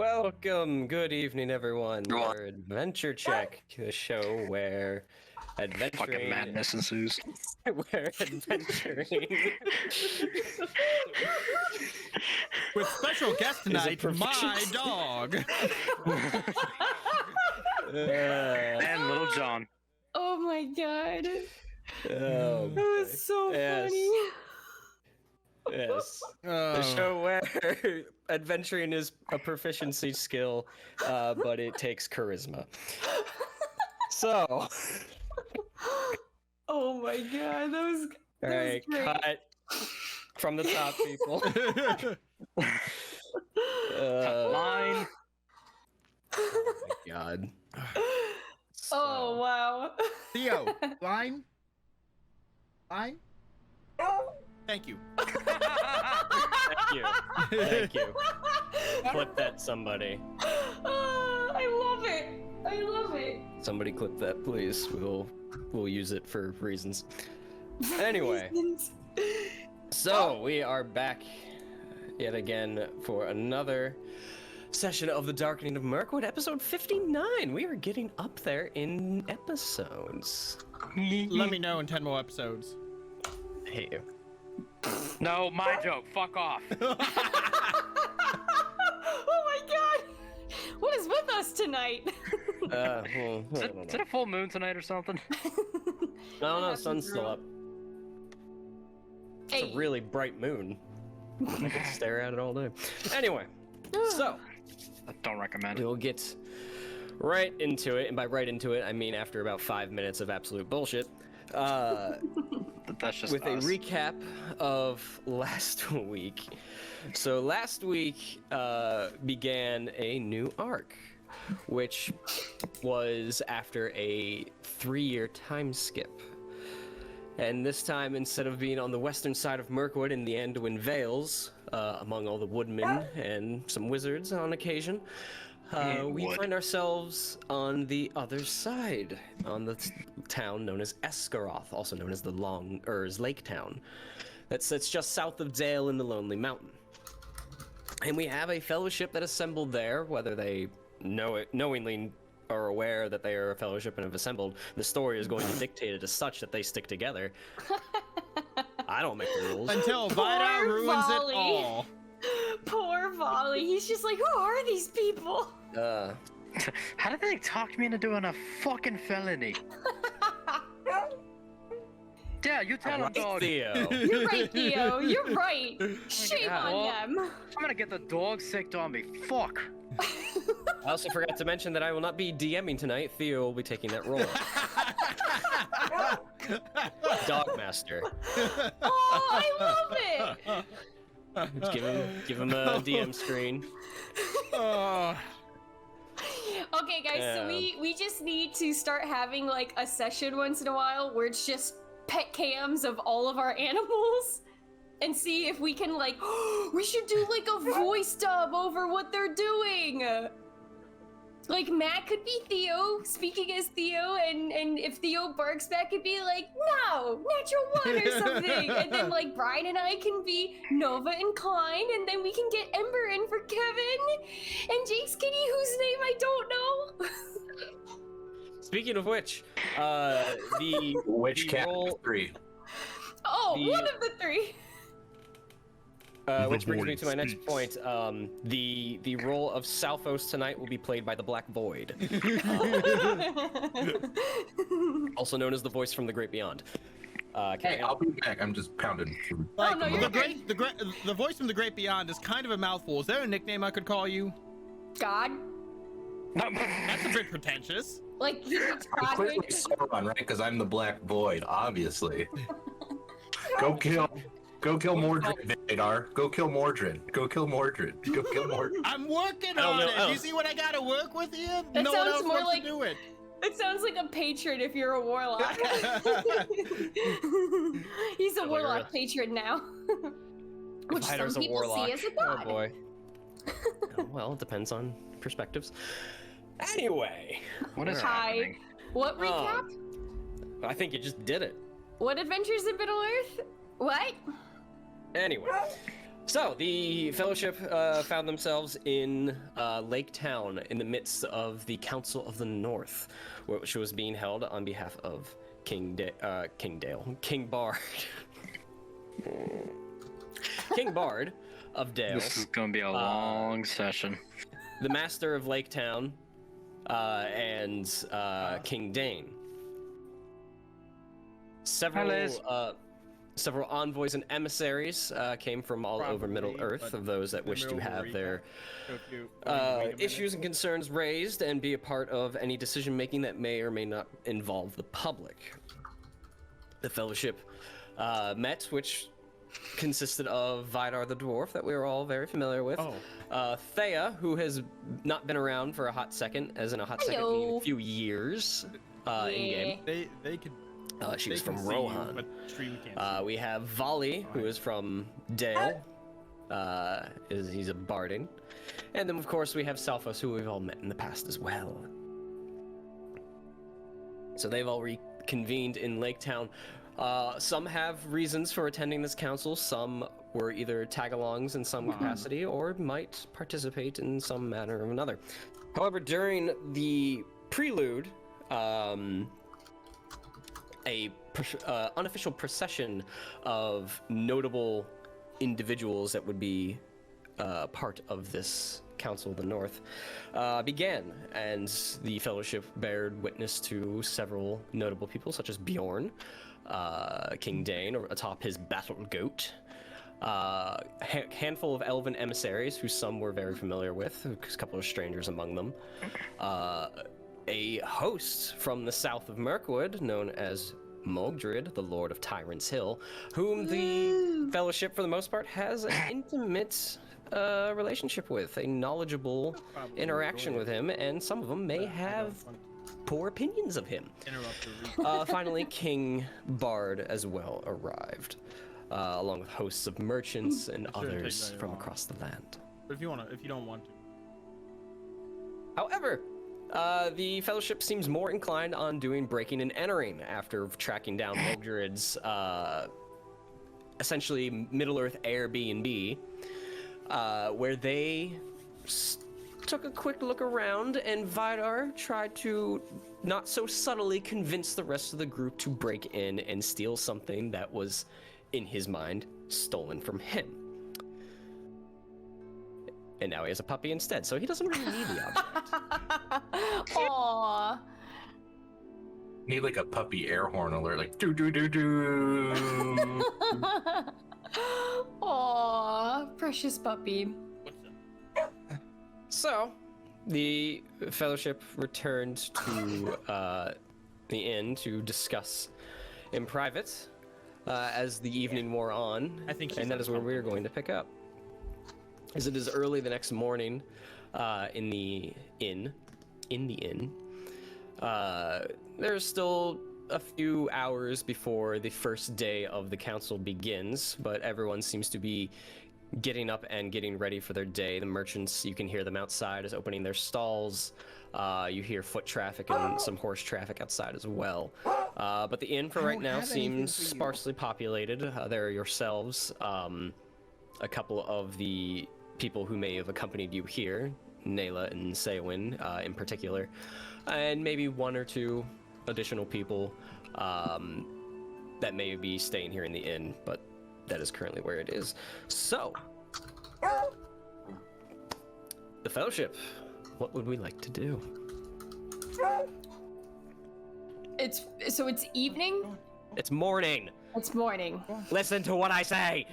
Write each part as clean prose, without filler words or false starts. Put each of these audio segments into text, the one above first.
Welcome, good evening, everyone. We're Adventure Check, the show where adventuring fucking madness ensues. where adventuring with special guest tonight, my dog. And Little John. Oh my god. Oh, That was so funny. Yes. The show where adventuring is a proficiency skill, but it takes charisma. So. Oh my god, that was Alright, great. cut from the top, people. Line. Oh my god. Oh wow. Theo, line? Thank you. Thank you. Clip that, somebody. I love it. I love it. Somebody clip that, please. We'll use it for reasons. Anyway, so we are back yet again for another session of the Darkening of Mirkwood, episode 59. We are getting up there in episodes. Let me know in 10 more episodes. I hate you. No, my joke. Fuck off. Oh my god. What is with us tonight? Well, Is it a full moon tonight or something? no, sun's still up. It's a really bright moon. I could stare at it all day. Anyway, so I don't recommend it. we'll get right into it, and by right into it, I mean after about 5 minutes of absolute bullshit. That's just With us. a recap of last week. So last week began a new arc, which was after a 3-year time skip. And this time, instead of being on the western side of Mirkwood in the Anduin Vales, among all the woodmen and some wizards on occasion, we find ourselves on the other side, on the town known as Esgaroth, also known as the Lake Town, that sits just south of Dale in the Lonely Mountain. And we have a fellowship that assembled there, whether they knowingly are aware that they are a fellowship and have assembled. The story is going to dictate it as such that they stick together. I don't make the rules. Until Vidar ruins it all. Poor Volley. He's just like, who are these people? How did they talk me into doing a fucking felony? Yeah, you tell him, dog. Theo. You're right, Theo. You're right. Shame God. on them. I'm gonna get the dog sick on me. Fuck. I also forgot to mention that I will not be DMing tonight. Theo will be taking that role. Dogmaster. Oh, I love it. Just give him a DM screen. Okay, guys, so we just need to start having like a session once in a while where it's just pet cams of all of our animals and see if we can like we should do like a voice dub over what they're doing. Like Matt could be Theo, speaking as Theo, and if Theo barks back, it'd be like, no, natural one or something. And then like Brian and I can be Nova and Klein, and then we can get Ember in for Kevin, and Jake's kitty, whose name I don't know. Speaking of which, the cat role, 3. Oh, The- one of the three. which brings me to my next point. The role of Salphos tonight will be played by the Black Void, also known as the voice from the Great Beyond. Hey, I'll be back. I'm just pounding. Like, no, you're the voice from the Great Beyond is kind of a mouthful. Is there a nickname I could call you? God. That's a bit pretentious. Like he's I'm clearly Sauron, right? Because I'm the Black Void, obviously. Go kill Mordred, Vidar. Go kill Mordred. Go kill Mordred. Go kill Mordred. I'm working I don't on know. it. Oh. You see what I gotta work with here? That No one sounds else more wants like- to do it. It sounds like a patron if you're a warlock. He's a warlock patron now. Which some Vidar's a people warlock. see as a god. Oh boy. Well, it depends on perspectives. Anyway, What is Hi. happening? What recap? I think you just did it. What adventures in Middle Earth? What? Anyway, So, the Fellowship found themselves in Lake Town in the midst of the Council of the North, which was being held on behalf of King Bard. King Bard of Dale. This is gonna be a long session. The Master of Lake Town, and King Dane. Several envoys and emissaries came from all over Middle Earth of those that wish to have their issues and concerns raised and be a part of any decision making that may or may not involve the public. The Fellowship met, which consisted of Vidar the Dwarf, that we were all very familiar with. Thea, who has not been around for a hot second, as in a hot second, meaning a few years in-game. They could. She's from can see Rohan. you, but stream can't see. We have Volley, who is from Dale. He's a barding. And then, of course, we have Salphos, who we've all met in the past as well. So they've all reconvened in Lake Town. Some have reasons for attending this council. Some were either tag-alongs in some capacity or might participate in some manner or another. However, during the prelude, unofficial procession of notable individuals that would be part of this Council of the North began, and the Fellowship bared witness to several notable people, such as Bjorn, King Dane, atop his battle goat, a handful of elven emissaries, who some were very familiar with, a couple of strangers among them, a host from the south of Mirkwood, known as Mogdred, the Lord of Tyrant's Hill, whom the Fellowship, for the most part, has an intimate relationship with, a knowledgeable interaction with him, and some of them may have poor opinions of him. Finally, King Bard as well arrived, along with hosts of merchants and others from across the land. But if you don't want to. However, the Fellowship seems more inclined on doing breaking and entering after tracking down Mogdred's essentially Middle-earth Airbnb, where they took a quick look around, and Vidar tried to not so subtly convince the rest of the group to break in and steal something that was, in his mind, stolen from him. And now he has a puppy instead, so he doesn't really need the object. Aww. Need like a puppy air horn alert, like doo doo doo doo. Aww, precious puppy. So, the Fellowship returned to the inn to discuss in private as the evening wore on, and that is where we're going to pick up. As it is early the next morning, in the inn, there's still a few hours before the first day of the council begins, but everyone seems to be getting up and getting ready for their day. The merchants, you can hear them outside as opening their stalls. You hear foot traffic and some horse traffic outside as well. But the inn for right now seems sparsely populated. There are yourselves, a couple of the people who may have accompanied you here, Nayla and Seowyn in particular, and maybe one or two additional people that may be staying here in the inn, but that is currently where it is. So, the Fellowship, what would we like to do? It's evening? It's morning. It's morning. Listen to what I say.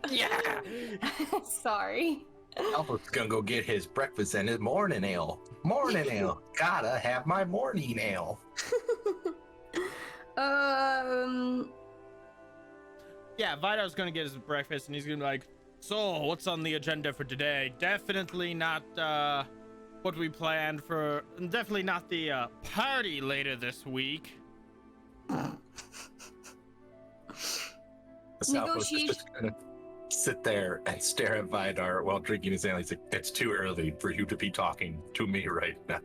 Yeah. Sorry. Alpha's gonna go get his breakfast and his morning ale. Morning ale. Gotta have my morning ale. Yeah, Vidar's gonna get his breakfast and he's gonna be like, so what's on the agenda for today? Definitely not what we planned for, definitely not the party later this week. Salphos is just gonna sit there and stare at Vidar while drinking his ale. He's like, it's too early for you to be talking to me right now.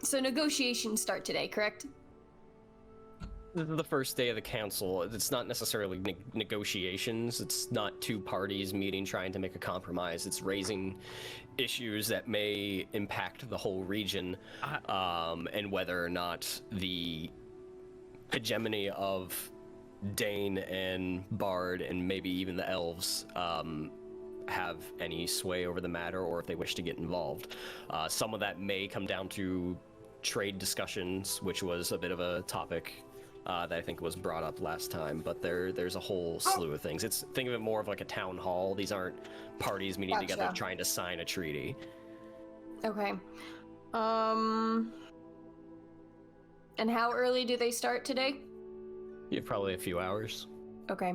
So negotiations start today, correct? This is the first day of the council. It's not necessarily negotiations. It's not two parties meeting trying to make a compromise. It's raising issues that may impact the whole region, and whether or not the hegemony of Dane and Bard and maybe even the elves have any sway over the matter, or if they wish to get involved. Some of that may come down to trade discussions, which was a bit of a topic that I think was brought up last time, but there's a whole slew of things. Think of it more of like a town hall. These aren't parties meeting together trying to sign a treaty. Okay. And how early do they start today? You have probably a few hours. Okay.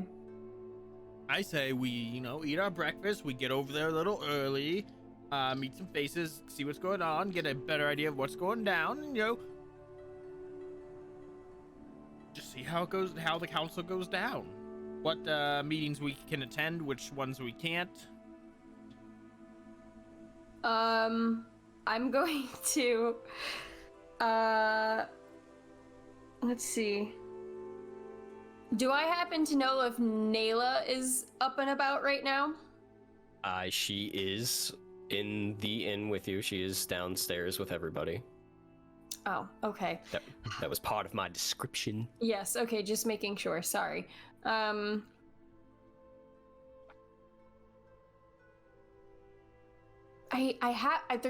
I say we, eat our breakfast, we get over there a little early, meet some faces, see what's going on, get a better idea of what's going down, and, just see how it goes, how the council goes down. What meetings we can attend, which ones we can't. I'm going to, let's see. Do I happen to know if Nayla is up and about right now? She is in the inn with you. She is downstairs with everybody. Oh, okay. That was part of my description. Yes, okay, just making sure. Sorry. There's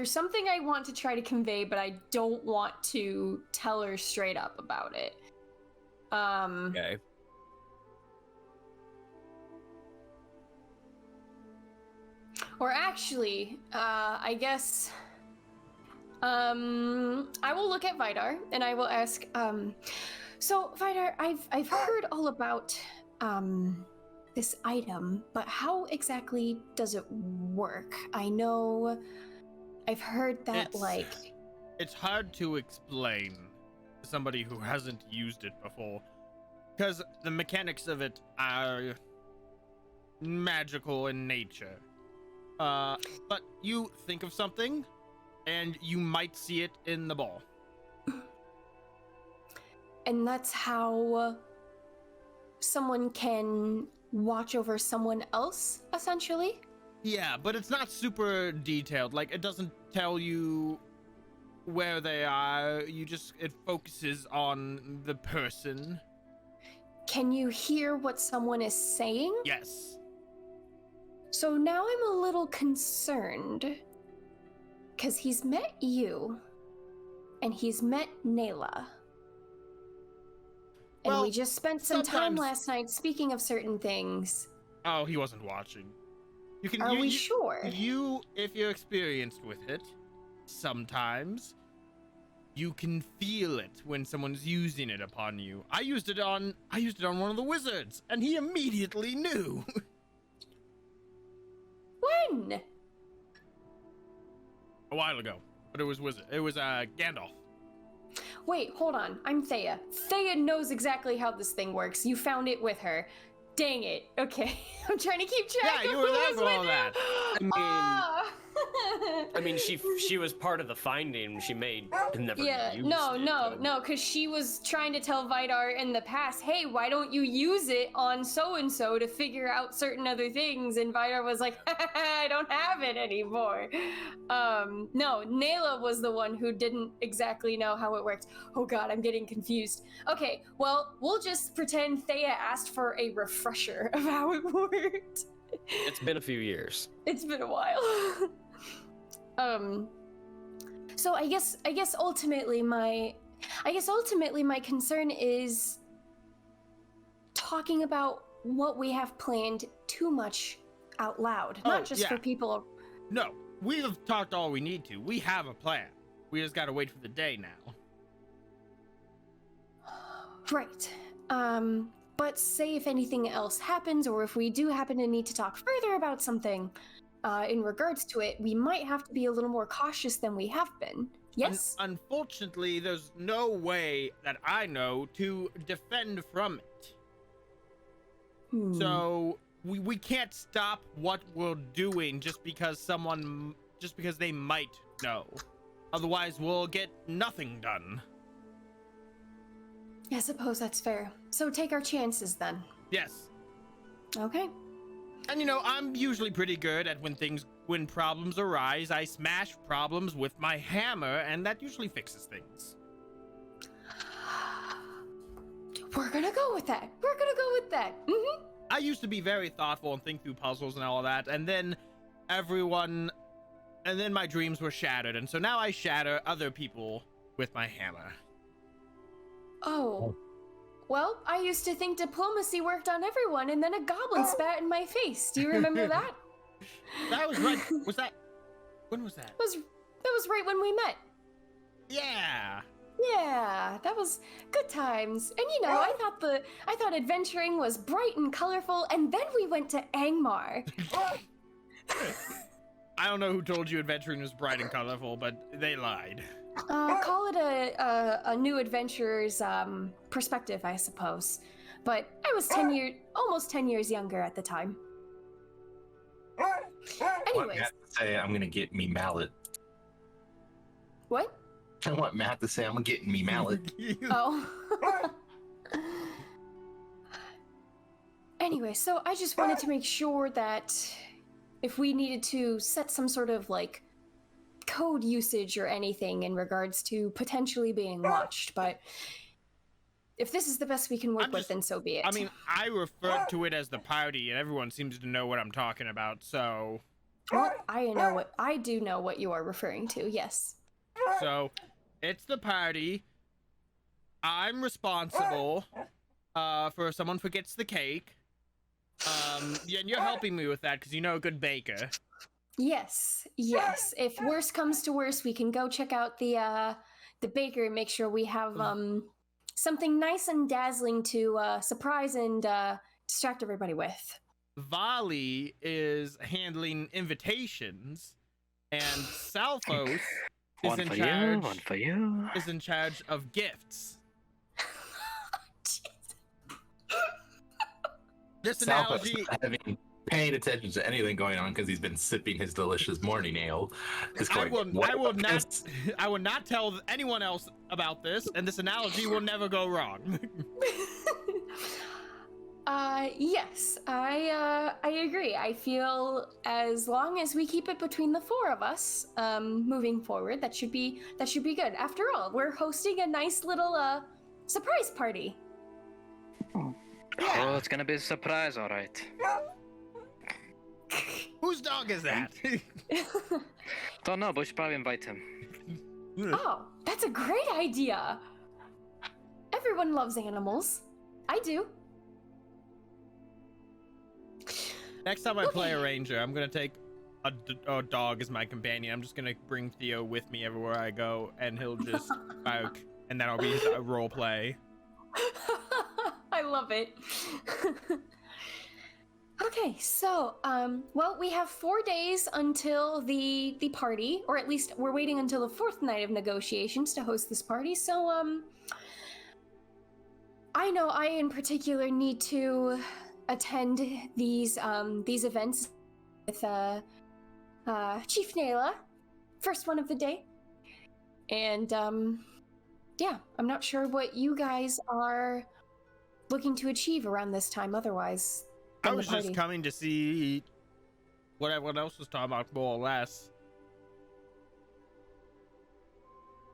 something I want to try to convey, but I don't want to tell her straight up about it. Okay. Or actually, I guess, I will look at Vidar and I will ask, so Vidar, I've heard all about, this item, but how exactly does it work? I know I've heard that, It's hard to explain to somebody who hasn't used it before, because the mechanics of it are magical in nature. But you think of something, and you might see it in the ball. And that's how someone can watch over someone else, essentially? Yeah, but it's not super detailed. Like, it doesn't tell you where they are. It focuses on the person. Can you hear what someone is saying? Yes. So now I'm a little concerned, because he's met you, and he's met Nayla. And Well, we just spent some time last night speaking of certain things. Oh, he wasn't watching. Are we sure? If you're experienced with it, sometimes you can feel it when someone's using it upon you. I used it on one of the wizards, and he immediately knew. When? A while ago, but it was Gandalf. Wait, hold on. I'm Thea. Thea knows exactly how this thing works. You found it with her. Dang it. Okay. I'm trying to keep track of you were who there was for with all him. that. I mean, she was part of the finding. She never used it, No, because she was trying to tell Vidar in the past, hey, why don't you use it on so-and-so to figure out certain other things? And Vidar was like, I don't have it anymore. No, Nayla was the one who didn't exactly know how it worked. Oh god, I'm getting confused. Okay, well, we'll just pretend Thea asked for a refresher of how it worked. It's been a few years. It's been a while. So I guess ultimately my concern is talking about what we have planned too much out loud, not just for people. No, we have talked all we need to. We have a plan. We just gotta wait for the day now. Right. But say if anything else happens, or if we do happen to need to talk further about something in regards to it, we might have to be a little more cautious than we have been. Yes? Unfortunately, there's no way that I know to defend from it. So we can't stop what we're doing just because they might know. Otherwise, we'll get nothing done. I suppose that's fair. So take our chances then. Yes. Okay. And I'm usually pretty good at when problems arise, I smash problems with my hammer, and that usually fixes things. We're gonna go with that. Mm-hmm. I used to be very thoughtful and think through puzzles and all of that, and then my dreams were shattered, and so now I shatter other people with my hammer. Oh. Well, I used to think diplomacy worked on everyone, and then a goblin spat in my face. Do you remember that? That was right. When was that? That was right when we met. Yeah. Yeah, that was good times. And I thought adventuring was bright and colorful, and then we went to Angmar. I don't know who told you adventuring was bright and colorful, but they lied. Call it a new adventurer's perspective, I suppose. But I was almost 10 years younger at the time. Anyways. I have to say, I'm gonna get me mallet. What? I want Matt to say I'm getting me mallet. Oh. Anyway, so I just wanted to make sure that if we needed to set some sort of code usage or anything in regards to potentially being watched, but if this is the best we can work with, then so be it. I mean, I refer to it as the party, and everyone seems to know what I'm talking about, so... Well, I do know what you are referring to, yes. So, it's the party. I'm responsible for if someone forgets the cake. And you're helping me with that because you know a good baker. Yes. If worse comes to worse, we can go check out the baker and make sure we have something nice and dazzling to surprise and distract everybody with. Vali is handling invitations, and Salphos is in charge of gifts. This analogy, paying attention to anything going on because he's been sipping his delicious morning ale. I will not tell anyone else about this, and this analogy will never go wrong. Yes, I agree. I feel as long as we keep it between the four of us, moving forward, that should be good. After all, we're hosting a nice little surprise party. Yeah. Oh, it's gonna be a surprise, all right. Whose dog is that? Don't know, but we should probably invite him. Oh, that's a great idea. Everyone loves animals. I do. Next time I play a ranger, I'm gonna take a dog as my companion. I'm just gonna bring Theo with me everywhere I go, and he'll just bark, and that'll be his role play. I love it. Okay, so well, we have 4 days until the party, or at least we're waiting until the 4th night of negotiations to host this party. So I know I in particular need to attend these events with Chief Nayla, first one of the day, and yeah, I'm not sure what you guys are looking to achieve around this time. Otherwise, I was just coming to see what everyone else was talking about, more or less.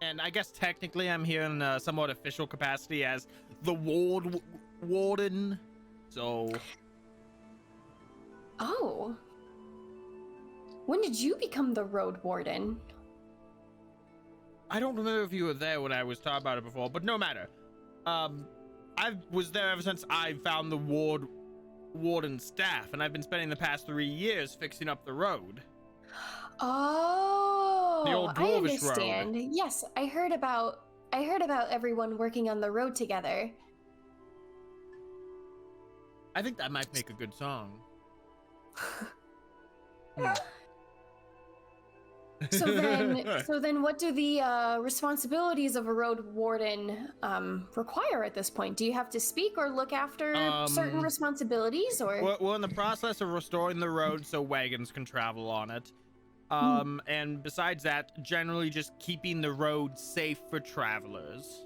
And I guess technically I'm here in a somewhat official capacity as the Warden. So. Oh. When did you become the Road Warden? I don't remember if you were there when I was talking about it before, but no matter. I was there ever since I found the Warden staff, and I've been spending the past 3 years fixing up the road. Oh, the old I Dwarvish understand. road. Yes, I heard about everyone working on the road together. I think that might make a good song. So then what do the responsibilities of a Road Warden require at this point? Do you have to speak or look after certain responsibilities, or? We're in the process of restoring the road so wagons can travel on it. And besides that, generally just keeping the road safe for travelers.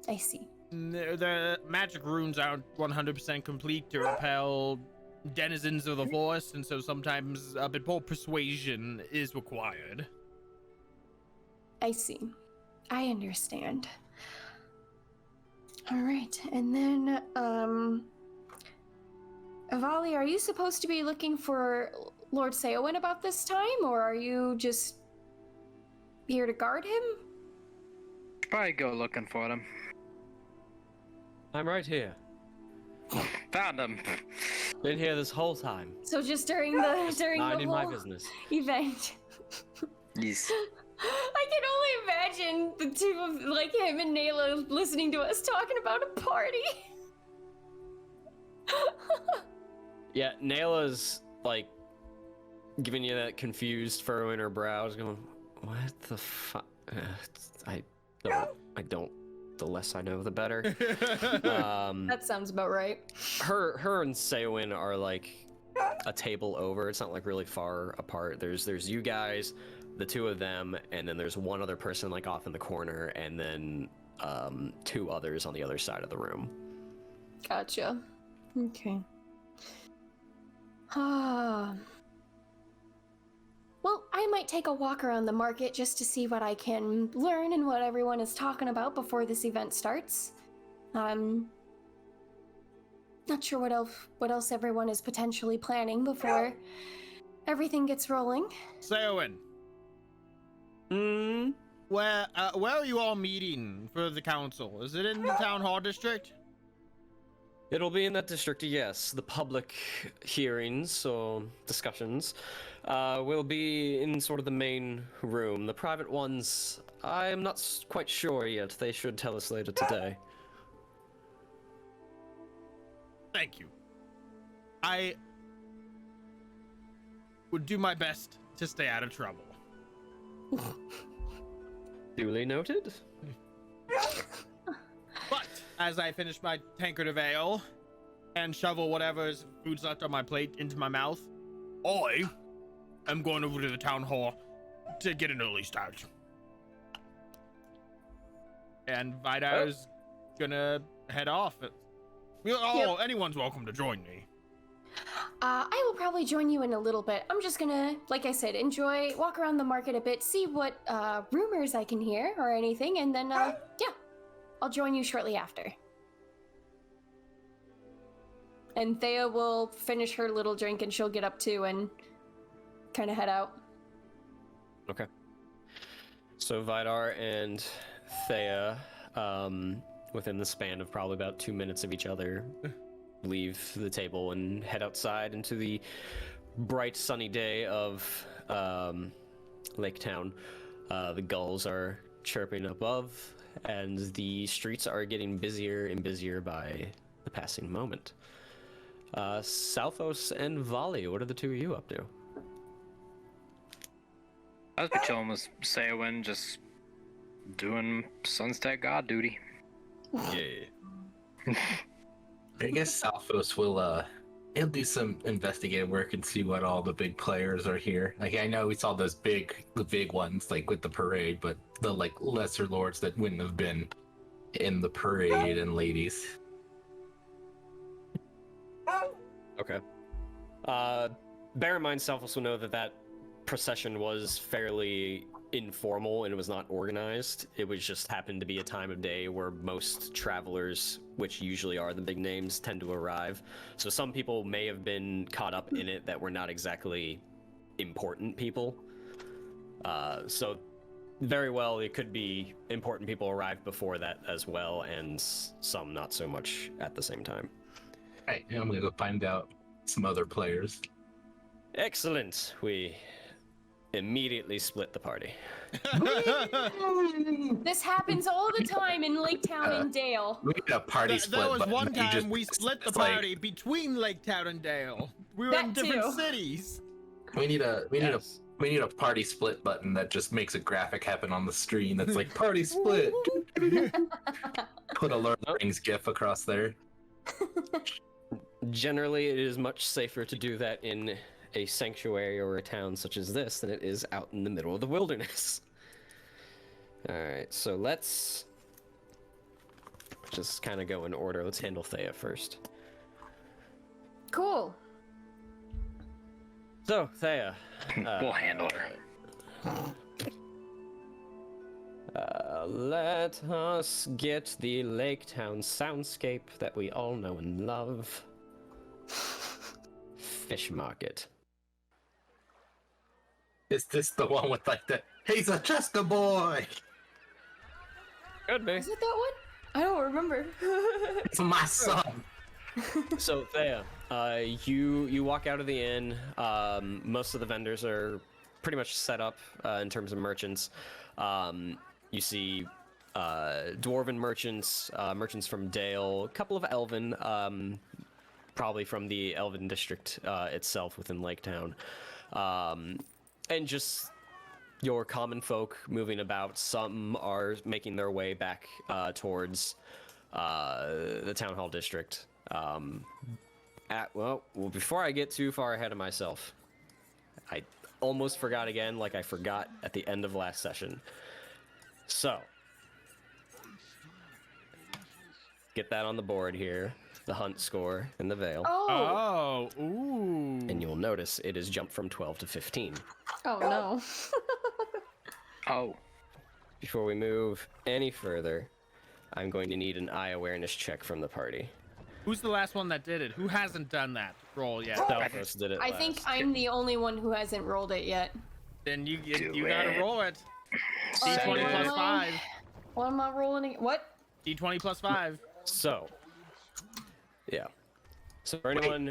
I see. The magic runes aren't 100% complete to repel denizens of the forest, and so sometimes a bit more persuasion is required. I see. I understand. All right, and then, Avali, are you supposed to be looking for Lord Seowin about this time, or are you just here to guard him? Probably go looking for them. I'm right here. Found them. Been here this whole time. So just during the Minding my whole business. event. Yes. I can only imagine the two of, like, him and Nayla listening to us talking about a party. Yeah, Nayla's like giving you that confused furrow in her brows, going, "What the fuck? I don't. The less I know, the better." That sounds about right. Her and Seowin are like a table over. It's not like really far apart. There's you guys, the two of them, and then there's one other person like off in the corner, and then two others on the other side of the room. Gotcha. Okay. Ah. Well, I might take a walk around the market just to see what I can learn and what everyone is talking about before this event starts. Not sure what else everyone is potentially planning before everything gets rolling. Seowin, where are you all meeting for the council? Is it in the town hall district? It'll be in that district, yes. The public hearings or discussions will be in sort of the main room. The private ones, I'm not quite sure yet. They should tell us later today. Thank you. I would do my best to stay out of trouble. Duly noted. But as I finish my tankard of ale and shovel whatever's food's left on my plate into my mouth, I am going over to the town hall to get an early start. And Vidar's gonna head off. Anyone's welcome to join me. I will probably join you in a little bit. I'm just gonna, like I said, walk around the market a bit, see what rumors I can hear or anything, and then, yeah, I'll join you shortly after. And Thea will finish her little drink and she'll get up too and kind of head out. Okay. So Vidar and Thea, within the span of probably about 2 minutes of each other, leave the table and head outside into the bright sunny day of Lake Town. The gulls are chirping above, and the streets are getting busier and busier by the passing moment. Salphos and Volley, what are the two of you up to? I was chilling with Seowin, just doing Sunset God duty. Yeah. I guess Salphos will he'll do some investigative work and see what all the big players are here. Like, I know we saw the big ones like with the parade, but the like lesser lords that wouldn't have been in the parade and ladies. Okay. Bear in mind, Salphos will know that procession was fairly informal and it was not organized. It was just happened to be a time of day where most travelers, which usually are the big names, tend to arrive. So some people may have been caught up in it that were not exactly important people. So very well, it could be important people arrived before that as well, and some not so much at the same time. Right, I'm gonna go find out some other players. Excellent. We immediately split the party. This happens all the time in Lake Town and Dale. We need a party split. There was button one that you time we split the it's like- party between Lake Town and Dale. We were That in different too. cities. We need a Yes. party split button that just makes a graphic happen on the screen that's like party split. Put a Lord of the Rings gif across there. Generally, it is much safer to do that in a sanctuary or a town such as this than it is out in the middle of the wilderness. Alright, so let's just kind of go in order. Let's handle Thea first. Cool. So, Thea. We'll handle her. Let us get the Lake Town soundscape that we all know and love. Fish market. Is this the one with like the he's just a boy? Could be. Is it that one? I don't remember. It's my son. So Thea, you walk out of the inn. Most of the vendors are pretty much set up in terms of merchants. You see dwarven merchants, merchants from Dale, a couple of elven, probably from the elven district itself within Lake Town, and just your common folk moving about. Some are making their way back towards the town hall district. Well, before I get too far ahead of myself, I almost forgot again, like I forgot at the end of last session. So, get that on the board here, the hunt score and the veil. Oh. Oh, ooh. And you'll notice it has jumped from 12 to 15. Oh no. Oh. Before we move any further, I'm going to need an eye awareness check from the party. Who's the last one that did it? Who hasn't done that roll yet? Stalfos did it I last. think I'm the only one who hasn't rolled it yet. Then you Do gotta it. roll it. Send D20 it. plus 5. What am I rolling? What? D20 plus 5. So, yeah. So for anyone,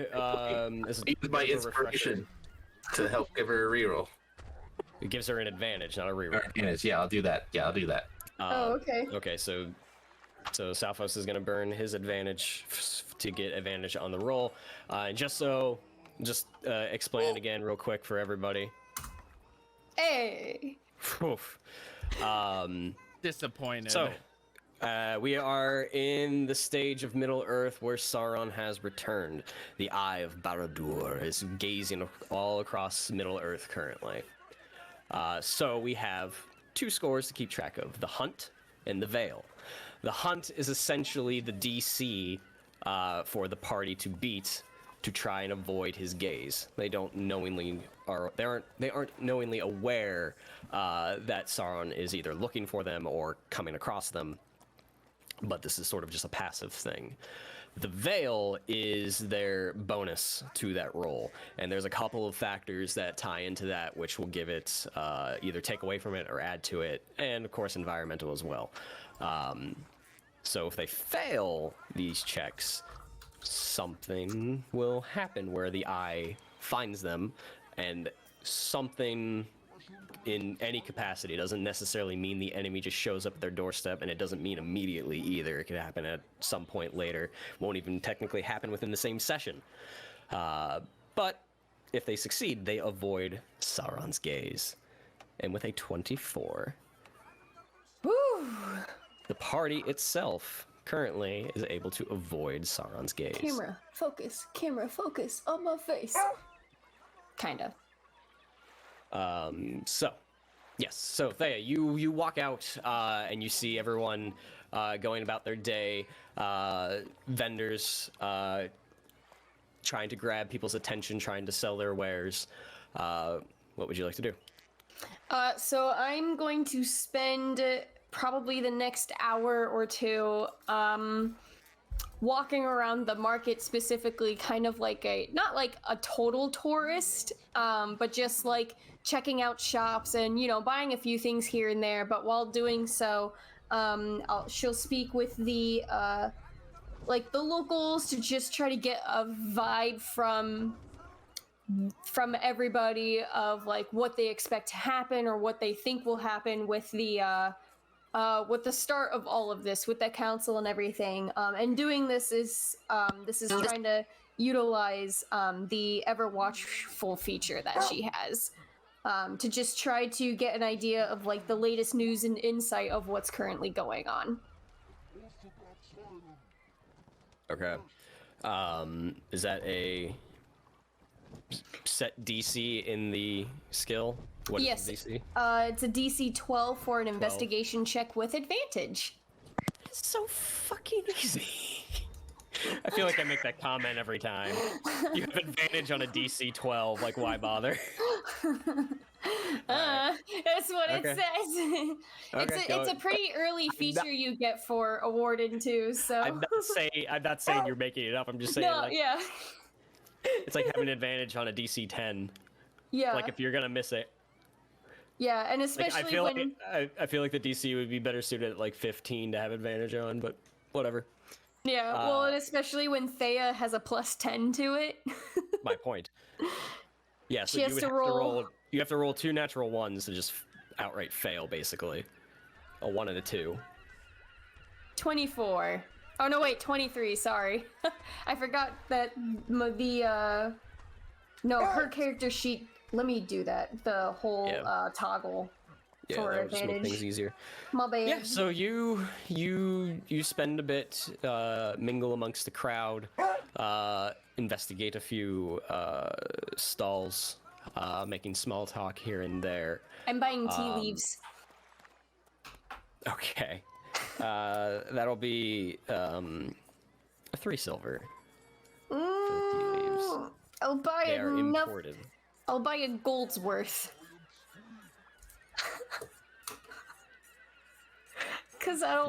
this is Use my a refresher. inspiration to help give her a reroll. It gives her an advantage, not a reroll. Yeah, I'll do that. Yeah, I'll do that. Oh, okay. Okay, so Salfos is gonna burn his advantage to get advantage on the roll. And just explain it again real quick for everybody. Hey. Oof. Disappointed. So, we are in the stage of Middle Earth where Sauron has returned. The Eye of Barad-dûr is gazing all across Middle Earth currently. So we have two scores to keep track of: the Hunt and the Veil. The Hunt is essentially the DC for the party to beat to try and avoid his gaze. They aren't knowingly aware that Sauron is either looking for them or coming across them. But this is sort of just a passive thing. The Veil is their bonus to that roll, and there's a couple of factors that tie into that, which will give it either take away from it or add to it, and of course environmental as well. So if they fail these checks, something will happen where the eye finds them, and something in any capacity. It doesn't necessarily mean the enemy just shows up at their doorstep, and it doesn't mean immediately either. It could happen at some point later. Won't even technically happen within the same session. But if they succeed, they avoid Sauron's gaze. And with a 24, Woo. the party itself currently is able to avoid Sauron's gaze. Camera focus on my face. Kinda. So Thea, you walk out and you see everyone going about their day, vendors trying to grab people's attention, trying to sell their wares. What would you like to do? So I'm going to spend probably the next hour or two walking around the market, specifically kind of like not like a total tourist, but just like checking out shops and, buying a few things here and there. But while doing so, she'll speak with the locals to just try to get a vibe from everybody of like what they expect to happen or what they think will happen with the start of all of this, with the council and everything. And doing this is trying to utilize the ever watchful feature that she has, to just try to get an idea of like the latest news and insight of what's currently going on. Okay. Is that a set DC in the skill? What Yes. is the DC? It's a DC 12 for an investigation check with advantage. is so fucking easy. I feel like I make that comment every time. You have advantage on a DC 12, like why bother? That's what it Okay. says. It's a pretty early feature you get for a warden too. So I'm not saying you're making it up. I'm just saying no, like yeah, it's like having an advantage on a DC 10. yeah, Like if you're gonna miss it. yeah, and Like, especially when I feel like the DC would be better suited at like 15 to have advantage on, but whatever. yeah, well, and especially when Thea has a +10 to it. My point. Yeah, so She you has would to have roll- you have to roll 2 natural ones to just outright fail, basically. A 1 and a 2. 24. Oh no, wait, 23. Sorry, I forgot that her character sheet. Let me do that. The whole toggle Yeah, for that would just make advantage. things easier. My bad. Yeah, so you spend a bit, mingle amongst the crowd, investigate a few stalls, making small talk here and there. I'm buying tea leaves. Okay, that'll be a 3 silver for the tea leaves. I'll buy They are enough. imported. I'll buy a gold's worth. Cause I don't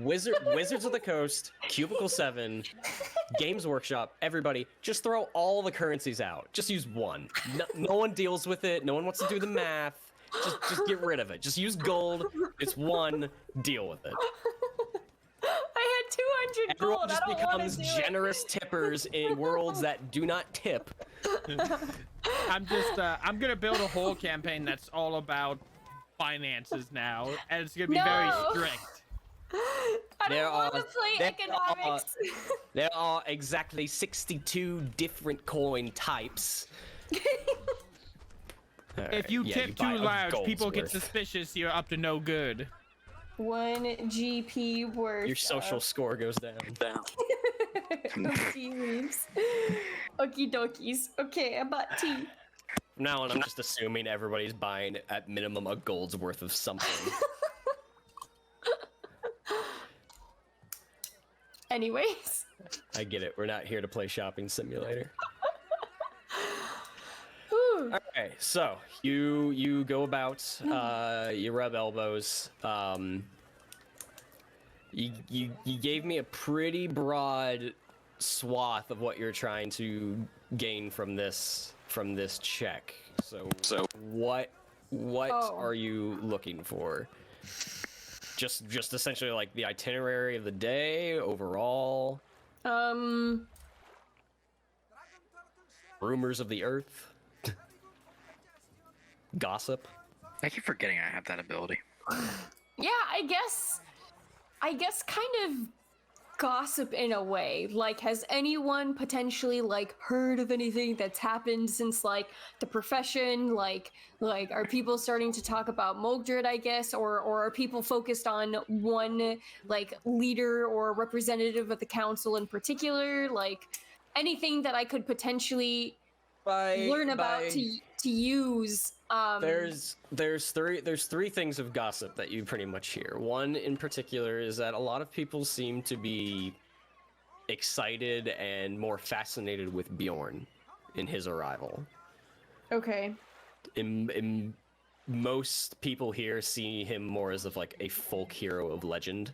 Wizards of the Coast, Cubicle 7, Games Workshop, everybody, just throw all the currencies out. Just use one. No one deals with it. No one wants to do the math. Just get rid of it. Just use gold. It's one. Deal with it. I had 200 Everyone gold. just I don't want becomes to do generous tippers in worlds that do not tip. I'm gonna build a whole campaign that's all about finances now, and it's gonna be very No. strict. I don't want to play economics. There are exactly 62 different coin types. If you tip buy too a large, gold's people get worth. suspicious. You're up to no good. 1 GP worth. Your social score goes down. of tea leaves. Okie dokies. Okay, I bought tea. From now on, I'm just assuming everybody's buying at minimum a gold's worth of something. Anyways. I get it. We're not here to play shopping simulator. Whew. Okay, so you go about, you rub elbows. You gave me a pretty broad swath of what you're trying to gain from this check. So what are you looking for? Just essentially like the itinerary of the day overall. Rumors of the earth. Gossip. I keep forgetting I have that ability. Yeah, I guess kind of gossip in a way. Like, has anyone potentially like heard of anything that's happened since like the profession? Like are people starting to talk about Mogdred, I guess, or are people focused on one like leader or representative of the council in particular? Like anything that I could potentially learn about to use. There's three things of gossip that you pretty much hear. One in particular is that a lot of people seem to be excited and more fascinated with Bjorn in his arrival. Okay. In most people here see him more as of like a folk hero of legend.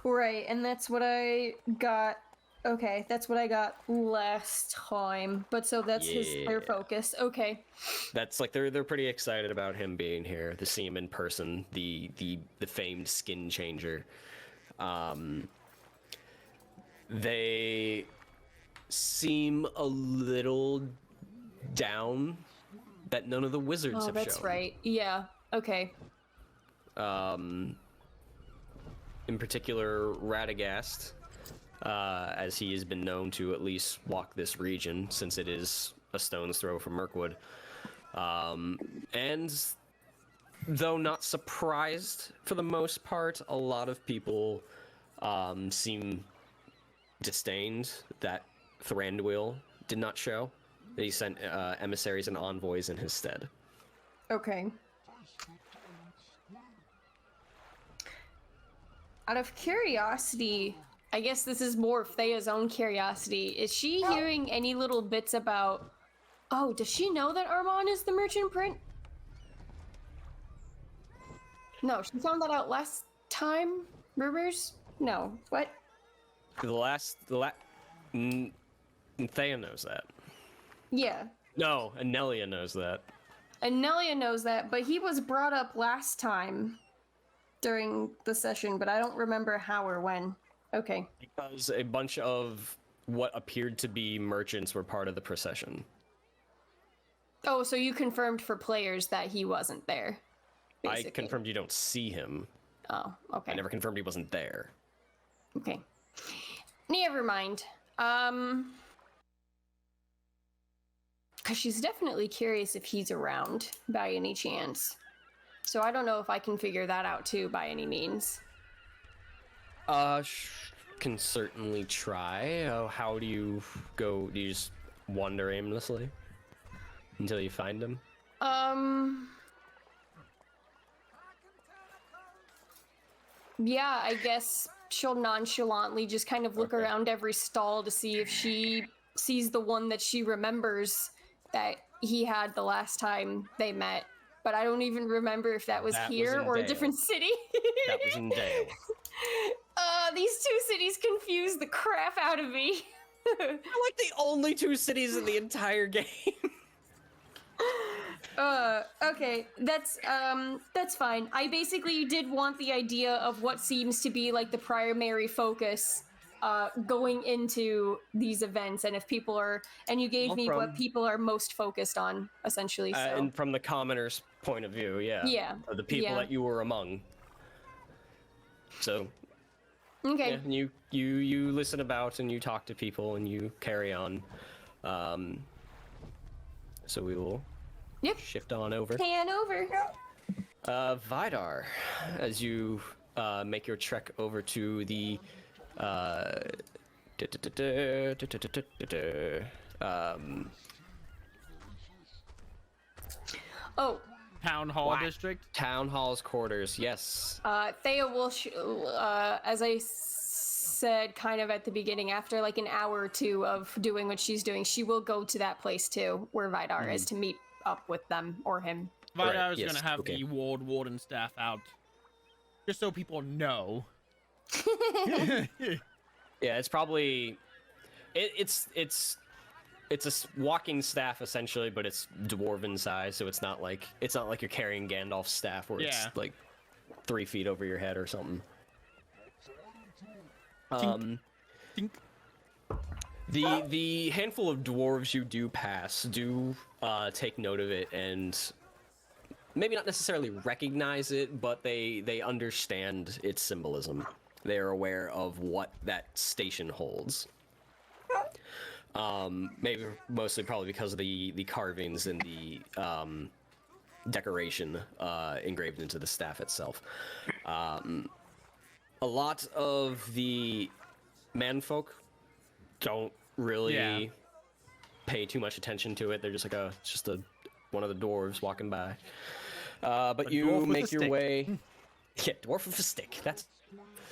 Right, and that's what I got. Okay, that's what I got last time. But so that's their focus. Okay. That's like they're pretty excited about him being here. To see him in person, the famed skin changer. They seem a little down that none of the wizards have that's shown. right. Yeah. Okay. In particular, Radagast. As he has been known to at least walk this region, since it is a stone's throw from Mirkwood. And though not surprised for the most part, a lot of people seem disdained that Thranduil did not show, that he sent emissaries and envoys in his stead. Okay. Out of curiosity, I guess this is more of Thea's own curiosity. Is she hearing any little bits about... Oh, does she know that Armand is the merchant print? No, she found that out last time? Rumors? No. What? Thea knows that. Yeah. No, Anelia knows that. Anelia knows that, but he was brought up last time during the session, but I don't remember how or when. Okay. Because a bunch of what appeared to be merchants were part of the procession. Oh, so you confirmed for players that he wasn't there, basically. I confirmed you don't see him. Oh, okay. I never confirmed he wasn't there. Okay. Never mind. Because she's definitely curious if he's around by any chance. So I don't know if I can figure that out too by any means. Can certainly try. How do you go? Do you just wander aimlessly until you find him? Yeah, I guess she'll nonchalantly just kind of look Okay. around every stall to see if she sees the one that she remembers that he had the last time they met. But I don't even remember if that was That was here in or a Dale. different city. That was in Dale. These two cities confuse the crap out of me. They're like the only two cities in the entire game. Okay, that's fine. I basically did want the idea of what seems to be like the primary focus going into these events, and if people are, and you gave Well, me what from- people are most focused on, essentially. So And from the commoner's point of view, yeah. Yeah, The people yeah. that you were among. So okay, yeah, and you listen about and you talk to people and you carry on. So we will Yep. shift on over. pan over. Vidar, as you make your trek over to the Oh, Town Hall Whack. District. town hall's quarters. Yes. Thea will, as I said kind of at the beginning, after like an hour or two of doing what she's doing, she will go to that place too, where Vidar is, to meet up with them or him. Vidar Right, is yes, gonna have okay. the Road Warden staff out, just so people know. Yeah, it's probably it's a walking staff essentially, but it's dwarven size, so it's not like you're carrying Gandalf's staff where Yeah. it's like 3 feet over your head or something. Tink. The handful of dwarves you do pass do take note of it and maybe not necessarily recognize it, but they understand its symbolism. They're aware of what that station holds. Maybe mostly probably because of the carvings and the decoration engraved into the staff itself. A lot of the manfolk don't really Yeah. pay too much attention to it. They're just like, oh, it's just one of the dwarves walking by. But A you dwarf with a make your stick. way. Yeah, dwarf with a stick. That's.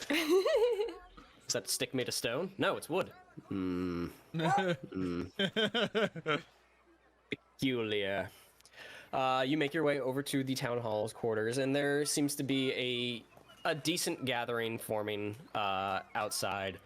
Is that stick made of stone? No, it's wood. Peculiar. You make your way over to the town hall's quarters, and there seems to be a decent gathering forming outside.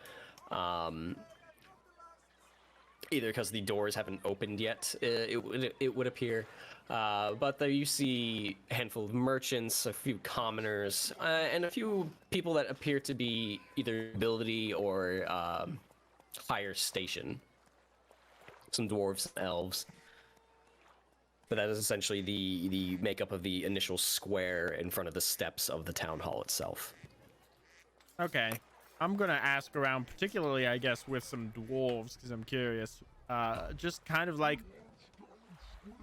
Either because the doors haven't opened yet, it would appear. But there you see a handful of merchants, a few commoners, and a few people that appear to be either nobility or higher station. Some dwarves and elves. But that is essentially the makeup of the initial square in front of the steps of the town hall itself. Okay. I'm gonna ask around, particularly, I guess, with some dwarves, because I'm curious. Just kind of like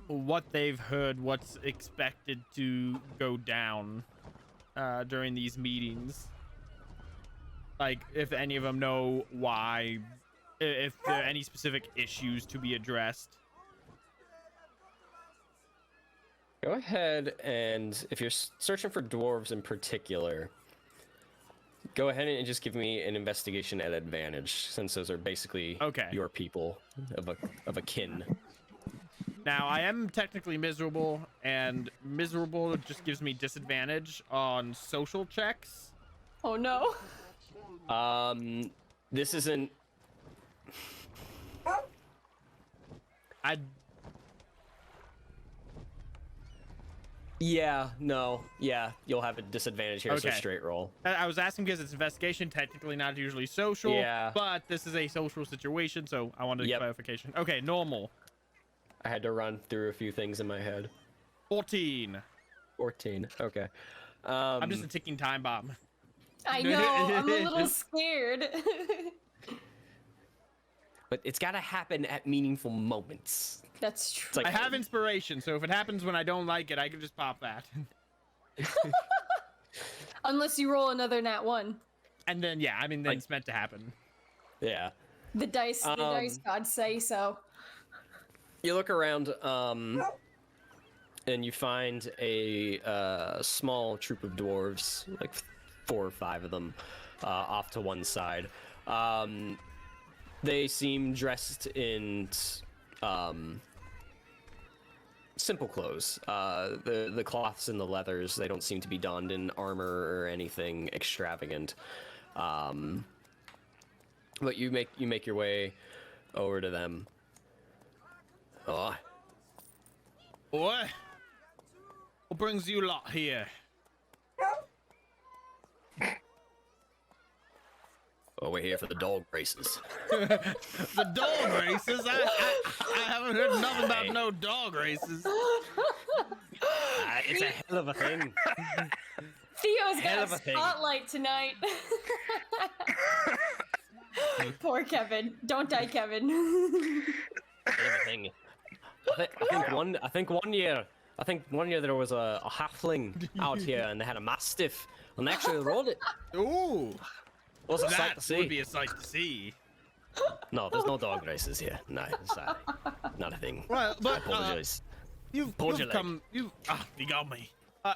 what they've heard, what's expected to go down during these meetings. Like, if any of them know why, if there are any specific issues to be addressed. Go ahead and, if you're searching for dwarves in particular, Go ahead and just give me an investigation at advantage, since those are basically Okay. your people of a kin. Now, I am technically miserable, and miserable just gives me disadvantage on social checks. Oh no. This isn't. Yeah, no, yeah, you'll have a disadvantage here, so Okay. straight roll. I was asking because it's investigation, technically not usually social. Yeah. But this is a social situation, so I wanted Yep. clarification. Okay, normal. I had to run through a few things in my head. 14. 14, okay. I'm just a ticking time bomb. I know. I'm a little scared. But it's gotta happen at meaningful moments. That's true. like- I have inspiration, so if it happens when I don't like it, I can just pop that. Unless you roll another nat 1. And then, yeah, I mean, then it's meant to happen. Yeah. The dice gods say so. You look around, and you find a small troop of dwarves, like 4 or 5 of them, off to one side. They seem dressed in simple clothes. The cloths and the leathers, they don't seem to be donned in armor or anything extravagant. But you make your way over to them. Oh, Boy, what brings you lot here? oh, we're here for the dog races. The dog races? I haven't heard nothing about no dog races. It's a hell of a thing. Theo's Hell got of a a thing. spotlight tonight. Poor Kevin. Don't die, Kevin. Hell of a thing. I think one year there was a halfling out here and they had a mastiff and they actually rode it. Ooh, It was a sight that to see. would be a sight to see. No, there's no dog races here. No, sorry. Not a thing. Well, but Apologize. you've Pulled your leg. come. You got me.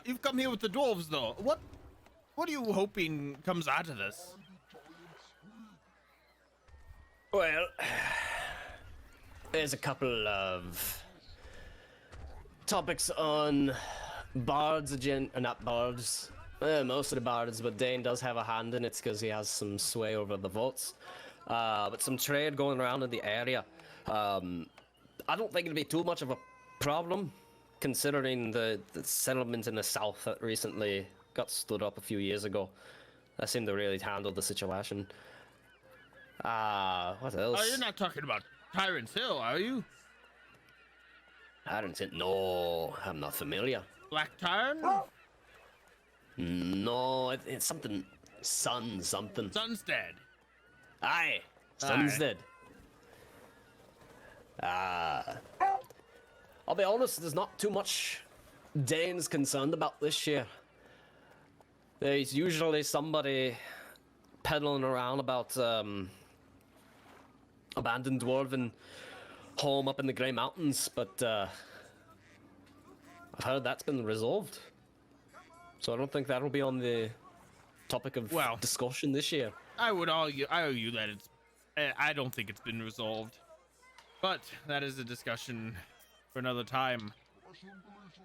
You've come here with the dwarves, though. What are you hoping comes out of this? Well, there's a couple of topics on bards, not bards. Most of the bards, but Dane does have a hand in it because he has some sway over the votes. But some trade going around in the area. I don't think it'll be too much of a problem, considering the settlement in the south that recently got stood up a few years ago. That seemed to really handle the situation. What else? Oh, you're not talking about Tyrant's Hill, are you? I don't think. No, I'm not familiar. Black Tyrant? No, it's something. Something. Sunstead. Aye, Sunstead. I'll be honest, there's not too much Dane's concerned about this year. There's usually somebody peddling around about abandoned dwarven home up in the Grey Mountains, but I've heard that's been resolved. So I don't think that'll be on the topic of discussion this year. I would argue that it's. I don't think it's been resolved, but that is a discussion for another time.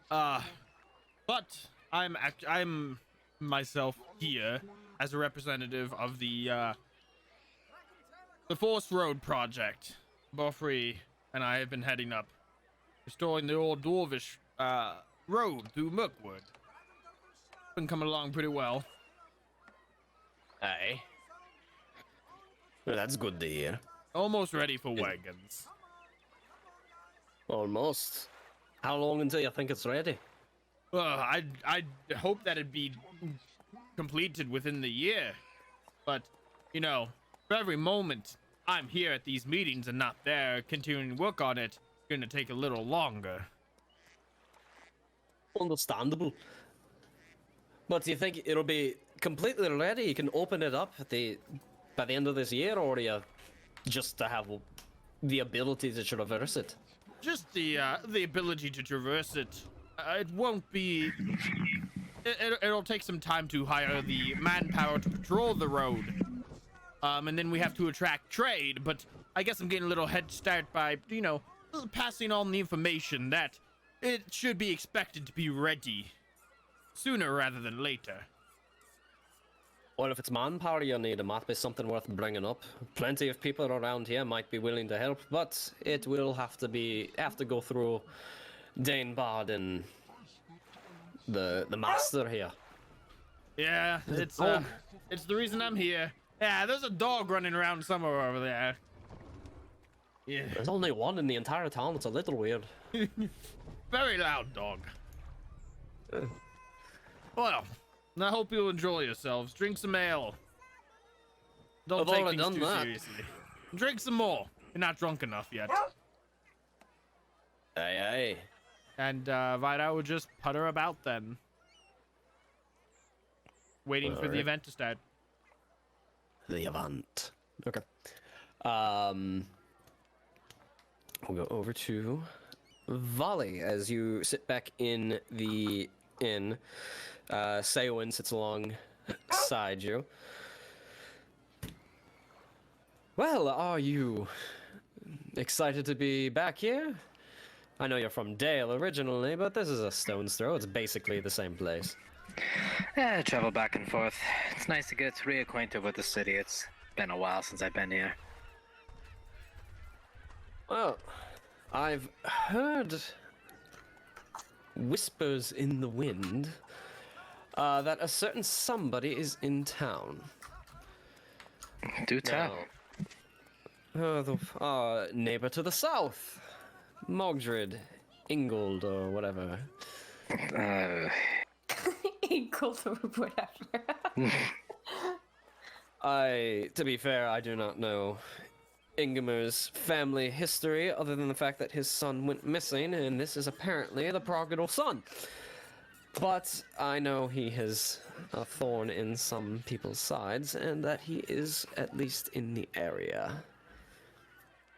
But I'm myself here as a representative of the Forest Road project. Boffrey and I have been heading up, restoring the old dwarvish road through Mirkwood. Been coming along pretty well. Aye. Well, that's good to hear. Almost ready for wagons. Almost. How long until you think it's ready? I hope that it'd be completed within the year, but you know, for every moment I'm here at these meetings and not there continuing to work on it, it's gonna take a little longer. Understandable. But do you think it'll be completely ready? You can open it up by the end of this year, or do you just to have the ability to traverse it? Just the ability to traverse it. It won't be it'll take some time to hire the manpower to patrol the road. And then we have to attract trade, but I guess I'm getting a little head start by, you know, passing on the information that it should be expected to be ready sooner rather than later. Well, if it's manpower you need, it might be something worth bringing up. Plenty of people around here might be willing to help, but it will have to go through Dane Bard and the master here. Yeah, it's the reason I'm here. Yeah, there's a dog running around somewhere over there. Yeah. There's only one in the entire town. It's a little weird. Very loud dog. Well, I hope you'll enjoy yourselves. Drink some ale. Don't I've take already things done too that. seriously. Drink some more. You're not drunk enough yet. Aye, aye. And Vidar would just putter about then. Waiting for the Alright. event to start. The event. Okay. We'll go over to Volley as you sit back in the inn. Seowyn sits alongside you. Well, are you excited to be back here? I know you're from Dale originally, but this is a stone's throw. It's basically the same place. Yeah, I travel back and forth. It's nice to get reacquainted with the city. It's been a while since I've been here. Well, I've heard whispers in the wind that a certain somebody is in town. Do tell. Our neighbor to the south, Mogdred, Ingold, or whatever. Equal or whatever. To be fair, I do not know Ingemer's family history other than the fact that his son went missing, and this is apparently the prodigal son. But I know he has a thorn in some people's sides, and that he is at least in the area.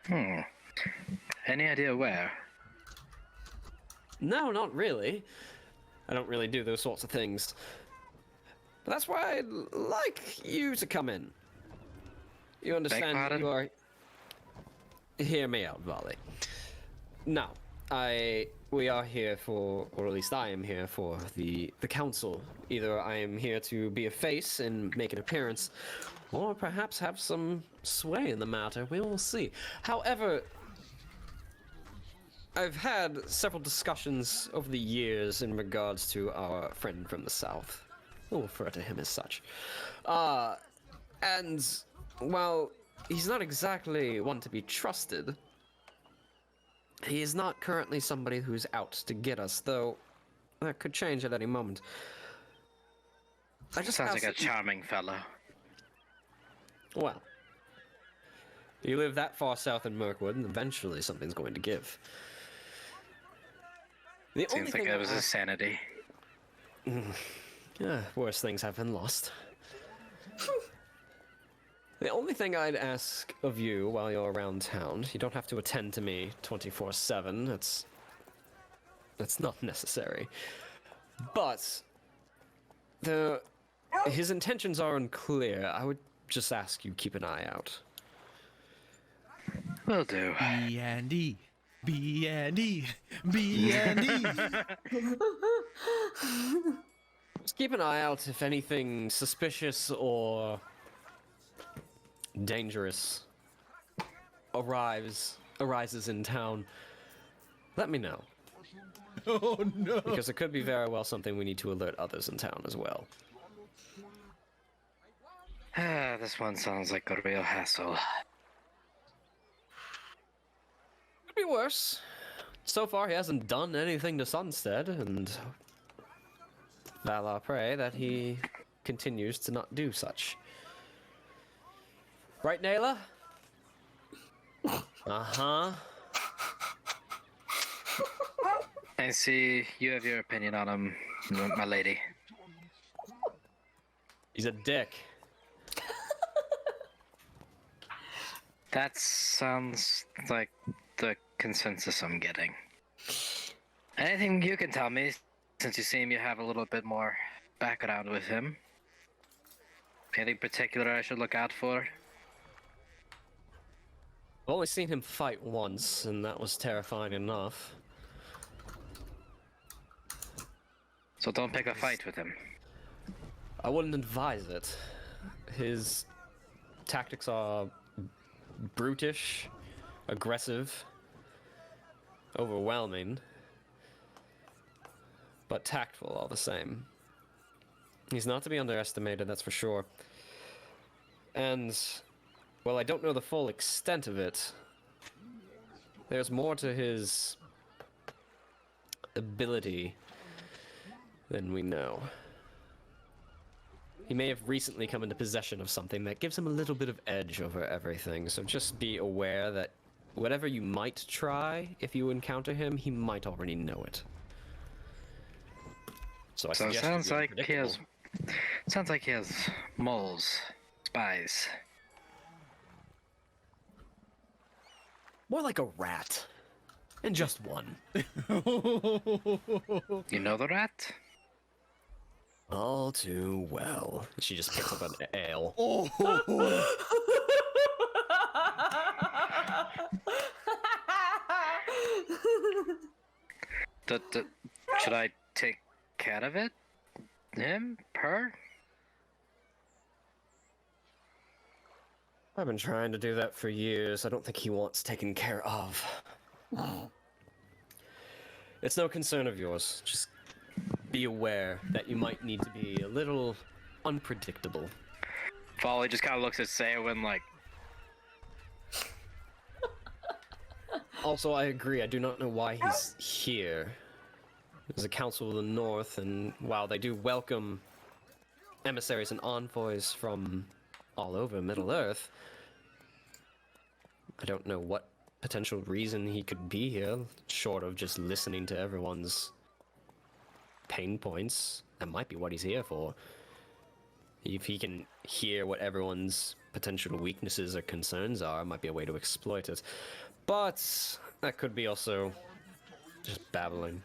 Any idea where? No, not really. I don't really do those sorts of things. But that's why I'd like you to come in. You understand pardon? you are... Hear me out, Volley. Now, we are here for, or at least I am here for the council. Either I am here to be a face and make an appearance, or perhaps have some sway in the matter. We will see. However, I've had several discussions over the years in regards to our friend from the south. We'll refer to him as such. And while he's not exactly one to be trusted, he is not currently somebody who's out to get us, though that could change at any moment. I just Sounds like a ask that you- charming fellow. Well, you live that far south in Mirkwood, and eventually something's going to give. The only Seems like thing it was I his sanity. worse things have been lost. The only thing I'd ask of you while you're around town, you don't have to attend to me 24/7. That's not necessary. But his intentions are unclear. I would just ask you keep an eye out. Will do. B&E. B&E. B&E. Just keep an eye out if anything suspicious or dangerous arises in town. Let me know. Oh no. Because it could be very well something we need to alert others in town as well. This one sounds like a real hassle. Could be worse. So far, he hasn't done anything to Sunstead, and Valar pray that he continues to not do such. Right, Nayla? Uh-huh. I see you have your opinion on him, my lady. He's a dick. That sounds like the consensus I'm getting. Anything you can tell me since you seem you have a little bit more background with him, anything particular I should look out for? I've only seen him fight once, and that was terrifying enough. So don't pick a fight with him. I wouldn't advise it. His tactics are brutish, aggressive, overwhelming, but tactful all the same. He's not to be underestimated, that's for sure. And, well, I don't know the full extent of it. There's more to his ability than we know. He may have recently come into possession of something that gives him a little bit of edge over everything, so just be aware that whatever you might try, if you encounter him, he might already know it. So So it sounds like he has moles, spies. More like a rat. And just one. You know the rat? All too well. She just picks up an ale. Should I take care of it? Him? Her? I've been trying to do that for years. I don't think he wants taken care of. It's no concern of yours. Just be aware that you might need to be a little unpredictable. Folly just kind of looks at Saywin like, Also, I agree. I do not know why he's here. There's a Council of the North, and while they do welcome emissaries and envoys from all over Middle-earth, I don't know what potential reason he could be here, short of just listening to everyone's pain points. That might be what he's here for. If he can hear what everyone's potential weaknesses or concerns are, it might be a way to exploit it. But that could be also just babbling.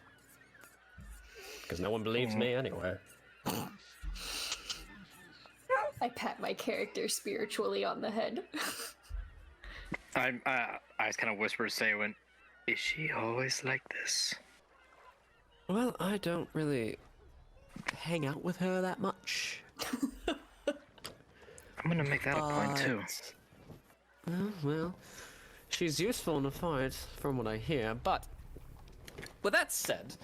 Because no one believes me anyway. I pat my character spiritually on the head. I just kind of whisper to Saywin, is she always like this? Well, I don't really hang out with her that much. I'm gonna make that a point too. Well, she's useful in a fight, from what I hear, but with that said,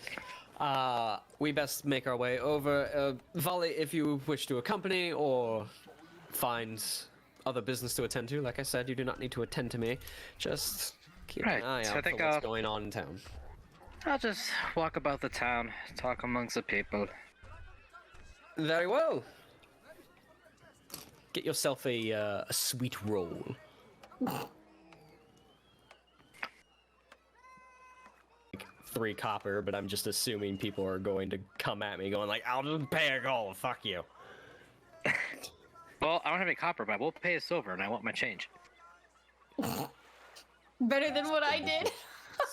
we best make our way over. Volley, if you wish to accompany or find other business to attend to, like I said, you do not need to attend to me. Just keep Right, an eye so out I think for what's going on in town. I'll just walk about the town, talk amongst the people. Very well. Get yourself a sweet roll. 3 copper, but I'm just assuming people are going to come at me going like, I'll just pay a gold, fuck you. Well, I don't have any copper, but I will pay a silver, and I want my change. Better than what I did.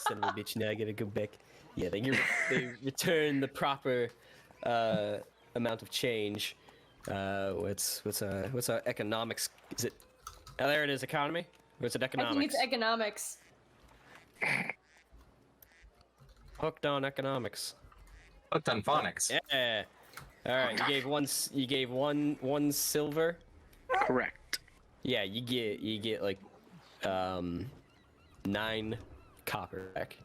Son of a bitch, now I gotta go back. Yeah, they return the proper amount of change. What's our economics? Is it? Oh, there it is, economy. Or is it I economics? think it's economics. Hooked on economics. Hooked on phonics. Yeah. All right, you gave one silver. Correct. Yeah, you get like 9 copper back.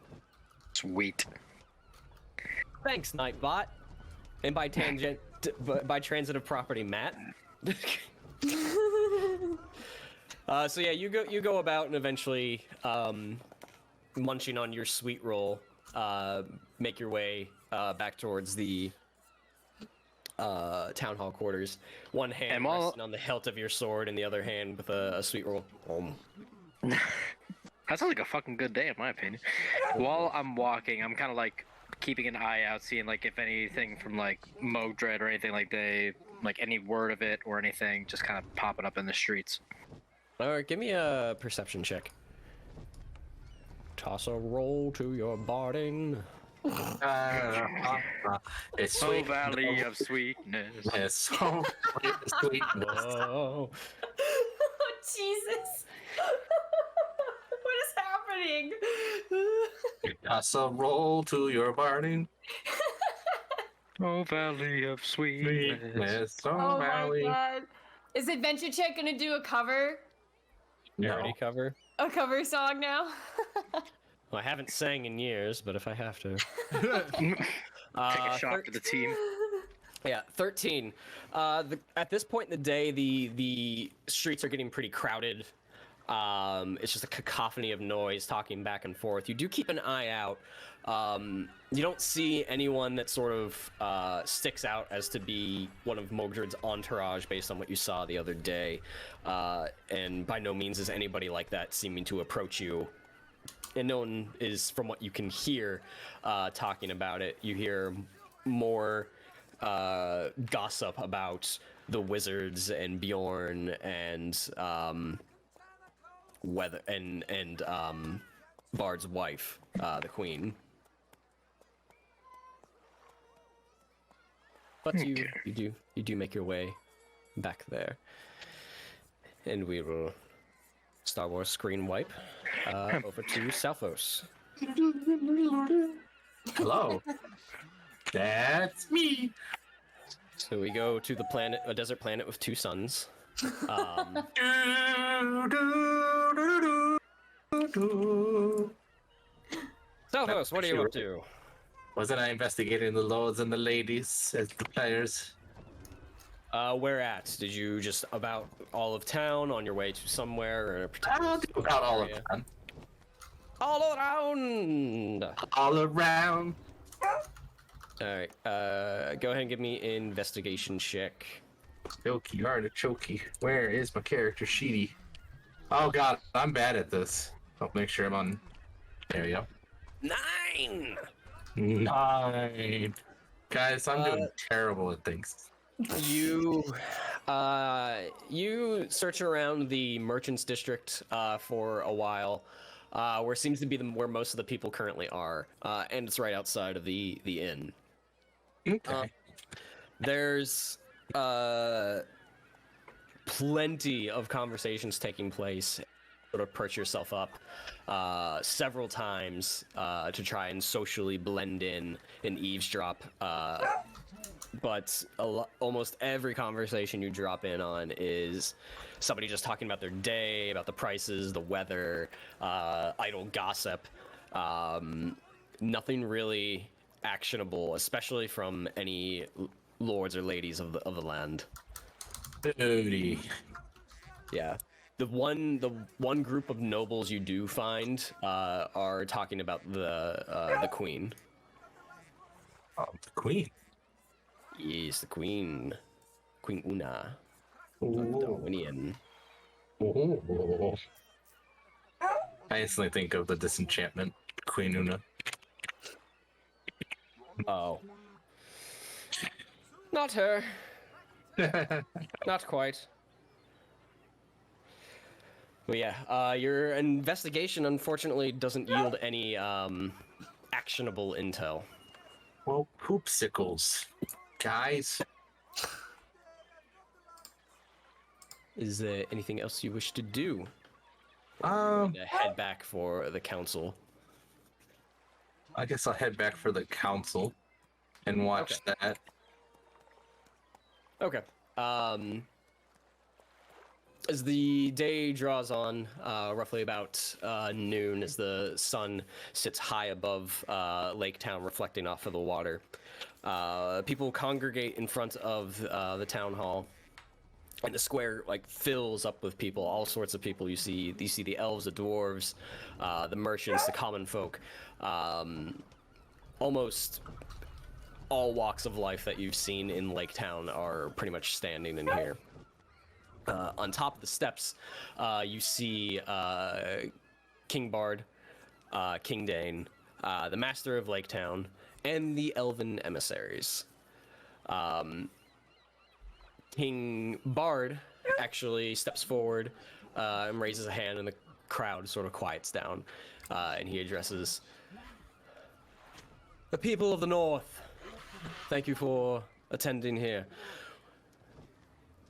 Sweet. Thanks, Nightbot. And by transitive property, Matt. So yeah, you go about and eventually munching on your sweet roll, make your way back towards the town hall quarters. One hand resting on the hilt of your sword, and the other hand with a sweet roll. That sounds like a fucking good day, in my opinion. While I'm walking, I'm kind of like keeping an eye out, seeing like if anything from like Mogdred or anything like any word of it or anything, just kind of popping up in the streets. Alright, give me a perception check. Toss a roll to your barding. It's Oh, sweet. valley of sweetness. Yes, so sweetness. Whoa. Oh, Jesus. What is happening? Casserole to your burning Oh, valley of sweetness. sweetness. Oh my valley. god. Is AdventureCheck gonna do a cover? Parody No. cover. A cover song now? Well, I haven't sang in years, but if I have to. Take a shot for the team. Yeah, 13. At this point in the day, the streets are getting pretty crowded. It's just a cacophony of noise talking back and forth. You do keep an eye out. You don't see anyone that sort of sticks out as to be one of Mogdred's entourage based on what you saw the other day. And by no means is anybody like that seeming to approach you. And no one is, from what you can hear, talking about it. You hear more gossip about the wizards and Bjorn and Bard's wife, the queen. But you do make your way back there, and we will Star Wars screen wipe over to Salphos. Hello. That's me. So we go to the planet, a desert planet with two suns. Salphos, what are you up to? Wasn't I investigating the lords and the ladies as the players? Where at? Did you just about all of town on your way to somewhere or a particular About all of area? them. All around. All around. All right. Go ahead and give me an investigation check. Jokey, artichokey. Where is my character sheety? Oh god, I'm bad at this. I'll make sure I'm on. There we go. 9. 9. Guys, I'm doing terrible at things. You search around the merchants district for a while, where seems to be where most of the people currently are, and it's right outside of the inn. Okay. There's plenty of conversations taking place. Sort of perch yourself up several times to try and socially blend in and eavesdrop. But almost every conversation you drop in on is somebody just talking about their day, about the prices, the weather, idle gossip. Nothing really actionable, especially from any lords or ladies of the land. Booty. Yeah. The one group of nobles you do find are talking about the queen. Oh, the queen. Yes, the queen. Queen Una. Ooh. Darwinian. Ooh. I instantly think of the disenchantment, Queen Una. Oh. Not her. Not quite. But yeah, your investigation unfortunately doesn't yield any actionable intel. Well, poopsicles, guys. Is there anything else you wish to do? Um, To head back for the council. I guess I'll head back for the council and watch that. Okay. As the day draws on, roughly about noon, as the sun sits high above Lake Town, reflecting off of the water, people congregate in front of the town hall, and the square fills up with people, all sorts of people. You see the elves, the dwarves, the merchants, the common folk, almost all walks of life that you've seen in Lake Town are pretty much standing in here. On top of the steps, you see King Bard, King Dane, the Master of Lake Town, and the Elven emissaries. King Bard actually steps forward and raises a hand, and the crowd sort of quiets down, and he addresses, The people of the North, thank you for attending here.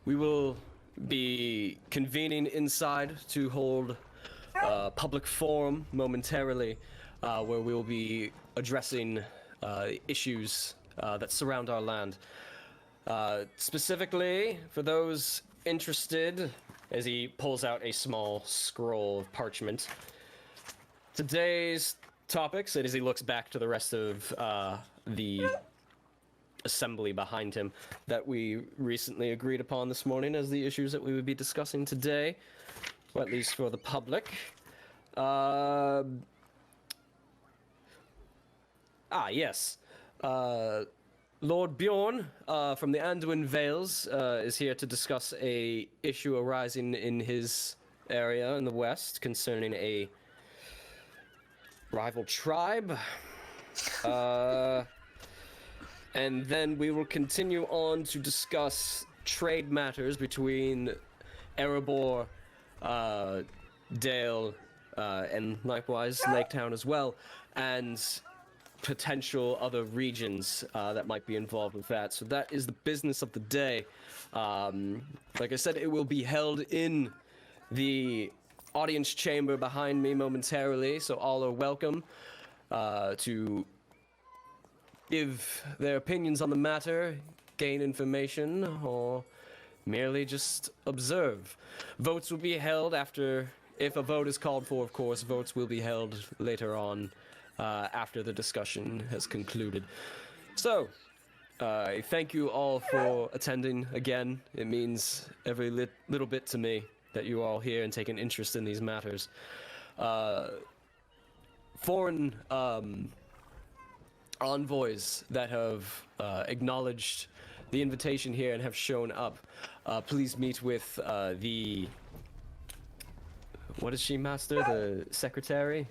We will be convening inside to hold a public forum momentarily, where we will be addressing issues that surround our land. Specifically, for those interested, as he pulls out a small scroll of parchment, today's topics, and as he looks back to the rest of the assembly behind him, that we recently agreed upon this morning as the issues that we would be discussing today, or at least for the public. Yes. Lord Bjorn from the Anduin Vales is here to discuss a issue arising in his area in the west concerning a rival tribe. And then we will continue on to discuss trade matters between Erebor, Dale, and likewise Lake Town as well, and potential other regions that might be involved with that. So that is the business of the day. Like I said, it will be held in the audience chamber behind me momentarily, so all are welcome to give their opinions on the matter, gain information, or merely just observe. Votes will be held after, if a vote is called for, of course, votes will be held later on after the discussion has concluded. So, thank you all for attending again. It means every little bit to me that you are all here and take an interest in these matters. Foreign envoys that have acknowledged the invitation here and have shown up, please meet with the... What is she, Master? The secretary?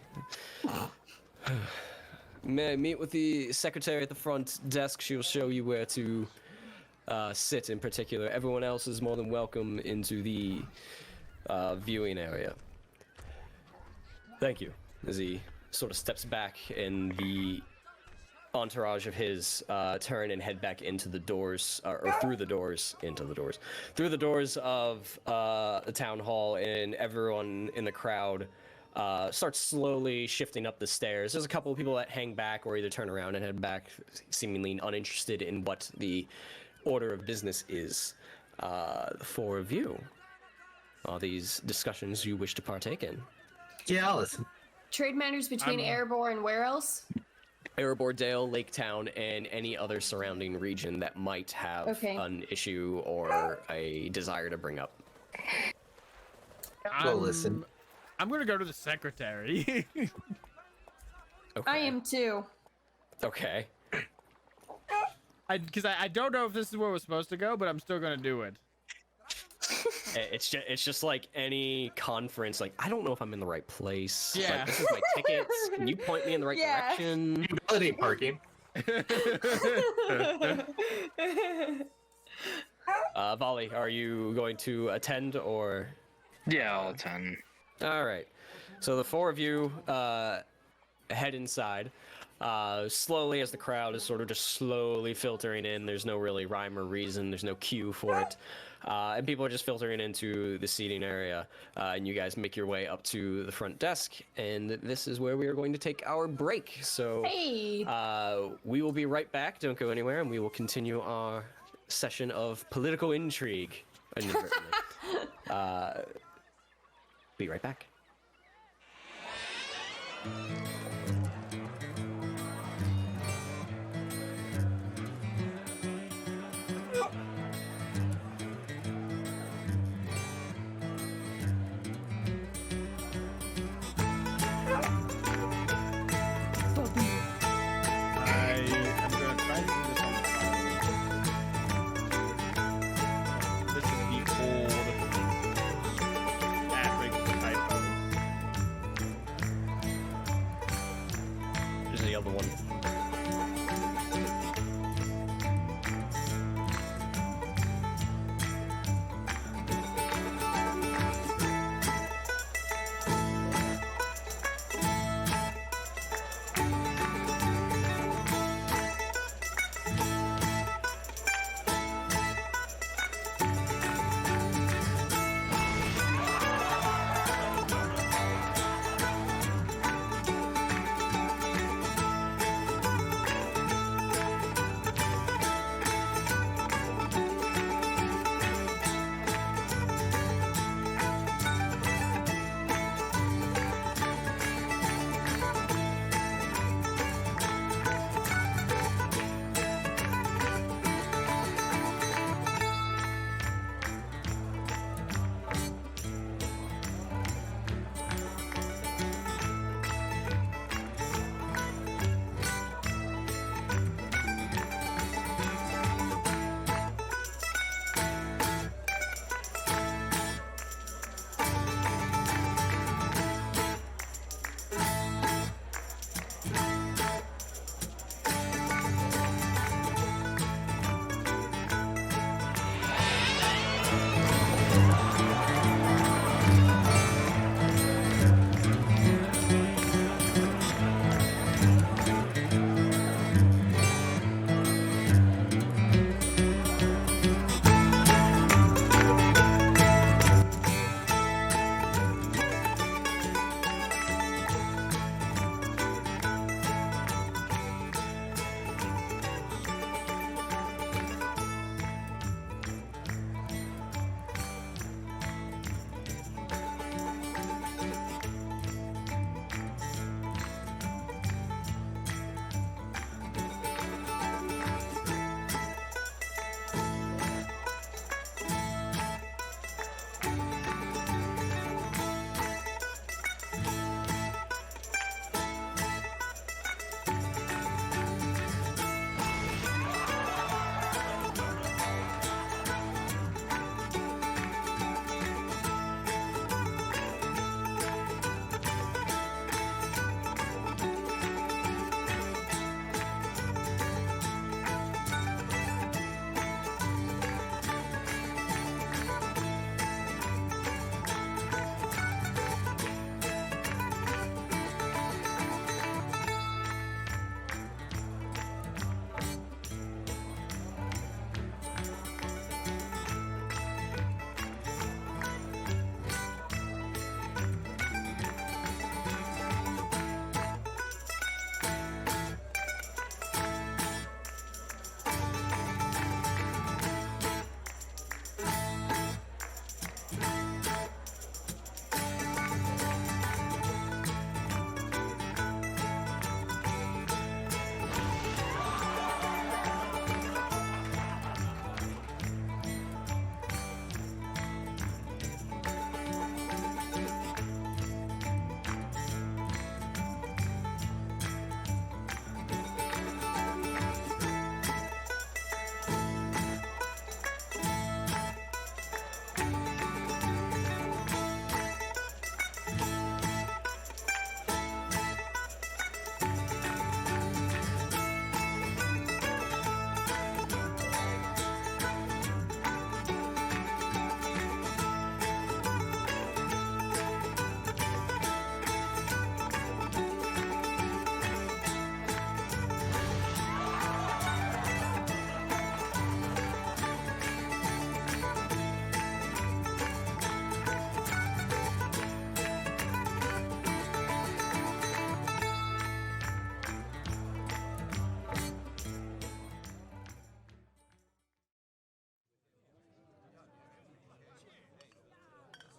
May I meet with the secretary at the front desk? She'll show you where to sit in particular. Everyone else is more than welcome into the viewing area. Thank you. As he sort of steps back in the entourage of his turn and head back into the doors, or through the doors of the town hall, and everyone in the crowd starts slowly shifting up the stairs. There's a couple of people that hang back or either turn around and head back, seemingly uninterested in what the order of business is. The four of you, are these discussions you wish to partake in? Yeah, I'll listen. Trade matters between Erebor and where else? Erebor, Dale, Lake Town, and any other surrounding region that might have an issue or a desire to bring up. Go listen. I'm gonna go to the secretary. Okay. I am too. Okay. Because I don't know if this is where we're supposed to go, but I'm still gonna do it. It's just like any conference. Like, I don't know if I'm in the right place. Yeah. Like, this is my tickets. Can you point me in the right direction? You validate parking. Volley, are you going to attend or? Yeah, I'll attend. All right. So the four of you head inside. Slowly, as the crowd is sort of just slowly filtering in. There's no really rhyme or reason. There's no cue for it. And people are just filtering into the seating area. And you guys make your way up to the front desk. And this is where we are going to take our break. So we will be right back. Don't go anywhere. And we will continue our session of political intrigue. Be right back.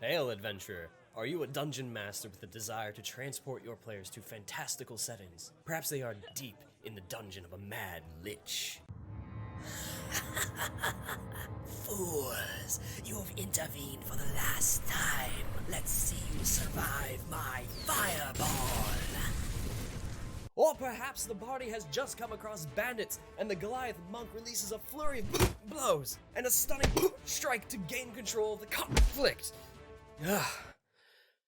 Hail, adventurer! Are you a dungeon master with a desire to transport your players to fantastical settings? Perhaps they are deep in the dungeon of a mad lich. Fools, you have intervened for the last time. Let's see you survive my fireball. Or perhaps the party has just come across bandits, and the Goliath monk releases a flurry of blows and a stunning strike to gain control of the conflict.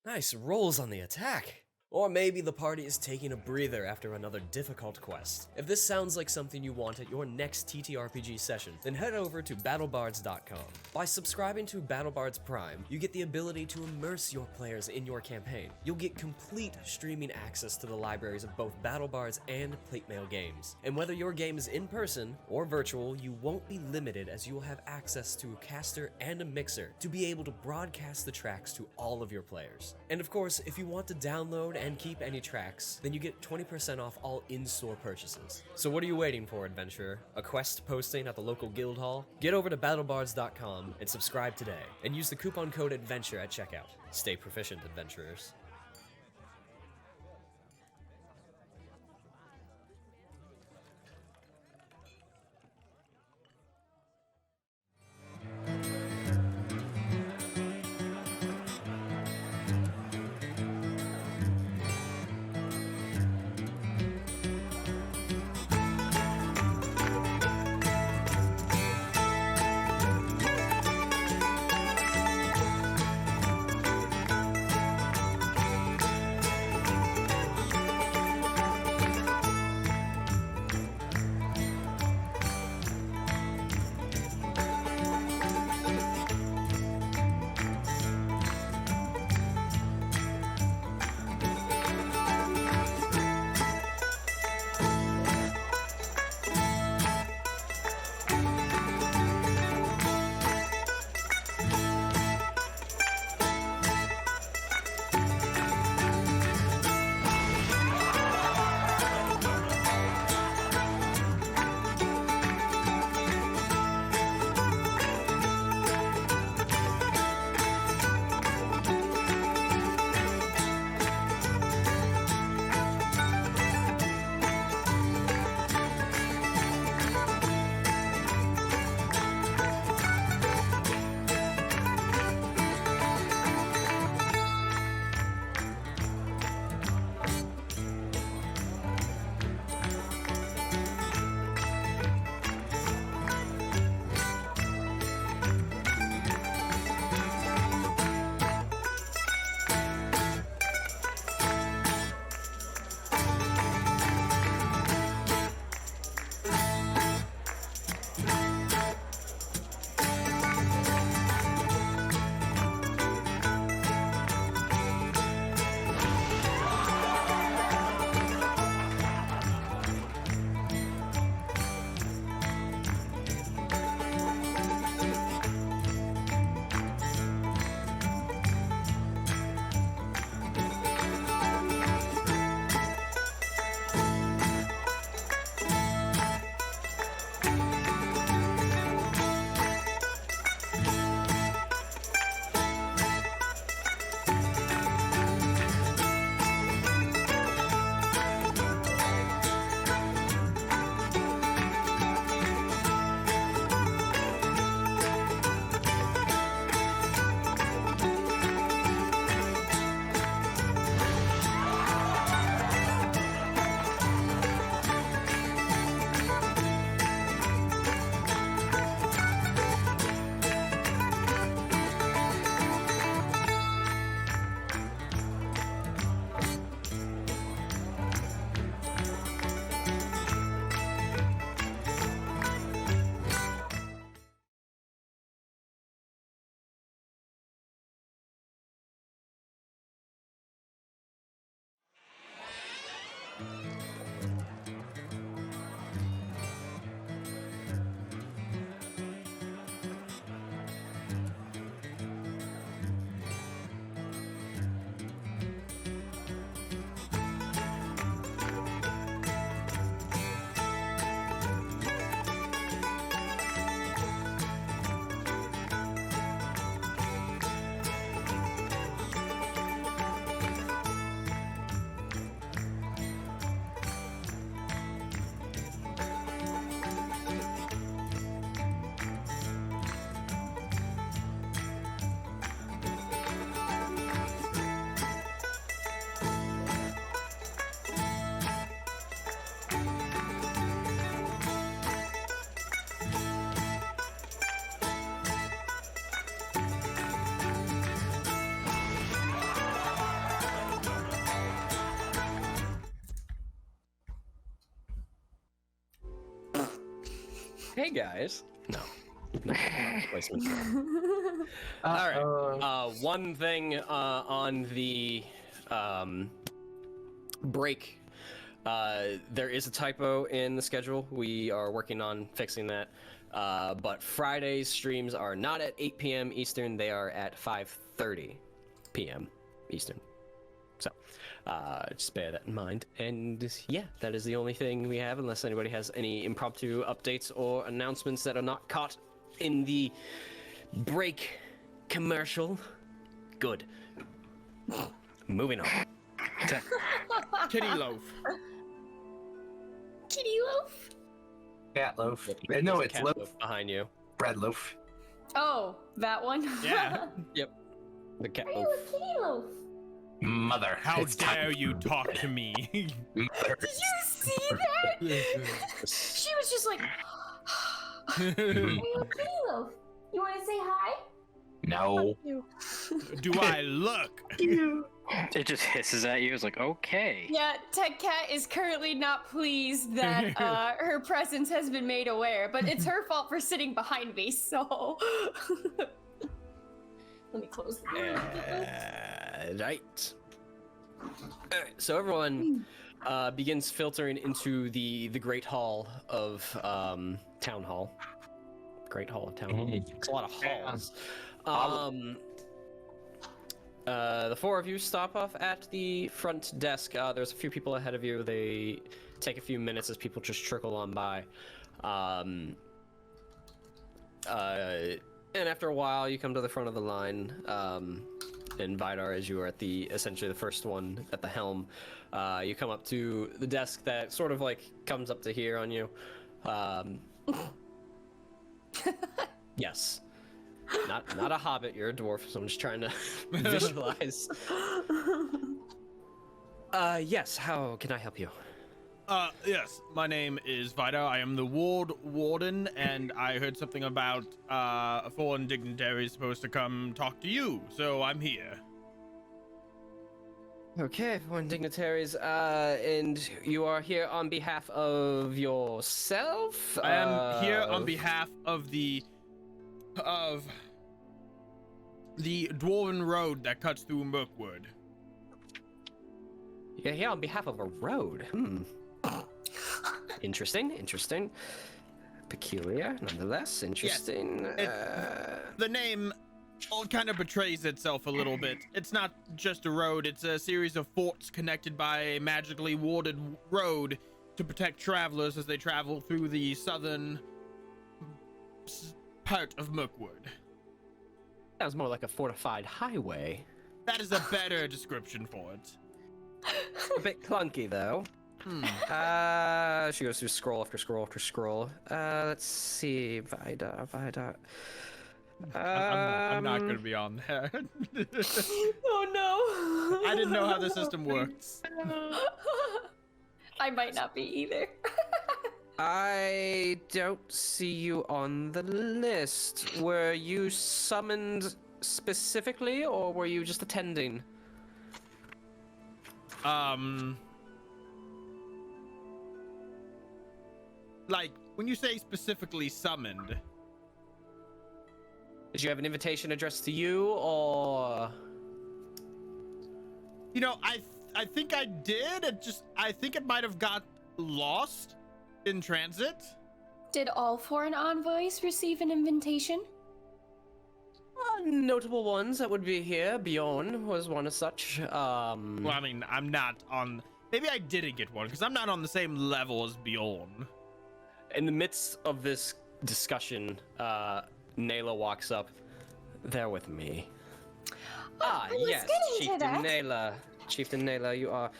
Nice rolls on the attack. Or maybe the party is taking a breather after another difficult quest. If this sounds like something you want at your next ttrpg session, then head over to battlebards.com. By subscribing to BattleBards Prime, you get the ability to immerse your players in your campaign. You'll get complete streaming access to the libraries of both BattleBards and Platemail games. And whether your game is in person or virtual, you won't be limited, as you will have access to a caster and a mixer to be able to broadcast the tracks to all of your players. And of course, if you want to download and keep any tracks, then you get 20% off all in-store purchases. So what are you waiting for, adventurer? A quest posting at the local guild hall? Get over to battlebards.com and subscribe today, and use the coupon code ADVENTURE at checkout. Stay proficient, adventurers. Hey guys. No. No, placement. All right. One thing on the break. There is a typo in the schedule. We are working on fixing that. But Friday's streams are not at 8 p.m. Eastern. They are at 5:30 p.m. Eastern. So, just bear that in mind. And yeah, that is the only thing we have, unless anybody has any impromptu updates or announcements that are not caught in the break commercial. Good. Moving on. Kitty loaf. Kitty loaf? Cat loaf. There's No, a it's cat loaf. behind you. Bread loaf. Oh, that one? Yeah. Yep. The cat Are you loaf. a kitty loaf? Mother. How it's dare time. you talk to me? Mother. Did you see that? She was just like, are you a kitty loaf? You want to say hi? No. Do I look? It just hisses at you. It's like, okay. Yeah, Tech Cat is currently not pleased that her presence has been made aware, but it's her fault for sitting behind me, so... Let me close the door. Right. Alright, so everyone begins filtering into the Great Hall of Town Hall. Great Hall of Town Hall. It's a lot of halls. The four of you stop off at the front desk. There's a few people ahead of you. They take a few minutes as people just trickle on by. And after a while, you come to the front of the line. And Vidar, as you are at essentially the first one at the helm, you come up to the desk that sort of like comes up to here on you. Yes. Not a hobbit, you're a dwarf, so I'm just trying to visualize. Yes, how can I help you? Yes, my name is Vidar. I am the Road Warden, and I heard something about a foreign dignitary is supposed to come talk to you, so I'm here. Okay, foreign dignitaries, and you are here on behalf of yourself? I am here on behalf of the Dwarven Road that cuts through Mirkwood. You're here on behalf of a road. Interesting. Peculiar, nonetheless. Interesting. The name all kind of betrays itself a little bit. It's not just a road, it's a series of forts connected by a magically warded road to protect travelers as they travel through the southern part of Mirkwood. Sounds more like a fortified highway. That is a better description for it. A bit clunky, though. She goes through scroll after scroll after scroll. Let's see, Vidar. I'm not going to be on there. Oh no! I didn't know how the system works. I might not be either. I don't see you on the list. Were you summoned specifically, or were you just attending? Like, when you say specifically summoned... Did you have an invitation addressed to you, or... You know, I think I did. I think it might have got lost in transit. Did all foreign envoys receive an invitation? Notable ones that would be here. Bjorn was one of such. Well, I mean, I'm not on... Maybe I didn't get one, because I'm not on the same level as Bjorn. In the midst of this discussion, Nayla walks up. They're with me. Yes, Chieftain Nayla. Chieftain Nayla, you are...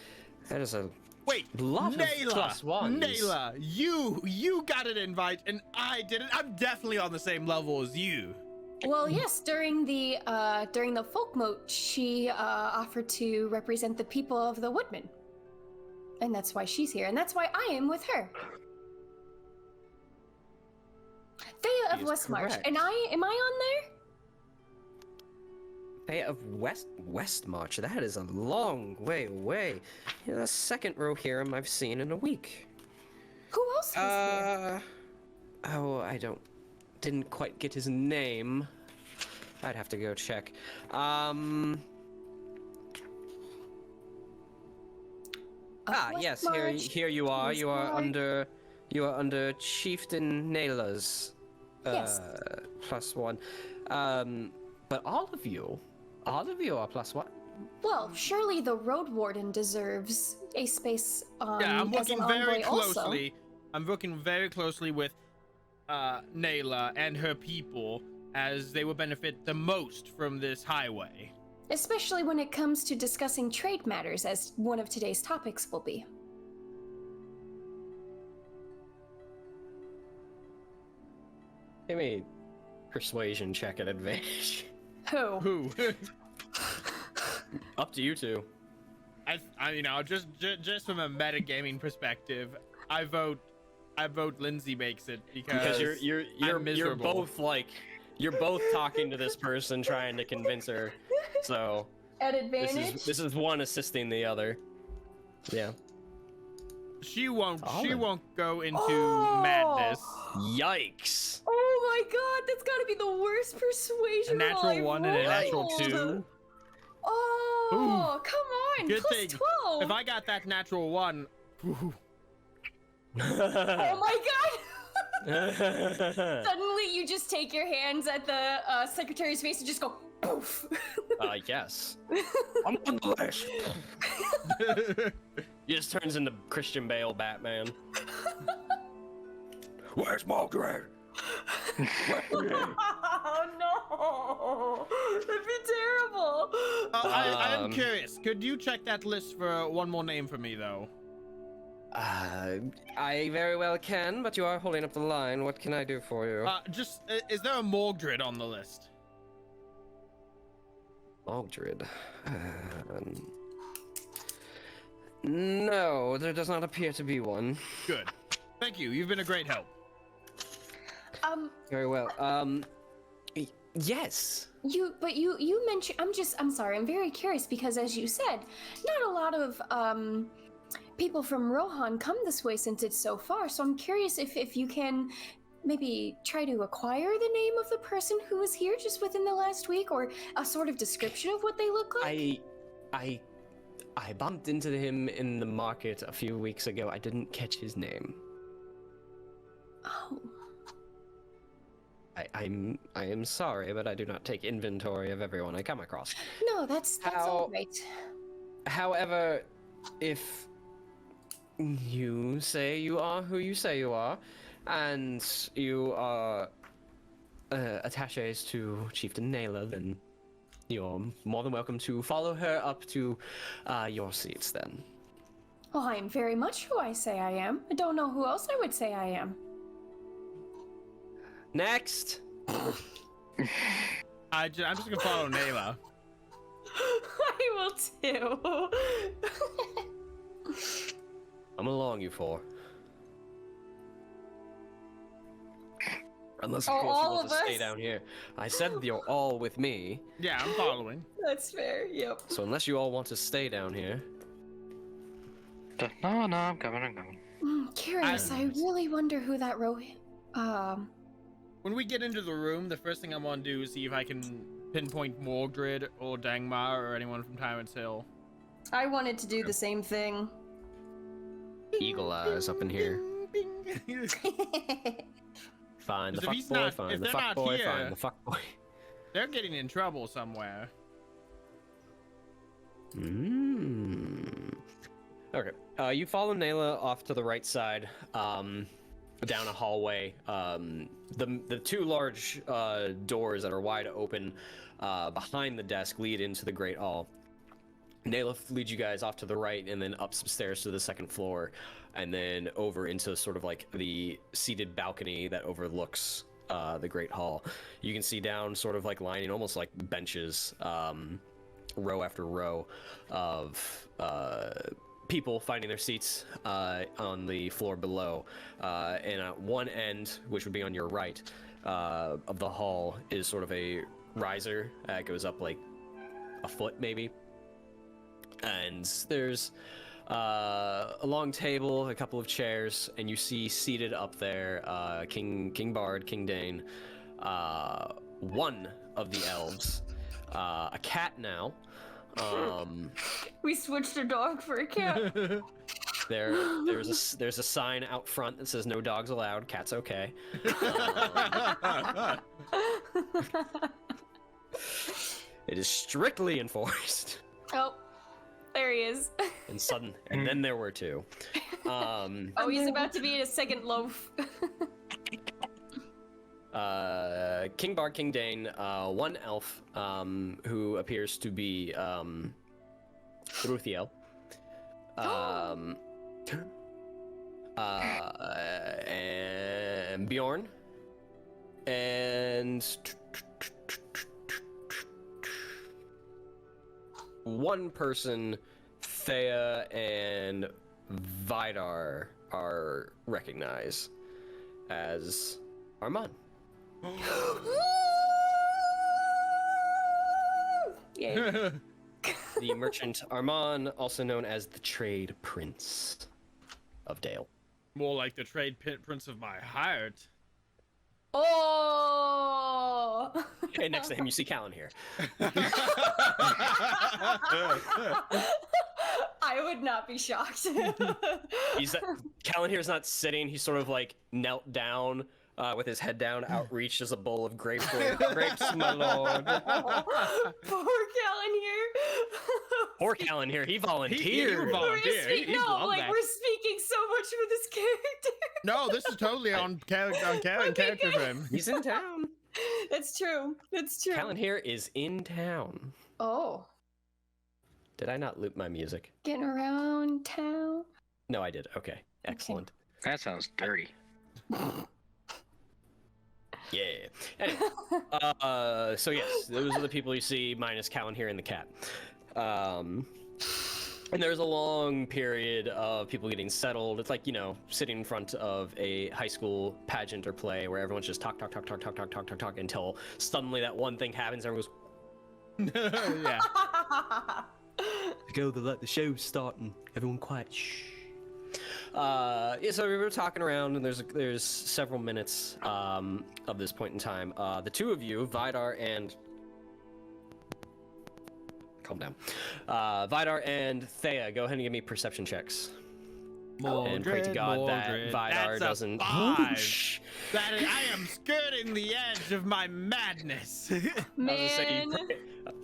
That is a... Wait, lot Nayla, of plus ones. Nayla, you got an invite, and I didn't. I'm definitely on the same level as you. Well, yes. During the folk moat, she offered to represent the people of the Woodmen, and that's why she's here, and that's why I am with her. Thea of Westmarch, correct. and am I on there? Thea of Westmarch. That is a long way away. You're the second Rohirrim I've seen in a week. Who else was here? Oh, I didn't quite get his name. I'd have to go check. Yes, here you are. You are under Chieftain Nayla's Yes. +1. But all of you are +1. Well, surely the Road Warden deserves a space Yeah, I'm as working an very envoy also. closely. I'm working very closely with Nayla and her people, as they will benefit the most from this highway. Especially when it comes to discussing trade matters, as one of today's topics will be. Give me persuasion check at advantage. Who? Up to you two. You know, just from a metagaming perspective, I vote Lindsay makes it because You're both talking to this person, trying to convince her. So At advantage? this is one assisting the other. Yeah. she won't go into Oh! madness. Yikes. Oh my god, that's gotta be the worst persuasion A natural roll 1 and a I've natural rolled. 2. Oh, come on, Good plus thing. 12. If I got that natural 1, Oh my god! Suddenly you just take your hands at the secretary's face and just go poof. Yes. I'm on the list. He just turns into Christian Bale Batman. Where's Mogdred? Oh no! That'd be terrible. I am curious. Could you check that list for one more name for me, though? I very well can, but you are holding up the line. What can I do for you? Is there a Mogdred on the list? Mogdred. No, there does not appear to be one. Good. Thank you. You've been a great help. Very well. Yes. You mentioned, I'm sorry, I'm very curious because as you said, not a lot of people from Rohan come this way since it's so far, so I'm curious if you can maybe try to acquire the name of the person who was here just within the last week, or a sort of description of what they look like. I bumped into him in the market a few weeks ago. I didn't catch his name. Oh. I am sorry, but I do not take inventory of everyone I come across. No, that's all right. However, if you say you are who you say you are, and you are attaches to Chieftain Nayla, then you're more than welcome to follow her up to your seats then. Well, I am very much who I say I am. I don't know who else I would say I am. Next! I'm just gonna follow Nayla. I will too. I'm along you for. Unless, of course, you all want of to stay us? down here. I said you're all with me, Yeah, I'm following. That's fair, yep. so unless you all want to stay down here... No, I'm coming. Curious, I really wonder who that When we get into the room, the first thing I want to do is see if I can pinpoint Mogdred or Dangmar or anyone from Tyrant's Hill. I wanted to do the same thing. Eagle eyes up in here. Find the 'Cause if he's fuckboy, not- if find the they're not fuckboy, here- find the fuckboy. They're getting in trouble somewhere. Okay. You follow Nayla off to the right side, down a hallway. The two large doors that are wide open behind the desk lead into the Great Hall. Nayla leads you guys off to the right and then up some stairs to the second floor, and then over into sort of like the seated balcony that overlooks the Great Hall. You can see down sort of like lining almost like benches, row after row of people finding their seats on the floor below. And at one end, which would be on your right, of the hall is sort of a riser that goes up like a foot maybe. And there's A long table, a couple of chairs, and you see seated up there King Bard, King Dane, one of the elves, a cat now. We switched a dog for a cat. There's a sign out front that says no dogs allowed, cats okay. It is strictly enforced. Oh, there he is. And then there were two. Oh, he's about to be in a second loaf. King Bard, King Dane, one elf, who appears to be Ruthiel. And Bjorn, and one person, Thea and Vidar, are recognized as Armand. Yay. The merchant Armand, also known as the Trade Prince of Dale. More like the trade prince of my heart. Oh! And next to him, you see Callan here. I would not be shocked. Callan here is not sitting. He's sort of like knelt down with his head down, outreached as a bowl of grapes, my lord. Poor Callan here. Poor Callan here. He volunteered. He volunteered. He'd love like that. we're speaking so much for this character. No, this is totally on character for him. He's in town. That's true. That's true. Callan here is in town. Oh. Did I not loop my music? Getting around town. No, I did. Okay. Excellent. That sounds dirty. Yeah. Anyway, so yes, those are the people you see, minus Callan here and the cat. And there's a long period of people getting settled. It's like, sitting in front of a high school pageant or play where everyone's just talk until suddenly that one thing happens. Everyone goes, Yeah. go, the show's starting. Everyone quiet. Shh. Yeah, so we were talking around, and there's several minutes of this point in time. The two of you, Vidar and calm down, Vidar and Thea, go ahead and give me perception checks. And pray to God that Vidar doesn't. I am skirting the edge of my madness. Man.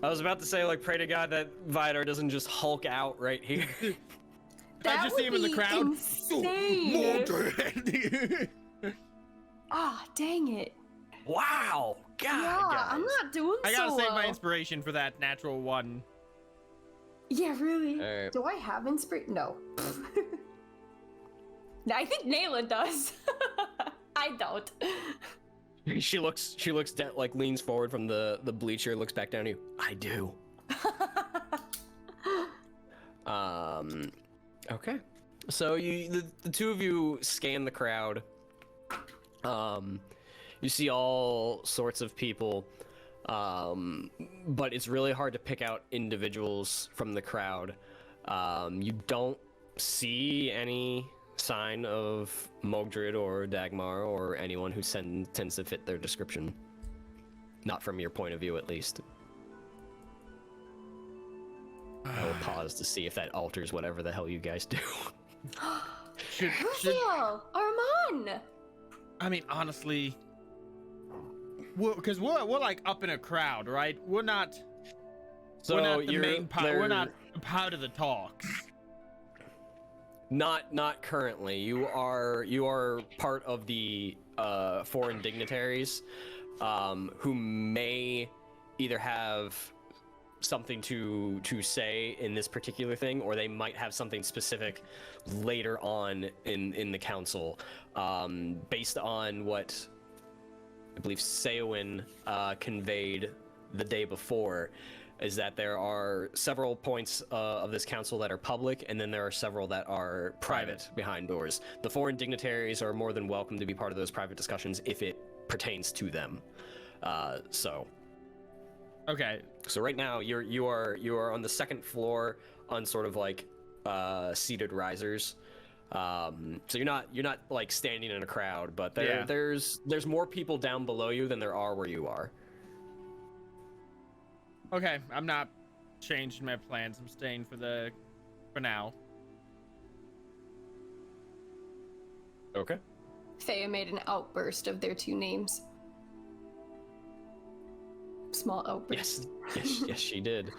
I was about to say, like, pray to God that Vidar doesn't just hulk out right here. I just see him in the crowd. Insane. Ah, dang it. Wow. God, Yeah, guys. I'm not doing I gotta so save well. my inspiration for that natural one. Yeah, really? All right. Do I have inspiration? No. I think Nayla does. I don't. She looks like leans forward from the bleacher, looks back down at you. I do. Okay. So the two of you scan the crowd. You see all sorts of people, but it's really hard to pick out individuals from the crowd. You don't see any sign of Mogdred or Dagmar or anyone who tends to fit their description. Not from your point of view, at least. I will pause to see if that alters whatever the hell you guys do. Ruthiel! Armand! I mean, honestly, because we're like up in a crowd, right? We're not. So we're not the you're main part. We're not part of the talks. Not currently. You are part of the foreign dignitaries, who may either have something to say in this particular thing, or they might have something specific later on in the council, based on what I believe Seowyn conveyed the day before. Is that there are several points of this council that are public, and then there are several that are private behind doors. The foreign dignitaries are more than welcome to be part of those private discussions if it pertains to them. Okay. So right now you are on the second floor on sort of like seated risers. So you're not like standing in a crowd, but there's more people down below you than there are where you are. Okay, I'm not changing my plans. I'm staying for now. Okay. Thea made an outburst of their two names. Small outburst. Yes, she did.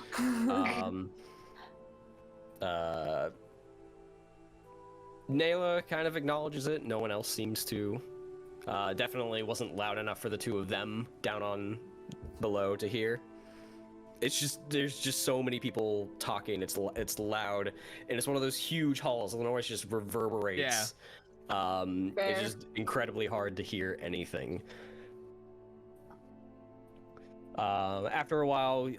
Nayla kind of acknowledges it. No one else seems to. Definitely wasn't loud enough for the two of them down on below to hear. There's just so many people talking. It's loud, and it's one of those huge halls. The noise just reverberates. Yeah. It's just incredibly hard to hear anything. After a while,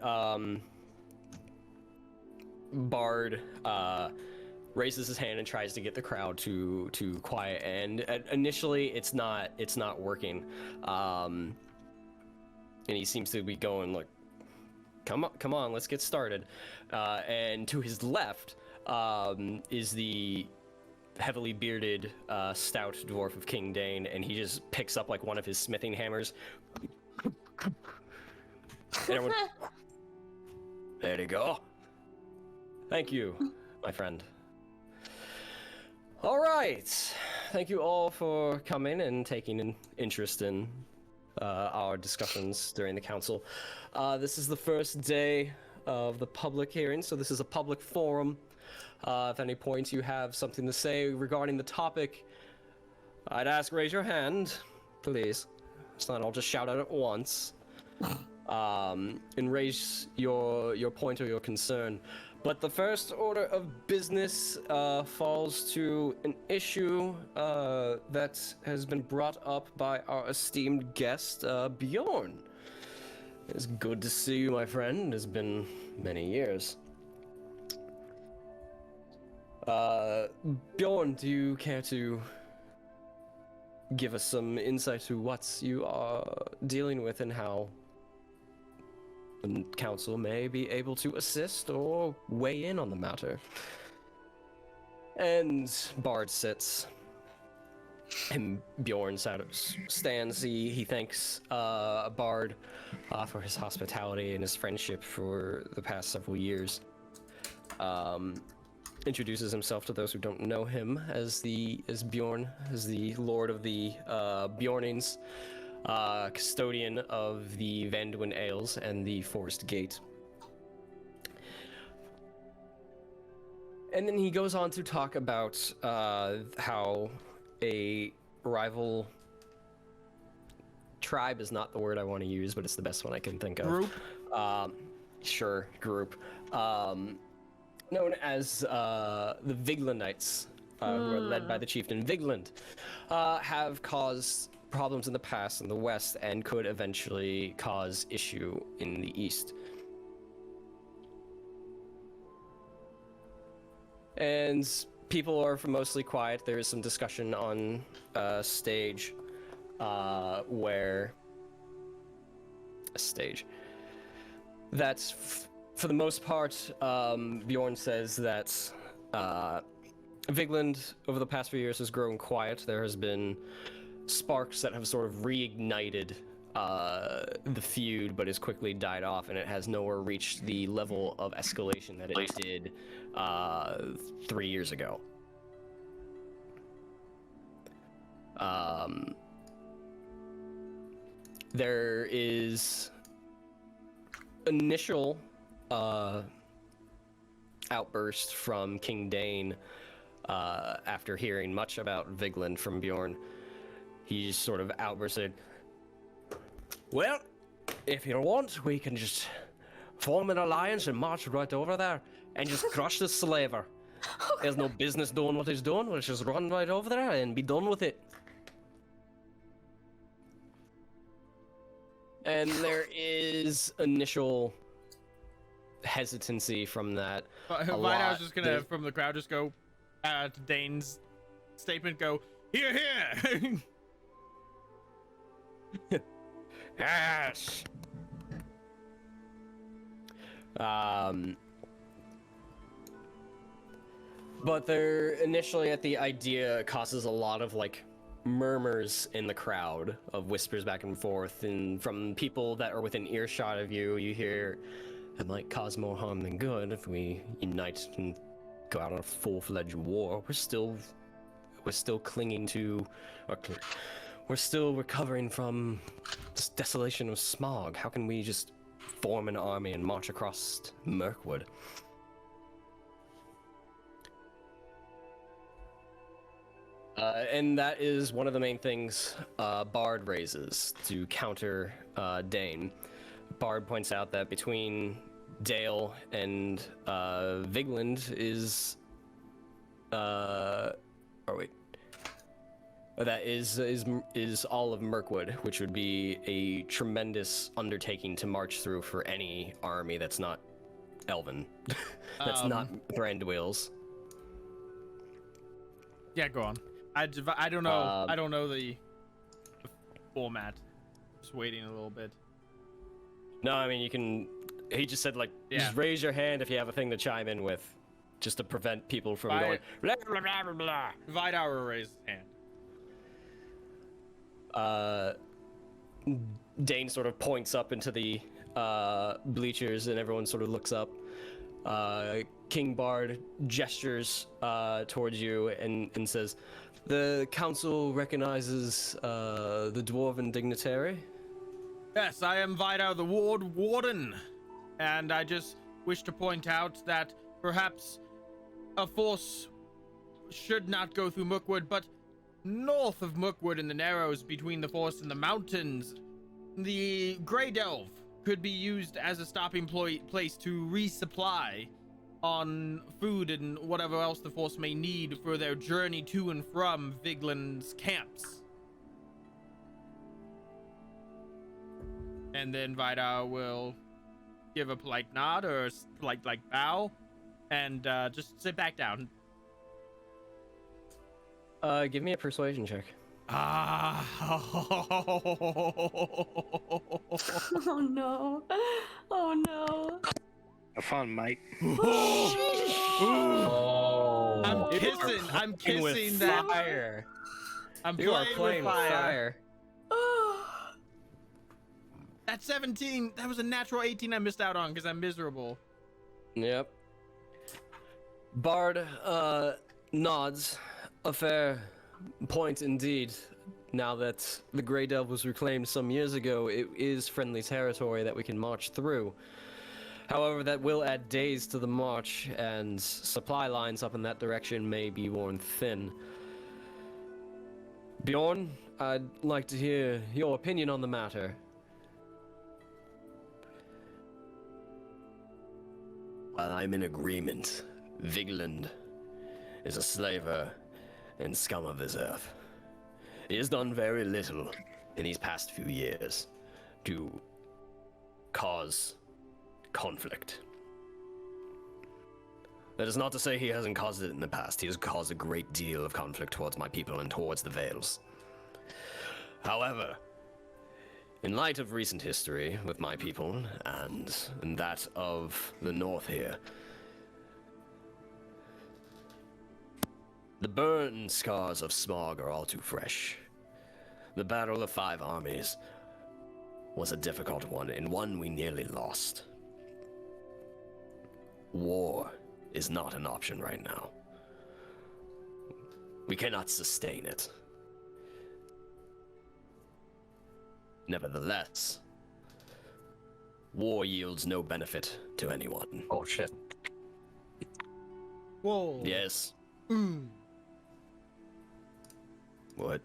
Bard raises his hand and tries to get the crowd to quiet. And initially, it's not working. And he seems to be going, look, come on, let's get started. And to his left is the heavily bearded, stout dwarf of King Dane, and he just picks up like one of his smithing hammers. And everyone, there you go. Thank you, my friend. All right. Thank you all for coming and taking an interest in our discussions during the council. This is the first day of the public hearing, so this is a public forum. If any points you have something to say regarding the topic, I'd ask raise your hand, please. It's not all just shout out at once. And raise your point or your concern. But the first order of business falls to an issue that has been brought up by our esteemed guest, Bjorn. It's good to see you, my friend. It's been many years. Bjorn, do you care to give us some insight to what you are dealing with and how the council may be able to assist or weigh in on the matter? And Bard sits, and Bjorn stands. He thanks Bard for his hospitality and his friendship for the past several years. Introduces himself to those who don't know him as Bjorn, as the Lord of the Bjornings, custodian of the Vanduin Ales and the Forest Gate. And then he goes on to talk about how a rival tribe is not the word I want to use, but it's the best one I can think of. Group? Group. Known as the Viglanites, who are led by the chieftain Vigland, have caused problems in the past in the west and could eventually cause issue in the east. And people are mostly quiet. There is some discussion on stage that's for the most part, Bjorn says that Vigland, over the past few years, has grown quiet. There has been sparks that have sort of reignited the feud, but has quickly died off, and it has nowhere reached the level of escalation that it did 3 years ago. There is initial outburst from King Dane after hearing much about Vigland from Bjorn. He just sort of outbursted, well, if you want, we can just form an alliance and march right over there and just crush this slaver. He has no business doing what he's doing. Let's just run right over there and be done with it. And there is initial hesitancy from that. Vidar's just gonna, from the crowd, just go to Dane's statement, go, here, here! Yes! But they're initially at the idea causes a lot of like murmurs in the crowd of whispers back and forth, and from people that are within earshot of you, you hear it might cause more harm than good if we unite and go out on a full-fledged war. We're still clinging to, we're still recovering from this desolation of smog. How can we just form an army and march across Mirkwood? And that is one of the main things Bard raises to counter Dane. Bard points out that between Dale and Vigland is that is all of Mirkwood, which would be a tremendous undertaking to march through for any army that's not Elven, that's not Thranduil's. Yeah, go on. I don't know. I don't know the format. Just waiting a little bit. No, I mean you can. He just said like, just raise your hand if you have a thing to chime in with, just to prevent people from going blah blah blah blah blah. Vidar will raise his hand. Dane sort of points up into the bleachers, and everyone sort of looks up. King Bard gestures towards you and says, "The council recognizes the dwarven dignitary." Yes, I am Vidar, the Road Warden, and I just wish to point out that perhaps a force should not go through Mirkwood, but north of Mirkwood in the Narrows, between the forest and the mountains, the Grey Delve could be used as a stopping place to resupply on food and whatever else the force may need for their journey to and from Vigland's camps. And then Vidar will give a polite nod or a polite bow and just sit back down. Give me a persuasion check. Ah. Oh no. Oh no. Have fun, mate. Oh. I'm kissing that. Fire. I'm You are playing with fire. Oh. That 17, that was a natural 18 I missed out on because I'm miserable. Yep. Bard nods. A fair point indeed. Now that the Grey Delve was reclaimed some years ago, it is friendly territory that we can march through. However, that will add days to the march, and supply lines up in that direction may be worn thin. Bjorn, I'd like to hear your opinion on the matter. While I'm in agreement, Vigland is a slaver and scum of this earth. He has done very little in these past few years to cause conflict. That is not to say he hasn't caused it in the past. He has caused a great deal of conflict towards my people and towards the Vales. However, in light of recent history with my people and that of the North here, the burn scars of smog are all too fresh. The Battle of Five Armies was a difficult one, and one we nearly lost. War is not an option right now. We cannot sustain it. Nevertheless, war yields no benefit to anyone. Oh shit. Whoa. Yes. What?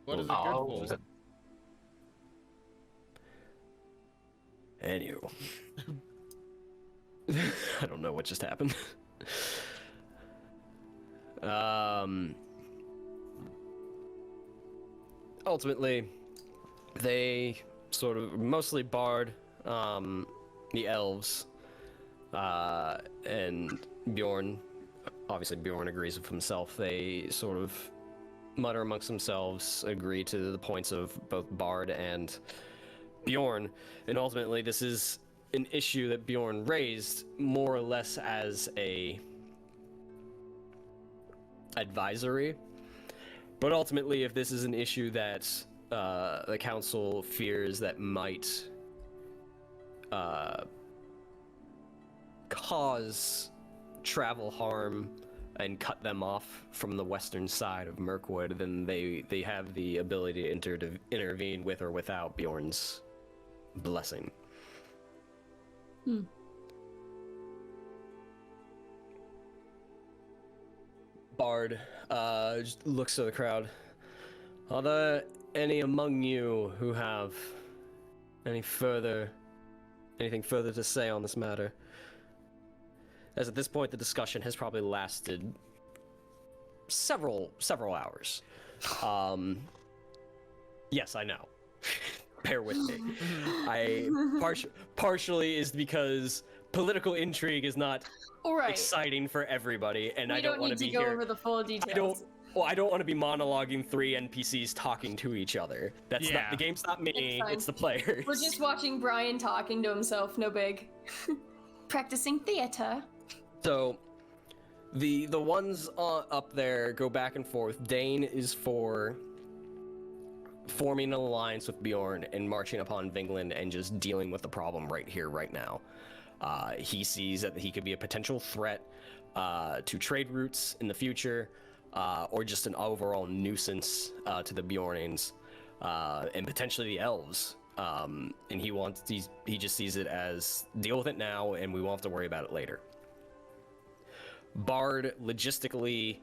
What is it good for? Anywho. I don't know what just happened. Ultimately, they sort of mostly Bard, the elves, and Bjorn. Obviously, Bjorn agrees with himself. They sort of mutter amongst themselves, agree to the points of both Bard and Bjorn, and ultimately, this is an issue that Bjorn raised more or less as a advisory. But ultimately, if this is an issue that the council fears that might cause travel harm and cut them off from the western side of Mirkwood, then they have the ability to intervene with or without Bjorn's blessing. Bard just looks to the crowd. Are there any among you who have anything further to say on this matter? As at this point, the discussion has probably lasted several hours. Yes, I know. Bear with me. Partially is because political intrigue is not exciting for everybody, and I don't want to be go over the full details. I don't want to be monologuing 3 NPCs talking to each other. That's not the game's not me, it's the players. We're just watching Brian talking to himself, no big. Practicing theater. So, the ones up there go back and forth. Dane is for forming an alliance with Bjorn and marching upon Vingland and just dealing with the problem right here, right now. He sees that he could be a potential threat to trade routes in the future, or just an overall nuisance to the Bjornings, and potentially the elves. And he just sees it as deal with it now, and we won't have to worry about it later. Bard logistically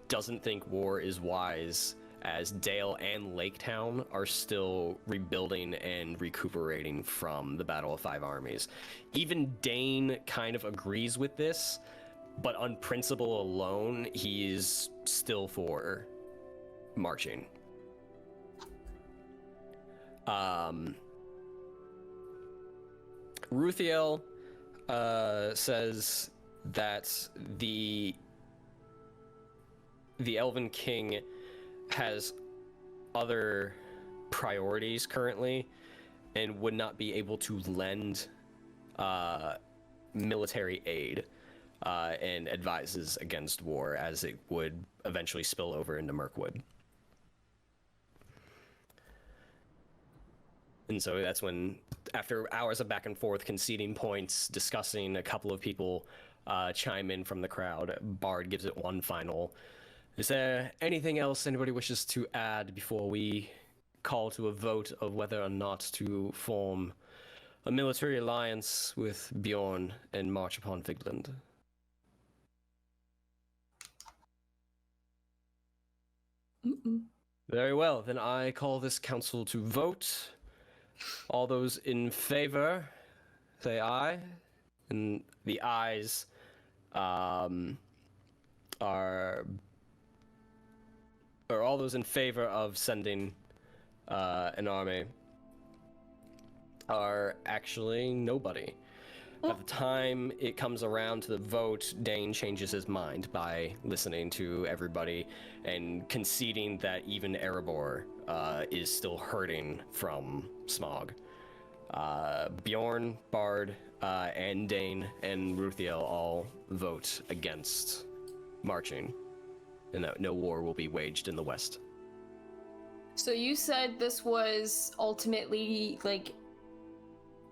doesn't think war is wise, as Dale and Laketown are still rebuilding and recuperating from the Battle of Five Armies. Even Dane kind of agrees with this, but on principle alone, he is still for marching. Ruthiel says that the Elven King has other priorities currently and would not be able to lend military aid, and advises against war, as it would eventually spill over into Mirkwood. And so that's when, after hours of back and forth, conceding points, discussing, a couple of people chime in from the crowd, Bard gives it one final. Is there anything else anybody wishes to add before we call to a vote of whether or not to form a military alliance with Bjorn and march upon Vigland? Very well, then I call this council to vote. All those in favor, say aye. And the ayes or all those in favor of sending an army are actually nobody. At the time it comes around to the vote, Dane changes his mind by listening to everybody and conceding that even Erebor is still hurting from smog. Bjorn, Bard, and Dane and Ruthiel all vote against marching, and that no war will be waged in the west. So you said this was ultimately like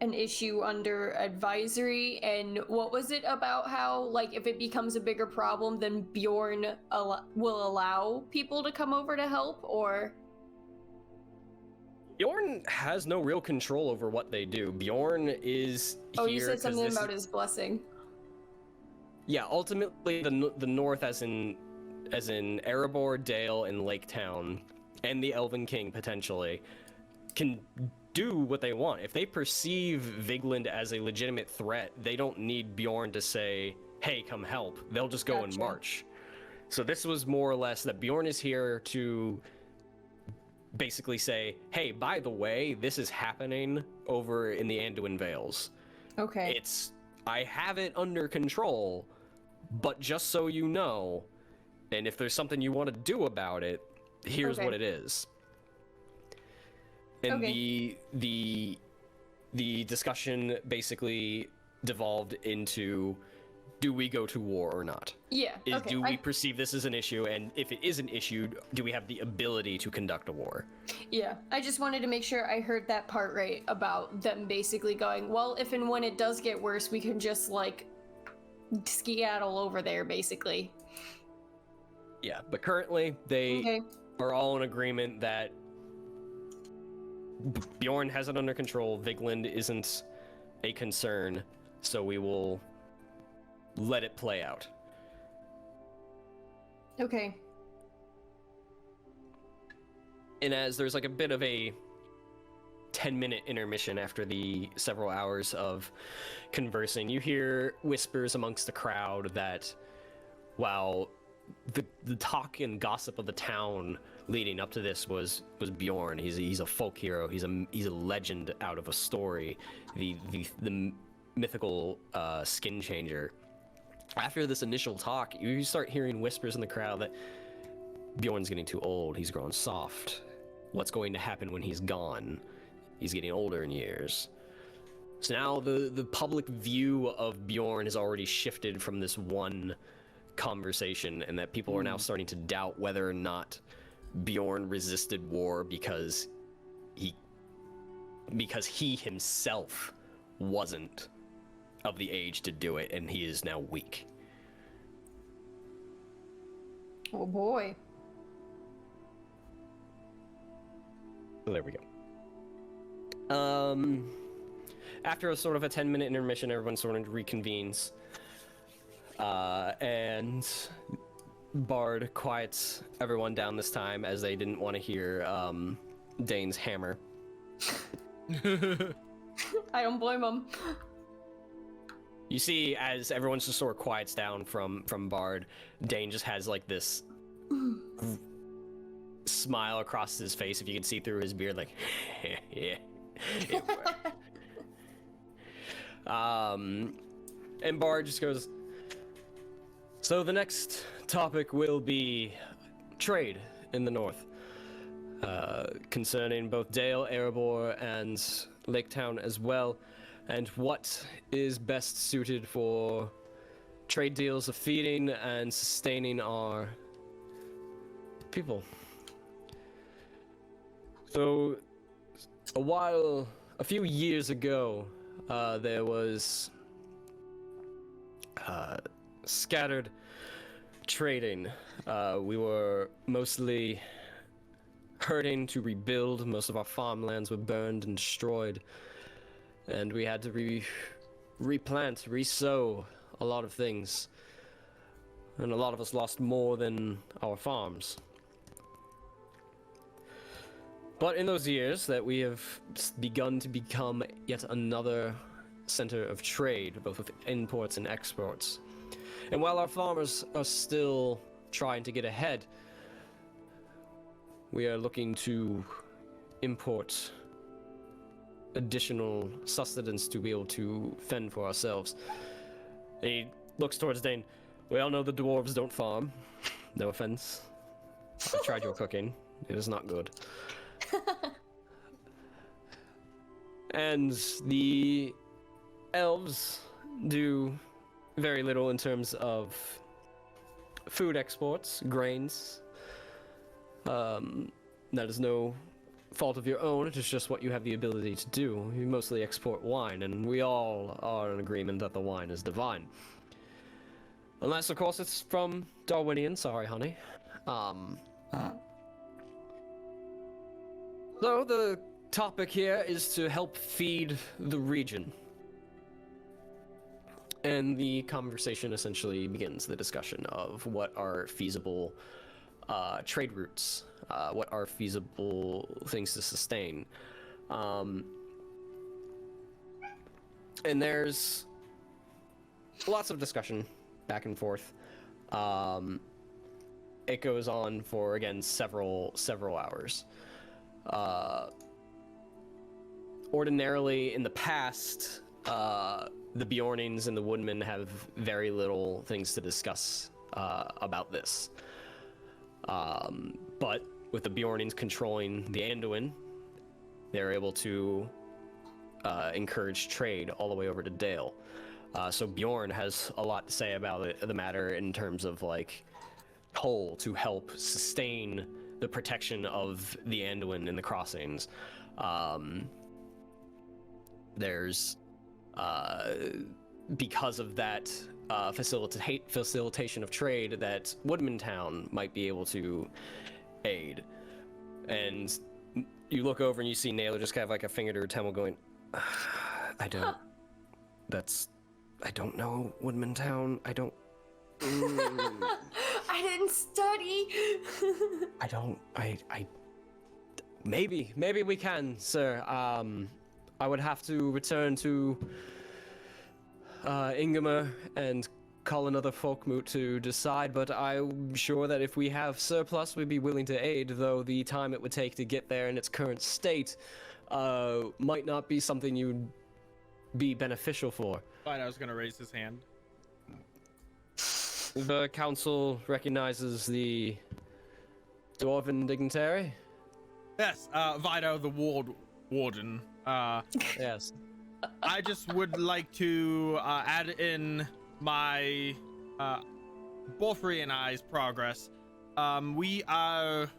an issue under advisory, and what was it about how, like, if it becomes a bigger problem, then Bjorn will allow people to come over to help, or? Bjorn has no real control over what they do. Bjorn is here. Oh, you said something about his blessing. Yeah, ultimately the north, as in Erebor, Dale, and Laketown, and the Elven King potentially, can do what they want. If they perceive Vigland as a legitimate threat, they don't need Bjorn to say, hey, come help. They'll just go and march. So this was more or less that Bjorn is here to basically say, hey, by the way, this is happening over in the Anduin Vales. Okay. I have it under control, but just so you know, and if there's something you want to do about it, here's what it is. And the discussion basically devolved into do we go to war or not? Yeah. Okay. Do we perceive this as an issue, and if it is an issue, do we have the ability to conduct a war? Yeah. I just wanted to make sure I heard that part right about them basically going, well, if and when it does get worse, we can just like skedaddle over there, basically. Yeah, but currently they are all in agreement that Bjorn has it under control. Vigland isn't a concern, so we will let it play out. Okay. And as there's like a bit of a 10-minute intermission after the several hours of conversing, you hear whispers amongst the crowd that while the talk and gossip of the town leading up to this was Bjorn. He's a folk hero. He's a legend out of a story. The mythical skin changer. After this initial talk, you start hearing whispers in the crowd that Bjorn's getting too old. He's grown soft. What's going to happen when he's gone? He's getting older in years. So now the public view of Bjorn has already shifted from this one conversation, and that people are now starting to doubt whether or not Bjorn resisted war because he himself wasn't of the age to do it, and he is now weak. Oh boy. So there we go. After a sort of a 10-minute intermission, everyone sort of reconvenes. And Bard quiets everyone down this time as they didn't want to hear Dane's hammer. I don't blame him. You see, as everyone just sort of quiets down from Bard, Dane just has like this smile across his face. If you can see through his beard, like, yeah. And Bard just goes, so the next topic will be trade in the north, concerning both Dale, Erebor, and Laketown as well, and what is best suited for trade deals of feeding and sustaining our people. So, a few years ago, there was scattered trading. We were mostly hurting to rebuild. Most of our farmlands were burned and destroyed, and we had to replant, resow a lot of things, and a lot of us lost more than our farms. But in those years that we have begun to become yet another center of trade, both with imports and exports. And while our farmers are still trying to get ahead, we are looking to import additional sustenance to be able to fend for ourselves. And he looks towards Dane. We all know the dwarves don't farm. No offense. I tried your cooking. It is not good. And the elves do very little in terms of food exports, grains. That is no fault of your own, it is just what you have the ability to do. You mostly export wine, and we all are in agreement that the wine is divine. Unless, of course, it's from Darwinian, sorry, honey. So, the topic here is to help feed the region. And the conversation essentially begins the discussion of what are feasible trade routes, what are feasible things to sustain. And there's lots of discussion back and forth. It goes on for, again, several hours. Ordinarily, in the past, the Bjornings and the Woodmen have very little things to discuss about this. But with the Bjornings controlling the Anduin, they're able to encourage trade all the way over to Dale. So Bjorn has a lot to say about the matter in terms of like coal to help sustain the protection of the Anduin in the crossings. There's because of that facilitation of trade that Woodman Town might be able to aid. And you look over and you see Naylor just kind of like a finger to her temple going, I don't know Woodman Town. I don't. I didn't study. Maybe we can, sir. I would have to return to Ingemer and call another Folkmoot to decide, but I'm sure that if we have surplus, we'd be willing to aid, though the time it would take to get there in its current state might not be something you'd be beneficial for. Fine, I was gonna raise his hand. The council recognizes the dwarven dignitary? Yes, Vidar, the Warden. Yes. I just would like to add in my Borfrey and I's progress. We are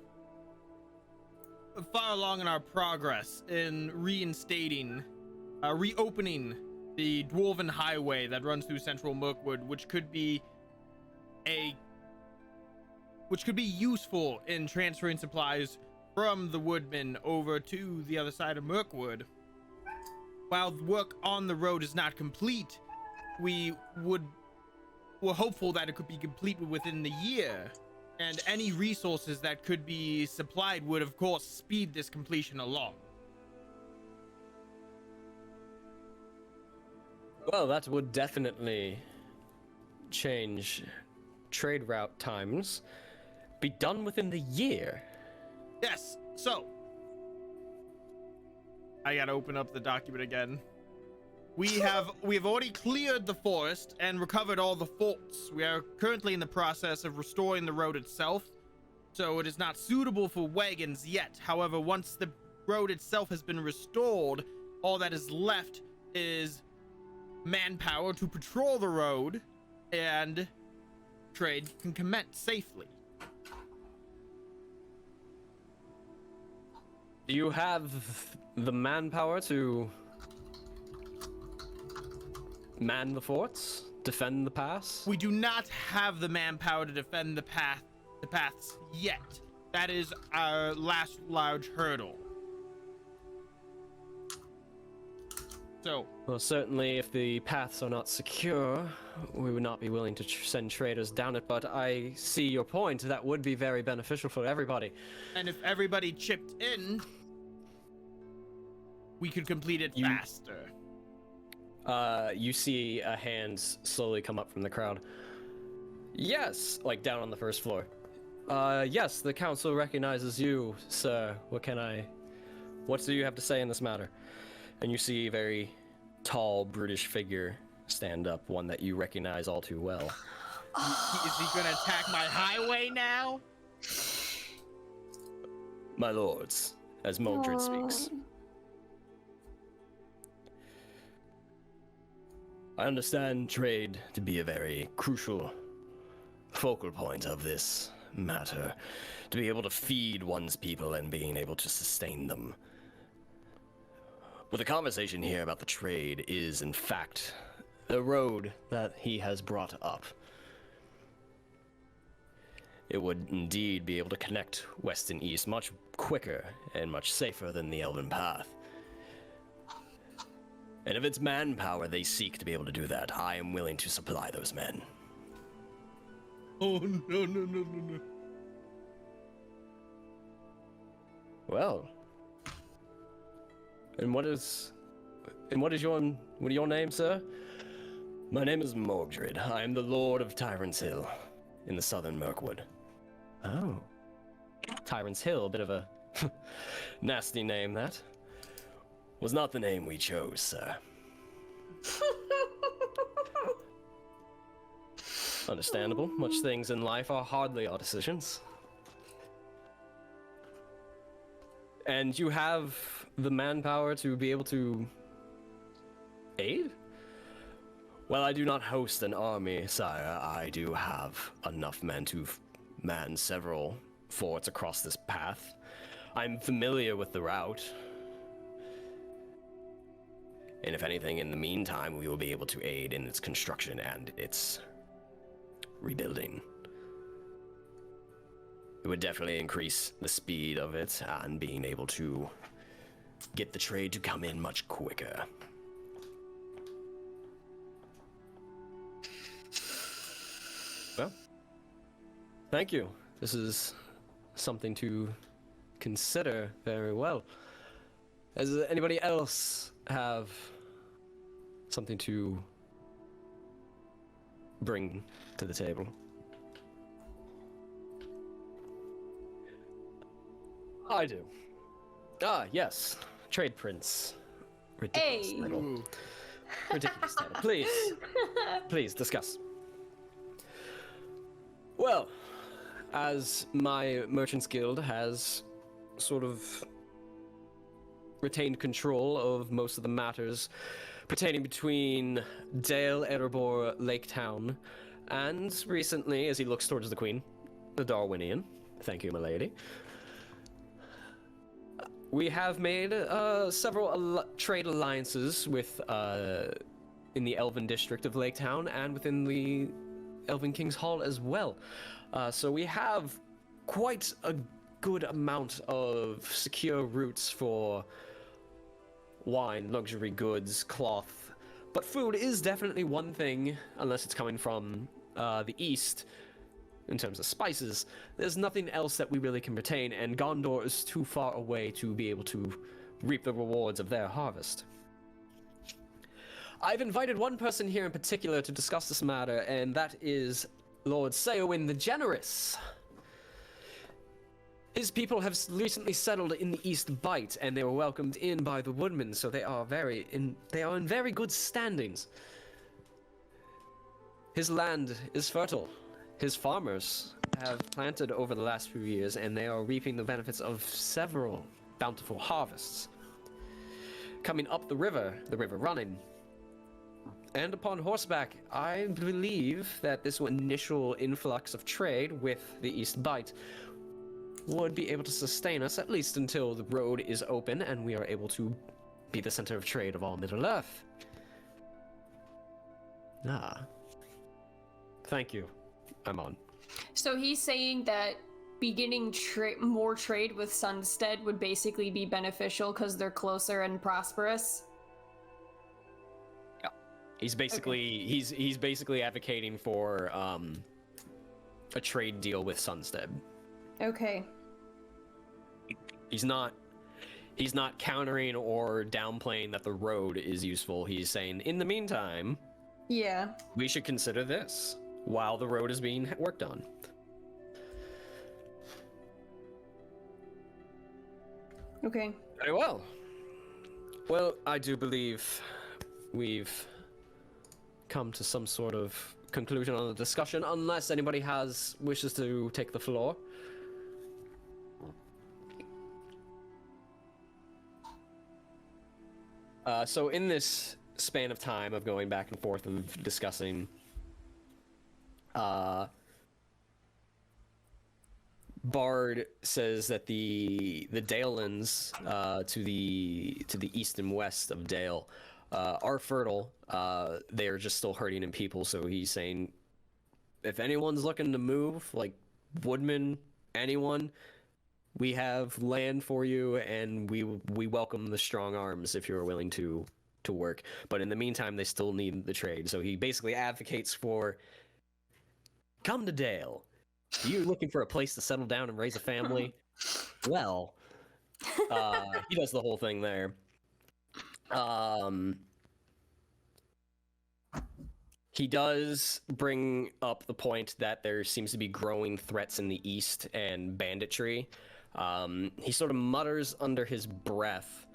far along in our progress in reopening the Dwarven Highway that runs through central Mirkwood, which could be useful in transferring supplies from the Woodmen over to the other side of Mirkwood. While the work on the road is not complete, we're hopeful that it could be completed within the year, and any resources that could be supplied would of course speed this completion along. Well, that would definitely change trade route times. Be done within the year. Yes, so I gotta open up the document again. We have already cleared the forest and recovered all the forts. We are currently in the process of restoring the road itself, so it is not suitable for wagons yet. However, once the road itself has been restored, all that is left is manpower to patrol the road, and trade can commence safely. Do you have the manpower to man the forts, defend the pass? We do not have the manpower to defend the paths yet. That is our last large hurdle. So, Well, certainly if the paths are not secure, we would not be willing to send traders down it, but I see your point. That would be very beneficial for everybody. and if everybody chipped in, we could complete it faster. You see a hand slowly come up from the crowd. Yes, like down on the first floor. Yes, the council recognizes you, sir. What do you have to say in this matter? And you see a very tall, brutish figure stand up, one that you recognize all too well. Is he gonna attack my highway now? My lords, as Mogdred speaks. I understand trade to be a very crucial focal point of this matter, to be able to feed one's people and being able to sustain them. But the conversation here about the trade is, in fact, the road that he has brought up. It would indeed be able to connect west and east much quicker and much safer than the Elven Path. And if it's manpower they seek to be able to do that, I am willing to supply those men. Oh, no. Well, and what is your name, sir? My name is Mogdred. I am the Lord of Tyrant's Hill in the southern Mirkwood. Oh. Tyrant's Hill, a bit of a nasty name, that. Was not the name we chose, sir. Understandable. Much things in life are hardly our decisions. And you have the manpower to be able to aid? While I do not host an army, sire, I do have enough men to man several forts across this path. I'm familiar with the route. And if anything, in the meantime, we will be able to aid in its construction and its rebuilding. It would definitely increase the speed of it and being able to get the trade to come in much quicker. Well, thank you. This is something to consider very well. Does anybody else have something to bring to the table? I do. Ah, yes. Trade Prince. Ridiculous Hey. title. Ridiculous title. Please. Please, discuss. Well, as my Merchants Guild has sort of retained control of most of the matters pertaining between Dale, Erebor, Lake Town, and recently, as he looks towards the Queen, the Darwinian. Thank you, my lady. We have made several trade alliances with in the Elven district of Lake Town and within the Elven King's Hall as well. So we have quite a good amount of secure routes for wine, luxury goods, cloth. But food is definitely one thing, unless it's coming from the east. In terms of spices, there's nothing else that we really can retain, and Gondor is too far away to be able to reap the rewards of their harvest. I've invited one person here in particular to discuss this matter, and that is Lord Seowin the Generous. His people have recently settled in the East Bight, and they were welcomed in by the woodmen, so they are in very good standings. His land is fertile. His farmers have planted over the last few years, and they are reaping the benefits of several bountiful harvests. Coming up the river running, and upon horseback, I believe that this initial influx of trade with the East Bight would be able to sustain us at least until the road is open and we are able to be the center of trade of all Middle-earth. Ah. Thank you. I'm on. So he's saying that beginning more trade with Sunstead would basically be beneficial because they're closer and prosperous. Yeah. He's basically he's basically advocating for a trade deal with Sunstead. Okay. He's not countering or downplaying that the road is useful. He's saying, in the meantime, Yeah. we should consider this while the road is being worked on. Okay. Very well. Well, I do believe we've come to some sort of conclusion on the discussion, unless anybody wishes to take the floor. So in this span of time of going back and forth of discussing Bard says that the Dalelands to the east and west of Dale are fertile. They are just still hurting in people. So he's saying, if anyone's looking to move, like woodmen, anyone, we have land for you, and we welcome the strong arms if you're willing to work. But in the meantime, they still need the trade. So he basically advocates for, come to Dale. You looking for a place to settle down and raise a family? Well, he does the whole thing there. He does bring up the point that there seems to be growing threats in the east and banditry. He sort of mutters under his breath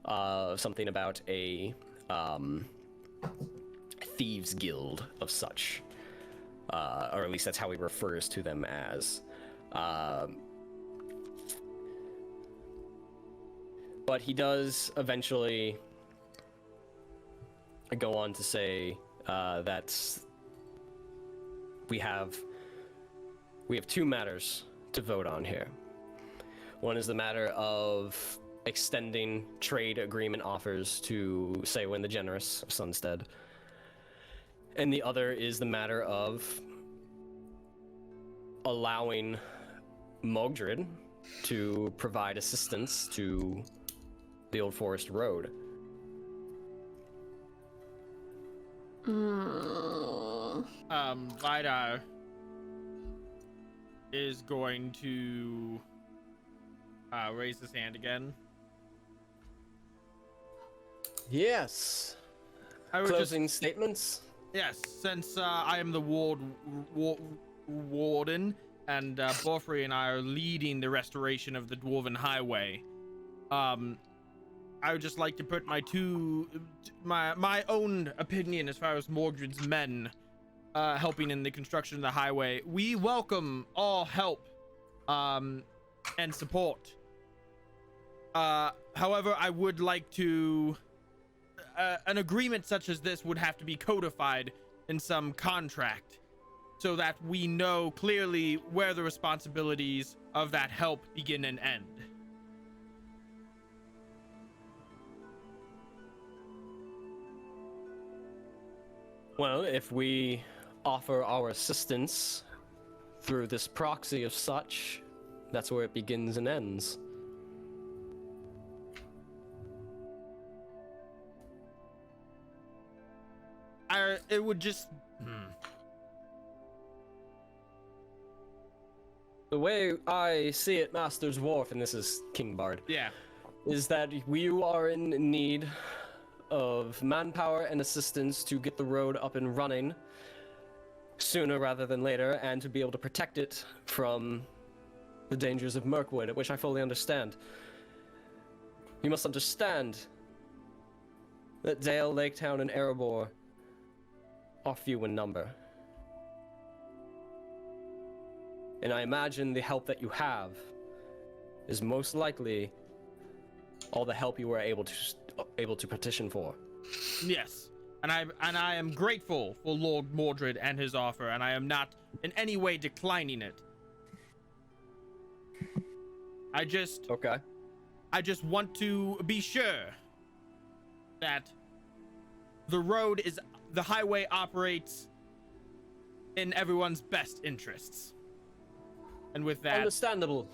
something about a thieves' guild of such. Or at least that's how he refers to them as. But he does eventually go on to say that we have two matters to vote on here. One is the matter of extending trade agreement offers to Saywin the Generous of Sunstead. And the other is the matter of allowing Mogdred to provide assistance to the Old Forest Road. Vidar is going to raise his hand again. Yes. Closing statements? Yes, since I am the warden, and Borfrey and I are leading the restoration of the Dwarven Highway, I would just like to put my own opinion as far as Mordred's men helping in the construction of the highway. We welcome all help and support. However, I would like to... an agreement such as this would have to be codified in some contract so that we know clearly where the responsibilities of that help begin and end. Well, if we offer our assistance through this proxy of such, that's where it begins and ends. It would just... The way I see it, Master Dwarf, and this is King Bard, Yeah. is that you are in need of manpower and assistance to get the road up and running sooner rather than later, and to be able to protect it from the dangers of Mirkwood, which I fully understand. You must understand that Dale, Laketown, and Erebor are few in number. And I imagine the help that you have is most likely all the help you were able to petition for. Yes. And I am grateful for Lord Mordred and his offer, and I am not in any way declining it. I just want to be sure that the highway operates in everyone's best interests. And with that, understandable.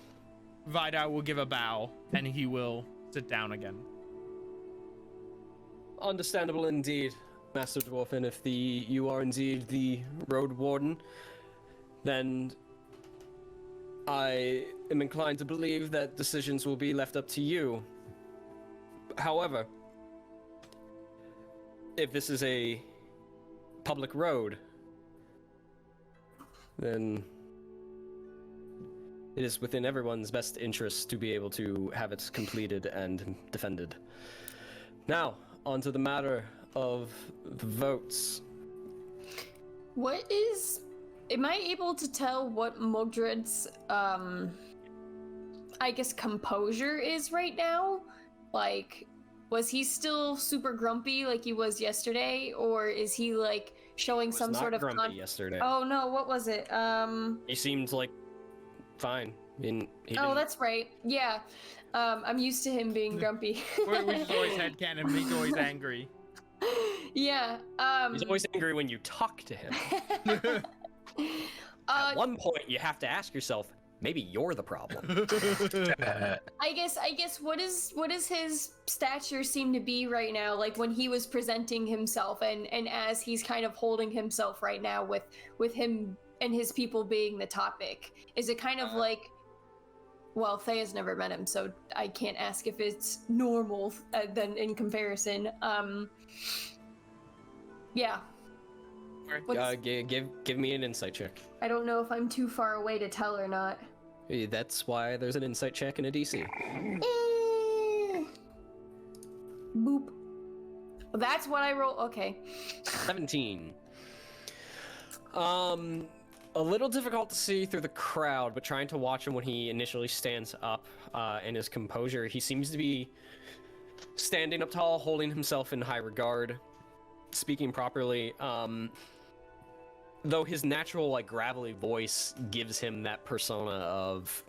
Vidar will give a bow, and he will sit down again. Understandable indeed, Master Dwarf, and if you are indeed the Road Warden, then I am inclined to believe that decisions will be left up to you. However, if this is a public road, then it is within everyone's best interest to be able to have it completed and defended. Now, on to the matter of the votes. Am I able to tell what Mogdred's, I guess, composure is right now? Like, was he still super grumpy like he was yesterday, or is he like showing some sort of grumpy yesterday. Oh no, what was it? He seemed like fine. He Oh, that's right. Yeah. I'm used to him being grumpy. Which is always headcanon, he's always angry. Yeah. He's always angry when you talk to him. At one point, you have to ask yourself, maybe you're the problem. I guess what is his stature seem to be right now, like when he was presenting himself and as he's kind of holding himself right now with him and his people being the topic? Is it kind of like, well, Thea's never met him, so I can't ask if it's normal then in comparison. Yeah. Give me an insight check. I don't know if I'm too far away to tell or not. That's why there's an insight check and a DC. Boop. Well, that's what I roll. Okay. 17. A little difficult to see through the crowd, but trying to watch him when he initially stands up in his composure, he seems to be standing up tall, holding himself in high regard. speaking properly. Though his natural, like, gravelly voice gives him that persona of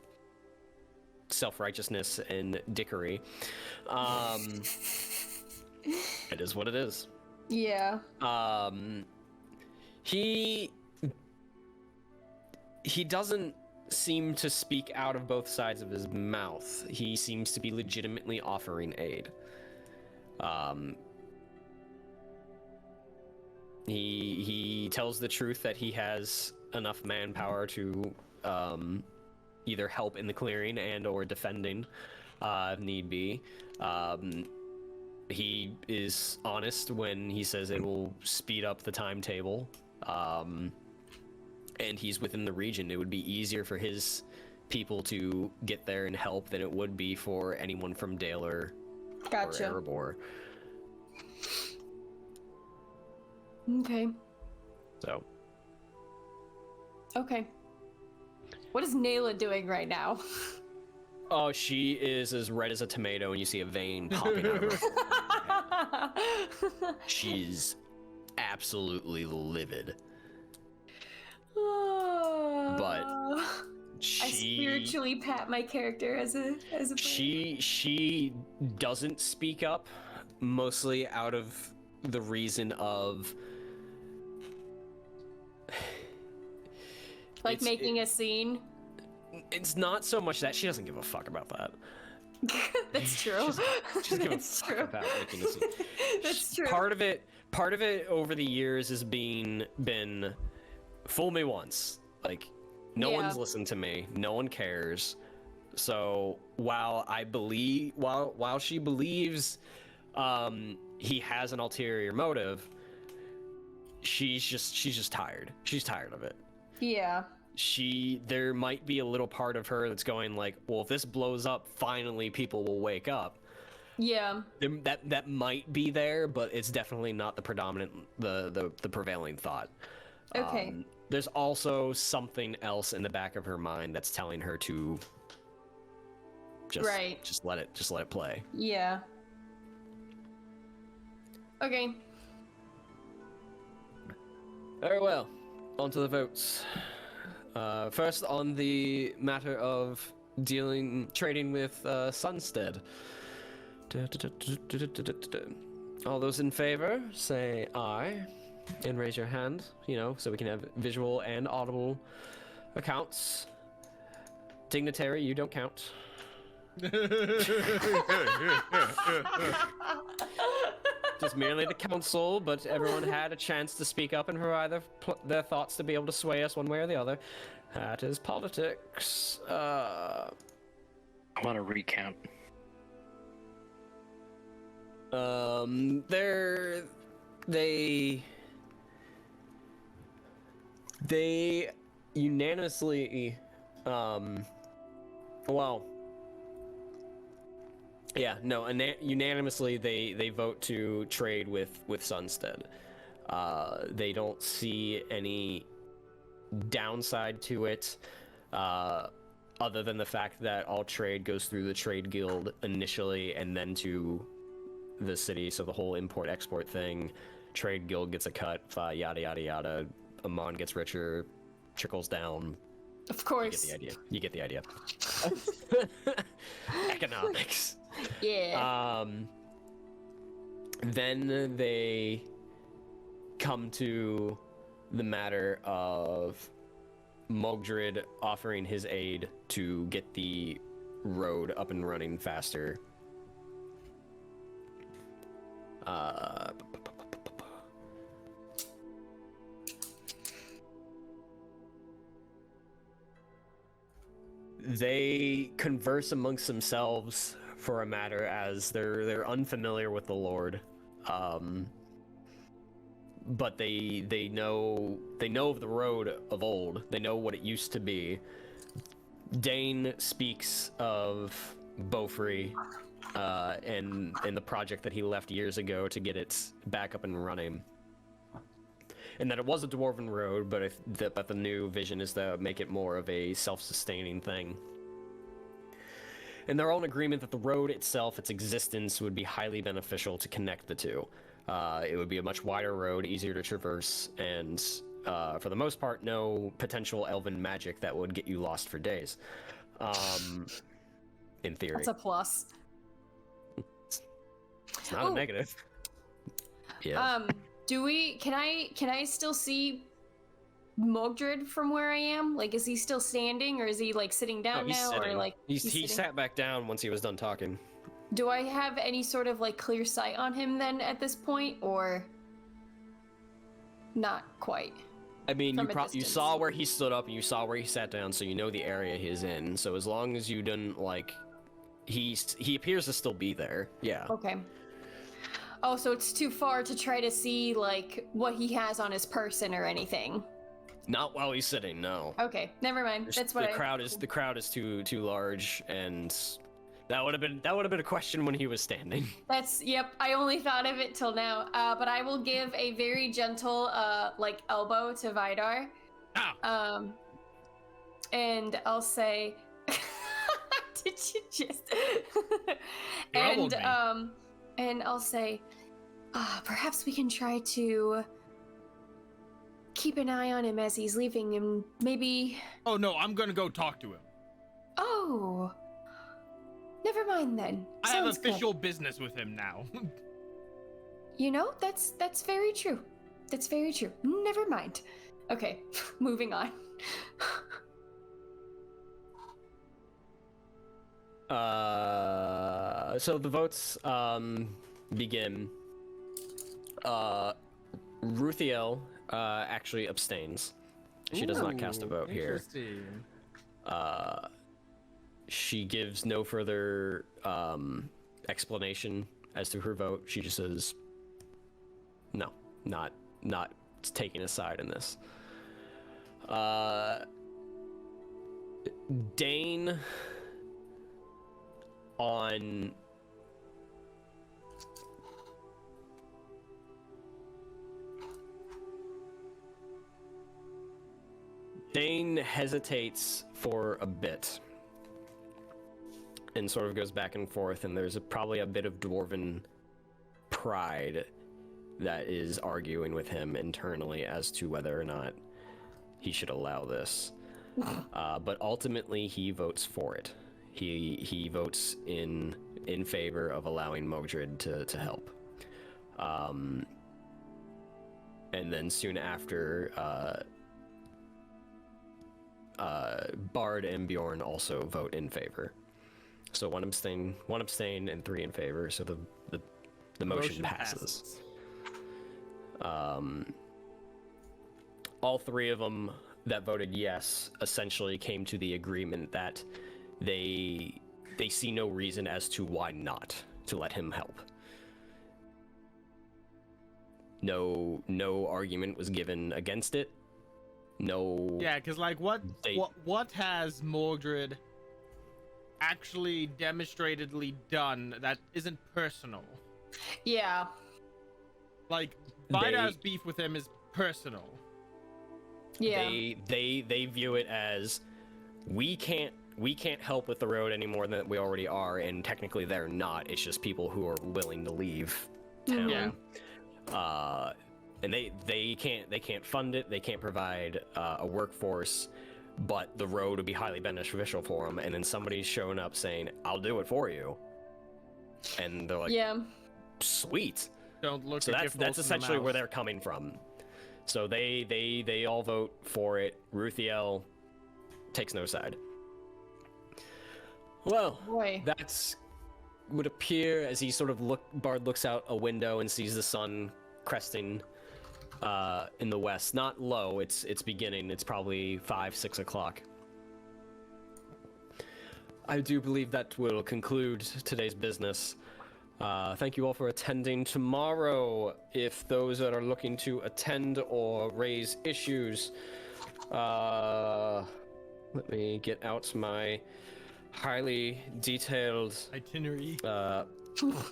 self-righteousness and dickery. It is what it is. Yeah. He doesn't seem to speak out of both sides of his mouth. He seems to be legitimately offering aid. He tells the truth that he has enough manpower to either help in the clearing and or defending if need be. He is honest when he says it will speed up the timetable. And he's within the region. It would be easier for his people to get there and help than it would be for anyone from Dale or Erebor. Okay. So. Okay. What is Nayla doing right now? Oh, she is as red as a tomato, and you see a vein popping out of her forehead. She's absolutely livid. But I spiritually pat my character as a player. She doesn't speak up, mostly out of the reason of like making a scene. It's not so much that she doesn't give a fuck about that. That's true. She doesn't give a fuck about making a scene. That's true. Part of it over the years has been fool me once. Like, no one's listened to me. No one cares. So while she believes he has an ulterior motive, she's just tired. She's tired of it. Yeah. There might be a little part of her that's going like, well, if this blows up, finally people will wake up. Yeah. That might be there, but it's definitely not the predominant, the prevailing thought. Okay. There's also something else in the back of her mind that's telling her to just let it play. Yeah. Okay. Very well. On to the votes. First, on the matter of trading with Sunstead. All those in favor, say aye, and raise your hand. So we can have visual and audible accounts. Dignitary, you don't count. Just merely the council, but everyone had a chance to speak up and provide their thoughts to be able to sway us one way or the other. That is politics. I want to recount. They unanimously, unanimously they vote to trade with Sunstead. They don't see any downside to it, other than the fact that all trade goes through the trade guild initially and then to the city, so the whole import-export thing, trade guild gets a cut, yada yada yada. Amon gets richer, trickles down. Of course. You get the idea. Economics. Yeah. Then they come to the matter of Mogdred offering his aid to get the road up and running faster. They converse amongst themselves for a matter, as they're unfamiliar with the Lord, but they know of the road of old. They know what it used to be. Dane speaks of Beaufry and the project that he left years ago to get it back up and running. And that it was a dwarven road, but the new vision is to make it more of a self-sustaining thing. And they're all in agreement that the road itself, its existence, would be highly beneficial to connect the two. It would be a much wider road, easier to traverse, and for the most part, no potential elven magic that would get you lost for days. In theory. That's a plus. It's not a negative. Yeah. Can I still see Mogdred from where I am? Like, is he still standing, or is he like sitting down he's now, sitting. or like he sitting? sat back down once he was done talking. Do I have any sort of like clear sight on him then at this point, or not quite? I mean, From a you distance. saw where he stood up and you saw where he sat down, so you know the area he's in. So as long as you didn't like, he appears to still be there. Yeah. Okay. Oh, so it's too far to try to see like what he has on his person or anything. Not while he's sitting. No. Okay, never mind. That's what the crowd is too large, and that would have been a question when he was standing. Yep. I only thought of it till now. But I will give a very gentle like elbow to Vidar. Ah. And I'll say, did you just? elbowed me. And I'll say, perhaps we can try to keep an eye on him as he's leaving, and maybe. Oh no, I'm gonna go talk to him. Oh. Never mind then. I have Sounds official business with him now. good. You know, that's very true. That's very true. Never mind. Okay, moving on. So the votes begin. Ruthiel actually abstains. She does not cast a vote here. Interesting. She gives no further explanation as to her vote. She just says, "No, not taking a side in this." Dane on Dane hesitates for a bit and sort of goes back and forth, and there's probably a bit of dwarven pride that is arguing with him internally as to whether or not he should allow this. But ultimately, he votes for it. He votes in favor of allowing Mogdred to help. And then soon after, Bard and Bjorn also vote in favor. So one abstain, and 3 in favor. So the motion passes. All 3 of them that voted yes essentially came to the agreement that they see no reason as to why not to let him help. No argument was given against it. No. Yeah, because like what has Mogdred actually demonstratedly done that isn't personal? Yeah. Like Vidar's beef with him is personal. Yeah. They view it as we can't help with the road any more than we already are, and technically they're not. It's just people who are willing to leave town. Yeah. And they can't fund it. They can't provide a workforce, but the road would be highly beneficial for them. And then somebody's showing up saying, "I'll do it for you," and they're like, Yeah. "Sweet." Don't look. So that's essentially where they're coming from. So they all vote for it. Ruthiel takes no side. Well, Boy. that's would appear as he sort of Bard looks out a window and sees the sun cresting in the west. Not low, it's beginning. It's probably 5-6 o'clock. I do believe that will conclude today's business. Thank you all for attending. Tomorrow, if those that are looking to attend or raise issues, let me get out my highly detailed itinerary.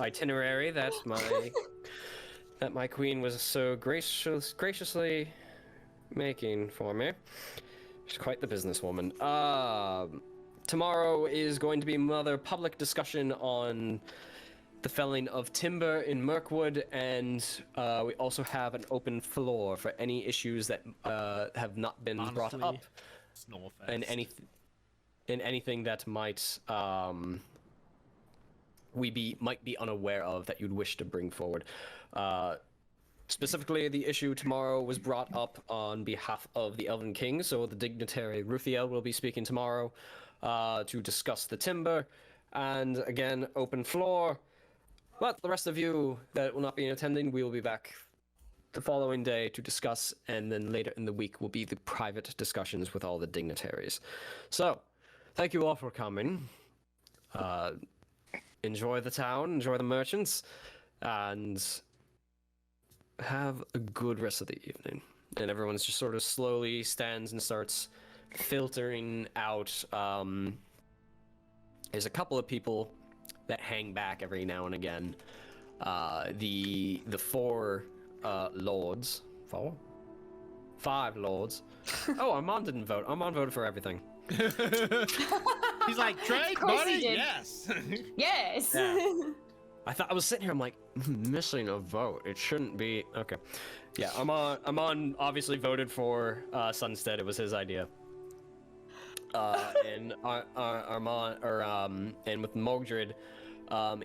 Itinerary that my queen was so graciously making for me. She's quite the businesswoman. Tomorrow is going to be another public discussion on the felling of timber in Mirkwood, and we also have an open floor for any issues that have not been brought Honestly, up, Snowfest. and anything that might might be unaware of that you'd wish to bring forward. Specifically, the issue tomorrow was brought up on behalf of the Elven King, so the dignitary Ruthiel will be speaking tomorrow to discuss the timber, and again, open floor. But the rest of you that will not be attending, we will be back the following day to discuss, and then later in the week will be the private discussions with all the dignitaries. So, thank you all for coming. Enjoy the town, enjoy the merchants, and have a good rest of the evening. And everyone's just sort of slowly stands and starts filtering out. There's a couple of people that hang back every now and again. The four lords. Five lords. Oh, Armand didn't vote. Armand voted for everything. He's like, trade course he money? did. Yes. Yes. Yeah. I was sitting here, I'm like, missing a vote. It shouldn't be. Okay. Yeah, Armand obviously voted for Sunstead. It was his idea. And Armand, and with Mogdred,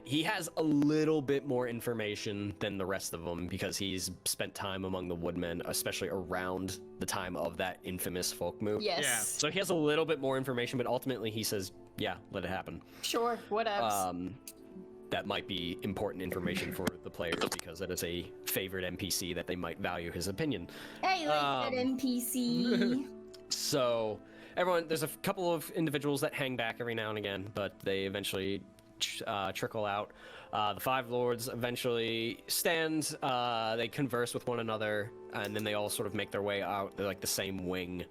he has a little bit more information than the rest of them because he's spent time among the woodmen, especially around the time of that infamous folk move. Yes. Yeah. So he has a little bit more information, but ultimately he says, yeah, let it happen. Sure. Whatever. That might be important information for the players because it is a favored NPC that they might value his opinion. Hey, like that NPC. So everyone, there's a couple of individuals that hang back every now and again, but they eventually trickle out. The five lords eventually stand, they converse with one another, and then they all sort of make their way out. They're like the same wing,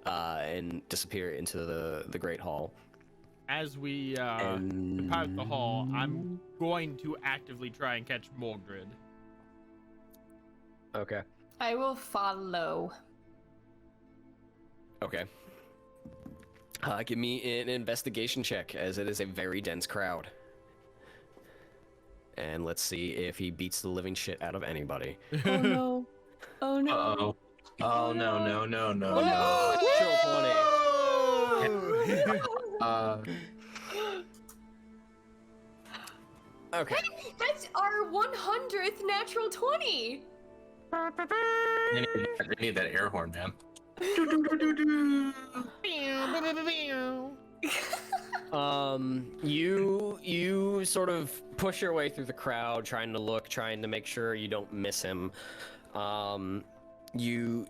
and disappear into the Great Hall. As we depart the hall, I'm going to actively try and catch Mogdred. Okay. I will follow. Okay. Give me an investigation check, as it is a very dense crowd. And let's see if he beats the living shit out of anybody. Oh no. Oh no. Uh-oh. Oh, no, no, no, no, no. Natural 20. Okay. That's our 100th natural 20. They need that air horn, man. You sort of push your way through the crowd, trying to make sure you don't miss him. You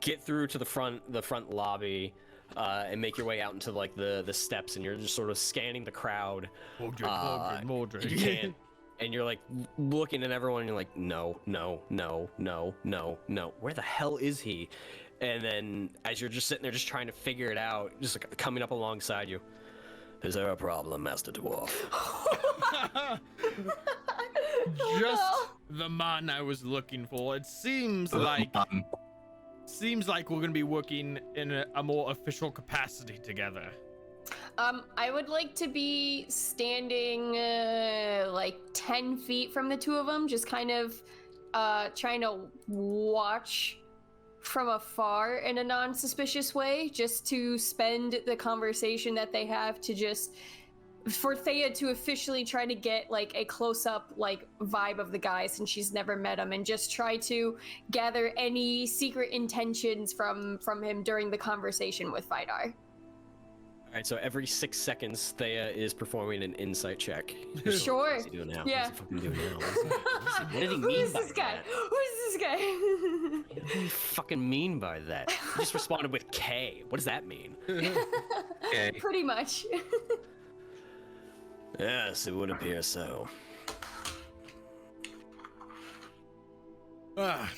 get through to the front lobby, and make your way out into like the steps, and you're just sort of scanning the crowd. Mogdred. You can't, and you're like looking at everyone, and you're like, no. Where the hell is he? And then as you're just sitting there, just trying to figure it out, just like coming up alongside you. Is there a problem, Master Dwarf? Just the man I was looking for. It seems like we're gonna be working in a more official capacity together. I would like to be standing like 10 feet from the two of them, just kind of trying to watch from afar in a non-suspicious way, just to spend the conversation that they have to just for Thea to officially try to get like a close-up like vibe of the guy since she's never met him, and just try to gather any secret intentions from him during the conversation with Vidar. All right, so every 6 seconds, Thea is performing an insight check. Sure. What's he doing now? Yeah. What's he fucking doing now? What did he mean Who's by this guy? that? Who's this guy? What do you fucking mean by that? You just responded with K. What does that mean? Okay. Pretty much. Yes, it would appear so.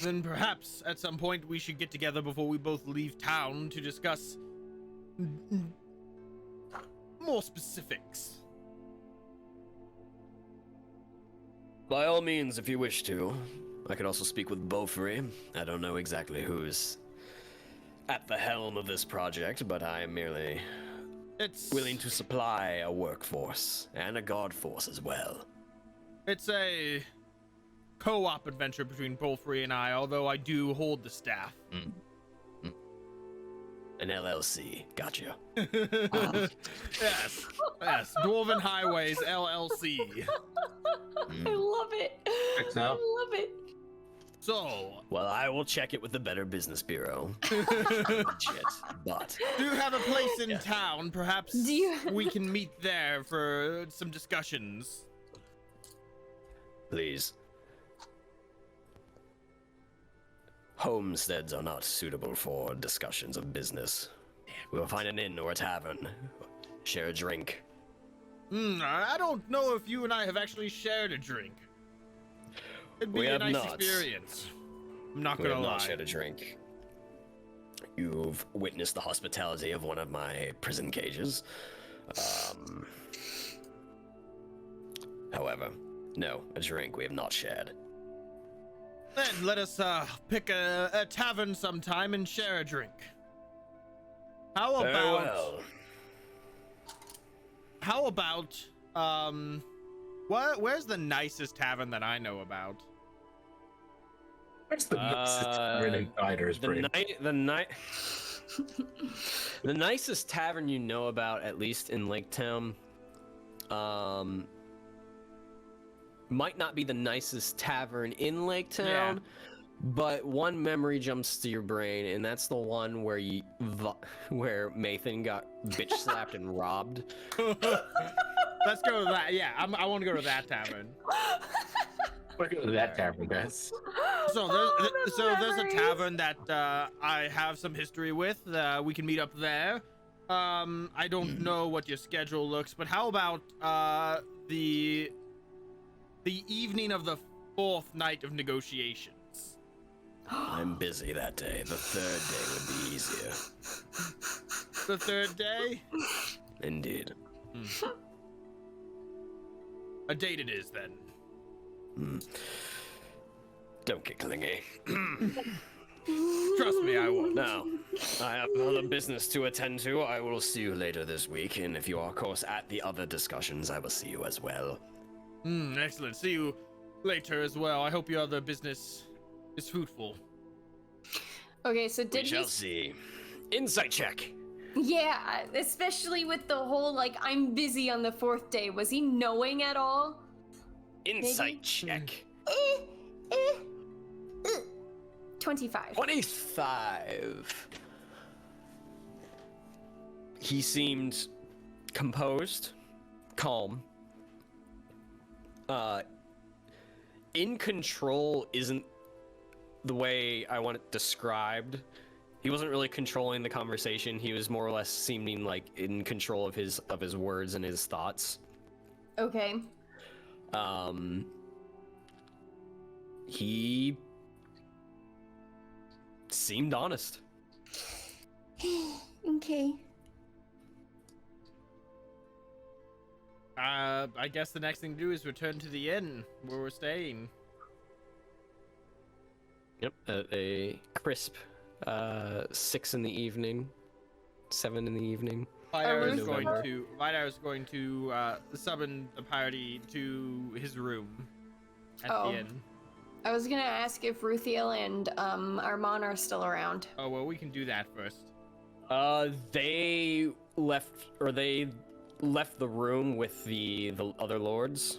Then perhaps at some point we should get together before we both leave town to discuss more specifics. By all means, if you wish to. I could also speak with Beaufry. I don't know exactly who's at the helm of this project, but I am merely It's willing to supply a workforce and a guard force as well. It's a co-op adventure between Bolfrey and I, although I do hold the staff. An LLC. Gotcha. Yes. Dwarven Highways LLC. I love it. Checks I out. love it. So, Well, I will check it with the Better Business Bureau. do Shit. But you have a place in town? Perhaps Do you- we can meet there for some discussions. please. Homesteads are not suitable for discussions of business. We'll find an inn or a tavern. Share a drink. I don't know if you and I have actually shared a drink. It'd be We a have nice not. experience. I'm not We gonna have lie. not shared a drink. You've witnessed the hospitality of one of my prison cages. However, no, a drink we have not shared. Then let us pick a tavern sometime and share a drink. How Very about? well. How about? Where's the nicest tavern that I know about? Where's the nicest tavern in Fighter's Brain? The nicest tavern you know about, at least in Lake Town, might not be the nicest tavern in Lake Town, but one memory jumps to your brain, and that's the one where where Mathan got bitch slapped and robbed. Let's go to that. Yeah, I want to go to that tavern. We're going to that tavern, guys. So there's a tavern that I have some history with. We can meet up there. I don't know what your schedule looks, but how about the evening of the 4th night of negotiations? I'm busy that day. The third day would be easier. The 3rd day? Indeed. A date it is then. Don't get clingy. Trust me, I won't. Now, I have other business to attend to. I will see you later this week, and if you are, of course, at the other discussions, I will see you as well. Excellent. See you later as well. I hope your other business is fruitful. Okay, so We did shall he? see. Insight check. Yeah, especially with the whole like I'm busy on the 4th day. Was he knowing at all? Insight check. 25. 25. He seemed composed, calm. In control isn't the way I want it described. He wasn't really controlling the conversation. He was more or less seeming like in control of his words and his thoughts. Okay. He seemed honest. Okay. I guess the next thing to do is return to the inn where we're staying. Yep, at a crisp 6 in the evening, 7 in the evening. Vidar is November. going to summon the party to his room at Oh. the inn. I was gonna ask if Ruthiel and Armand are still around. Oh well, we can do that first. They left the room with the other lords.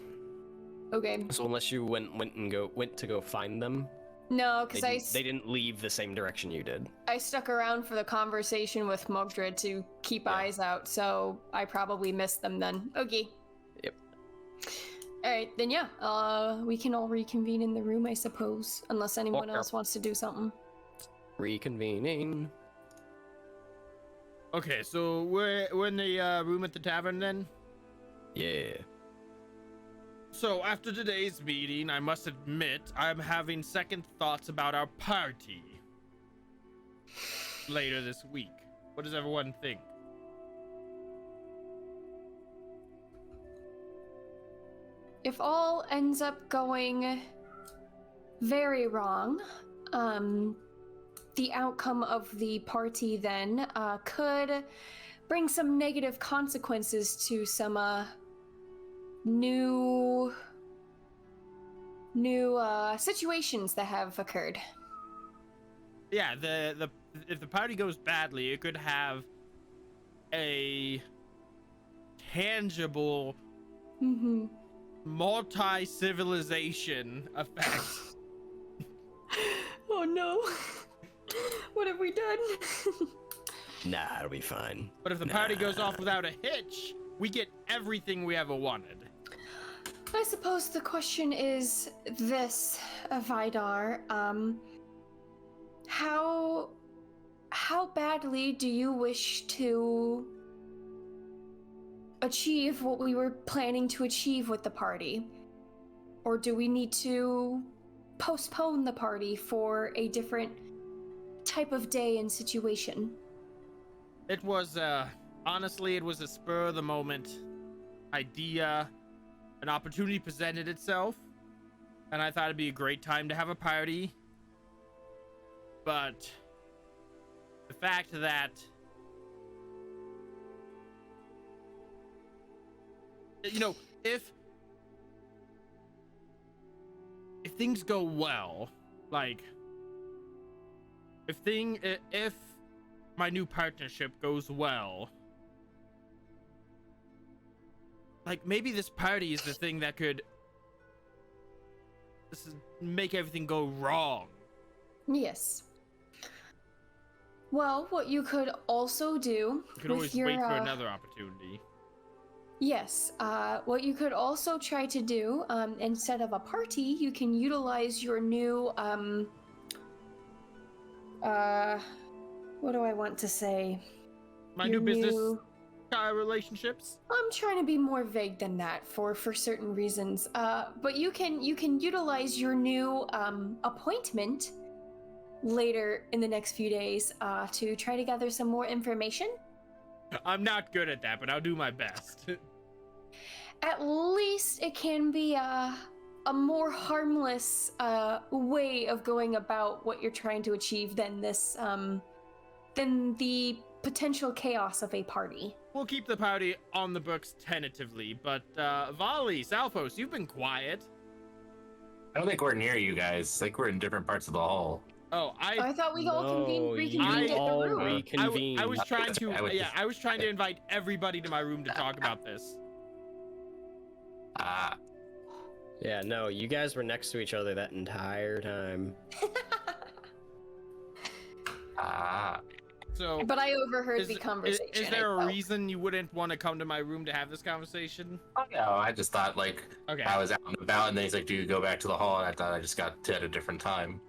Okay. So unless you went to go find them, No, because they didn't leave the same direction you did. I stuck around for the conversation with Mogdred to keep eyes out, so I probably missed them then. Okay. Yep. Alright, then yeah, we can all reconvene in the room, I suppose, unless anyone Okay. else wants to do something. Reconvening. Okay, so we're in the room at the tavern then. Yeah. So after today's meeting, I must admit I'm having second thoughts about our party later this week. What does everyone think? If all ends up going very wrong, the outcome of the party then could bring some negative consequences to some new new situations that have occurred. Yeah, if the party goes badly, it could have a tangible multi-civilization effect. Oh no. What have we done? Nah, it'll be fine. But if the party goes off without a hitch, we get everything we ever wanted. I suppose the question is this, Vidar. How badly do you wish to achieve what we were planning to achieve with the party? Or do we need to postpone the party for a different type of day and situation? It was, honestly, it was a spur of the moment idea. An opportunity presented itself, and I thought it'd be a great time to have a party. But the fact that, you know, if things go well, like if my new partnership goes well, like maybe this party is the thing that could make everything go wrong. Yes. Well, what you could also do You could always wait for another opportunity. Yes, what you could also try to do, instead of a party, you can utilize your new, what do I want to say? My Your new business relationships. I'm trying to be more vague than that for certain reasons. But you can utilize your new appointment later in the next few days to try to gather some more information. I'm not good at that, but I'll do my best. At least it can be a more harmless way of going about what you're trying to achieve than this than the potential chaos of a party. We'll keep the party on the books tentatively, but Volley, Salphos, you've been quiet. I don't think we're near you guys. Like we're in different parts of the hall. Oh, I thought we all reconvened I- at the all room. reconvened. I was trying to, I would just- I was trying to invite everybody to my room to talk about this. Yeah, no, you guys were next to each other that entire time. So, But I overheard the conversation. Is there I a felt. reason you wouldn't want to come to my room to have this conversation? Oh, no, I just thought like Okay. I was out and about, and then he's like, "Do you go back to the hall?" And I thought I just got to at a different time.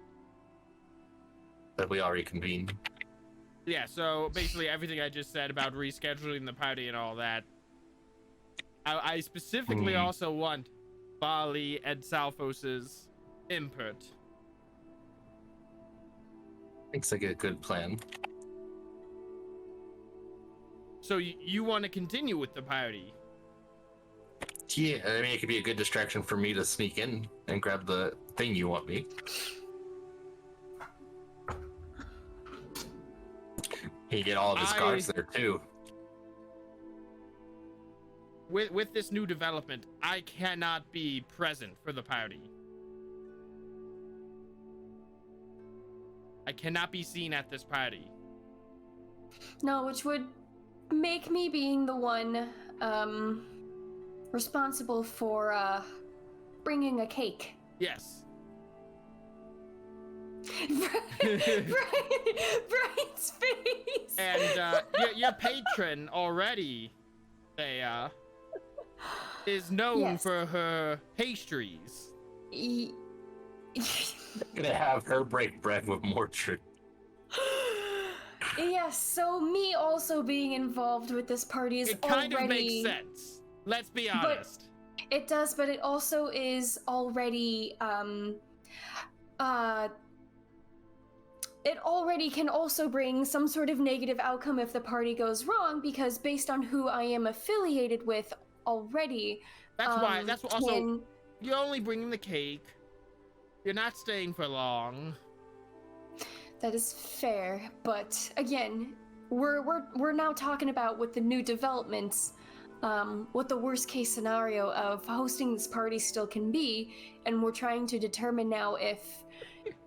But we all reconvened. Yeah, so basically everything I just said about rescheduling the party and all that. I specifically also want Bali and Salphos's input. It's like a good plan. So you want to continue with the party? Yeah, I mean, it could be a good distraction for me to sneak in and grab the thing you want me. You get all of his cards there too. With this new development, I cannot be present for the party. I cannot be seen at this party. No, which would make me being the one responsible for bringing a cake. Yes. Brian's face. And your patron already, Thea, is known Yes. for her pastries. I'm gonna have her break bread with Mordred. Yes, so me also being involved with this party is It kind already... of makes sense. Let's be honest. It does, but it also is already, it already can also bring some sort of negative outcome if the party goes wrong, because based on who I am affiliated with already, That's why. That's also. can- You're only bringing the cake. You're not staying for long. That is fair, but again, we're now talking about with the new developments. what the worst case scenario of hosting this party still can be, and we're trying to determine now if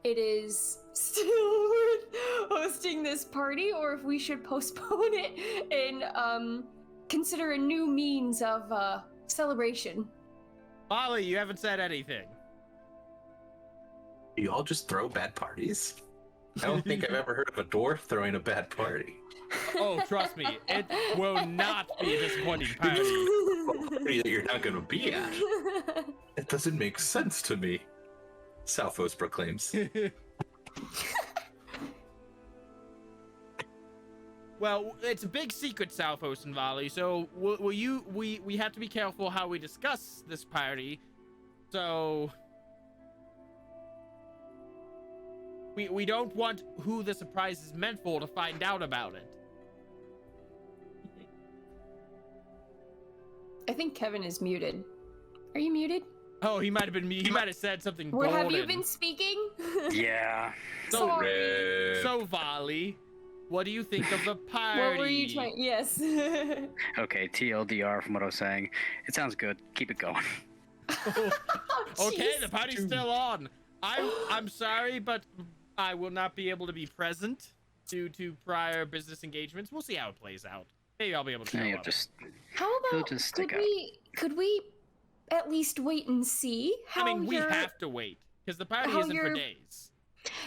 it is still worth hosting this party or if we should postpone it and consider a new means of celebration. Molly, you haven't said anything. You all just throw bad parties? I don't think I've ever heard of a dwarf throwing a bad party. Oh, trust me, it will not be a disappointing party. A party that you're not going to be at. It doesn't make sense to me, Salphos proclaims. Well, it's a big secret, Salphos and Volley, so we have to be careful how we discuss this party. So we don't want who the surprise is meant for to find out about it. I think Kevin is muted. Are you muted? Oh, he might have been. He might have said something Where golden. have you been speaking? Yeah. Sorry. So Volley, what do you think of the party? What were you trying? Yes. Okay, TLDR from what I was saying. It sounds good. Keep it going. Okay, Jeez. the party's still on. I'm sorry, but I will not be able to be present due to prior business engagements. We'll see how it plays out. Maybe I'll be able to show Yeah, up. just How He'll about just stick could we at least wait and see how I mean, we your- have to wait because the party how isn't for your- days.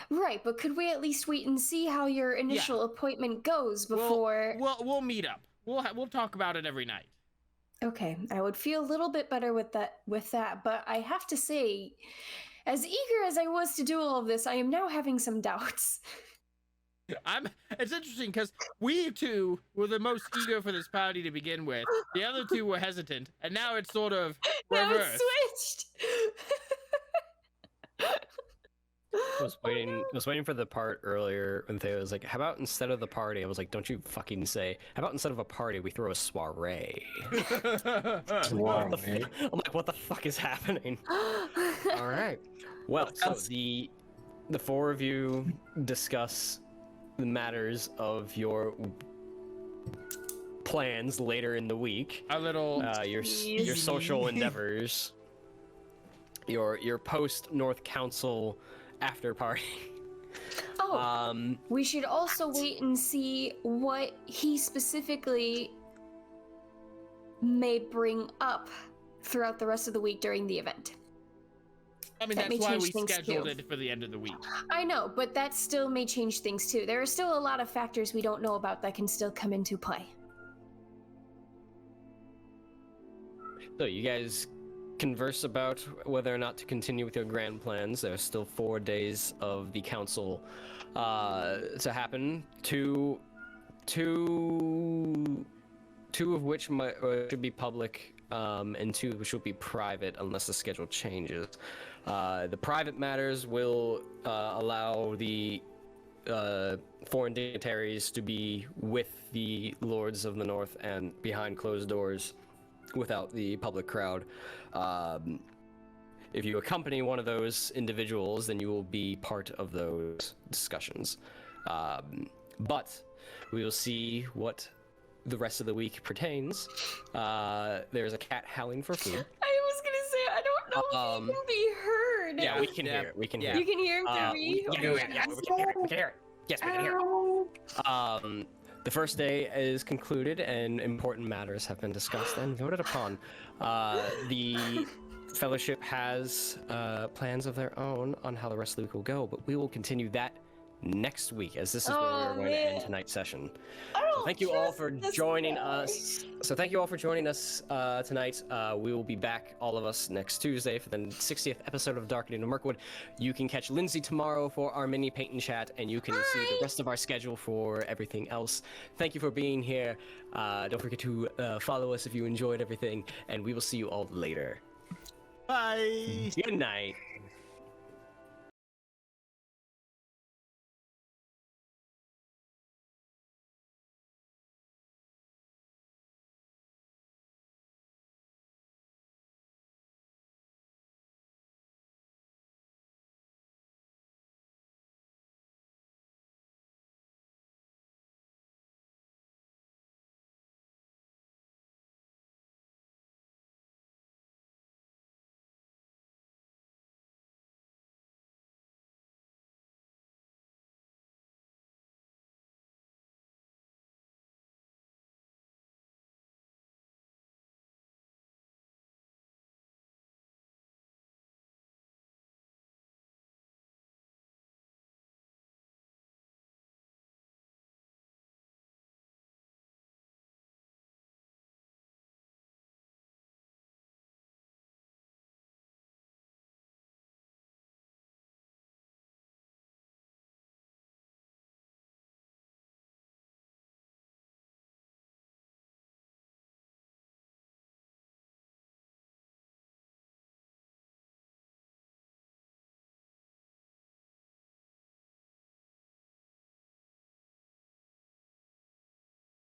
Right, but could we at least wait and see how your initial appointment goes before? We'll meet up. We'll talk about it every night. Okay, I would feel a little bit better with that, but I have to say, as eager as I was to do all of this, I am now having some doubts. It's interesting because we two were the most eager for this party to begin with. The other two were hesitant, and now it's sort of Now reversed. it's switched. I was waiting for the part earlier when Theo was like, how about instead of the party? I was like, don't you fucking say, how about instead of a party, we throw a soiree? Wow, I'm like, what the fuck is happening? All right. Well, so the four of you discuss the matters of your plans later in the week. Our little Your social endeavors. Your post North Council after party. Oh, we should also wait and see what he specifically may bring up throughout the rest of the week during the event. I mean, that that's may why change we things scheduled too. it for the end of the week. I know, but that still may change things too. There are still a lot of factors we don't know about that can still come into play. So you guys converse about whether or not to continue with your grand plans. There are still 4 days of the council to happen. Two of which should be public, and 2 which will be private unless the schedule changes. The private matters will allow the foreign dignitaries to be with the Lords of the North and behind closed doors without the public crowd. If you accompany one of those individuals, then you will be part of those discussions. But we will see what the rest of the week pertains. There's a cat howling for food. I was gonna say, I don't know if he can be heard. Yeah, we can hear it. We can hear You it. can hear him through me? We can hear it. Yeah, we can hear it. We can hear it. Yes, we can hear it. The first day is concluded and important matters have been discussed and voted upon. The Fellowship has plans of their own on how the rest of the week will go, but we will continue that next week, as this is where we're going to end tonight's session. So thank you all for joining us. Tonight. We will be back, all of us, next Tuesday for the 60th episode of Darkening of Mirkwood. You can catch Lindsay tomorrow for our mini paint and chat, and you can see the rest of our schedule for everything else. Thank you for being here. Don't forget to follow us if you enjoyed everything, and we will see you all later. Bye. Good night.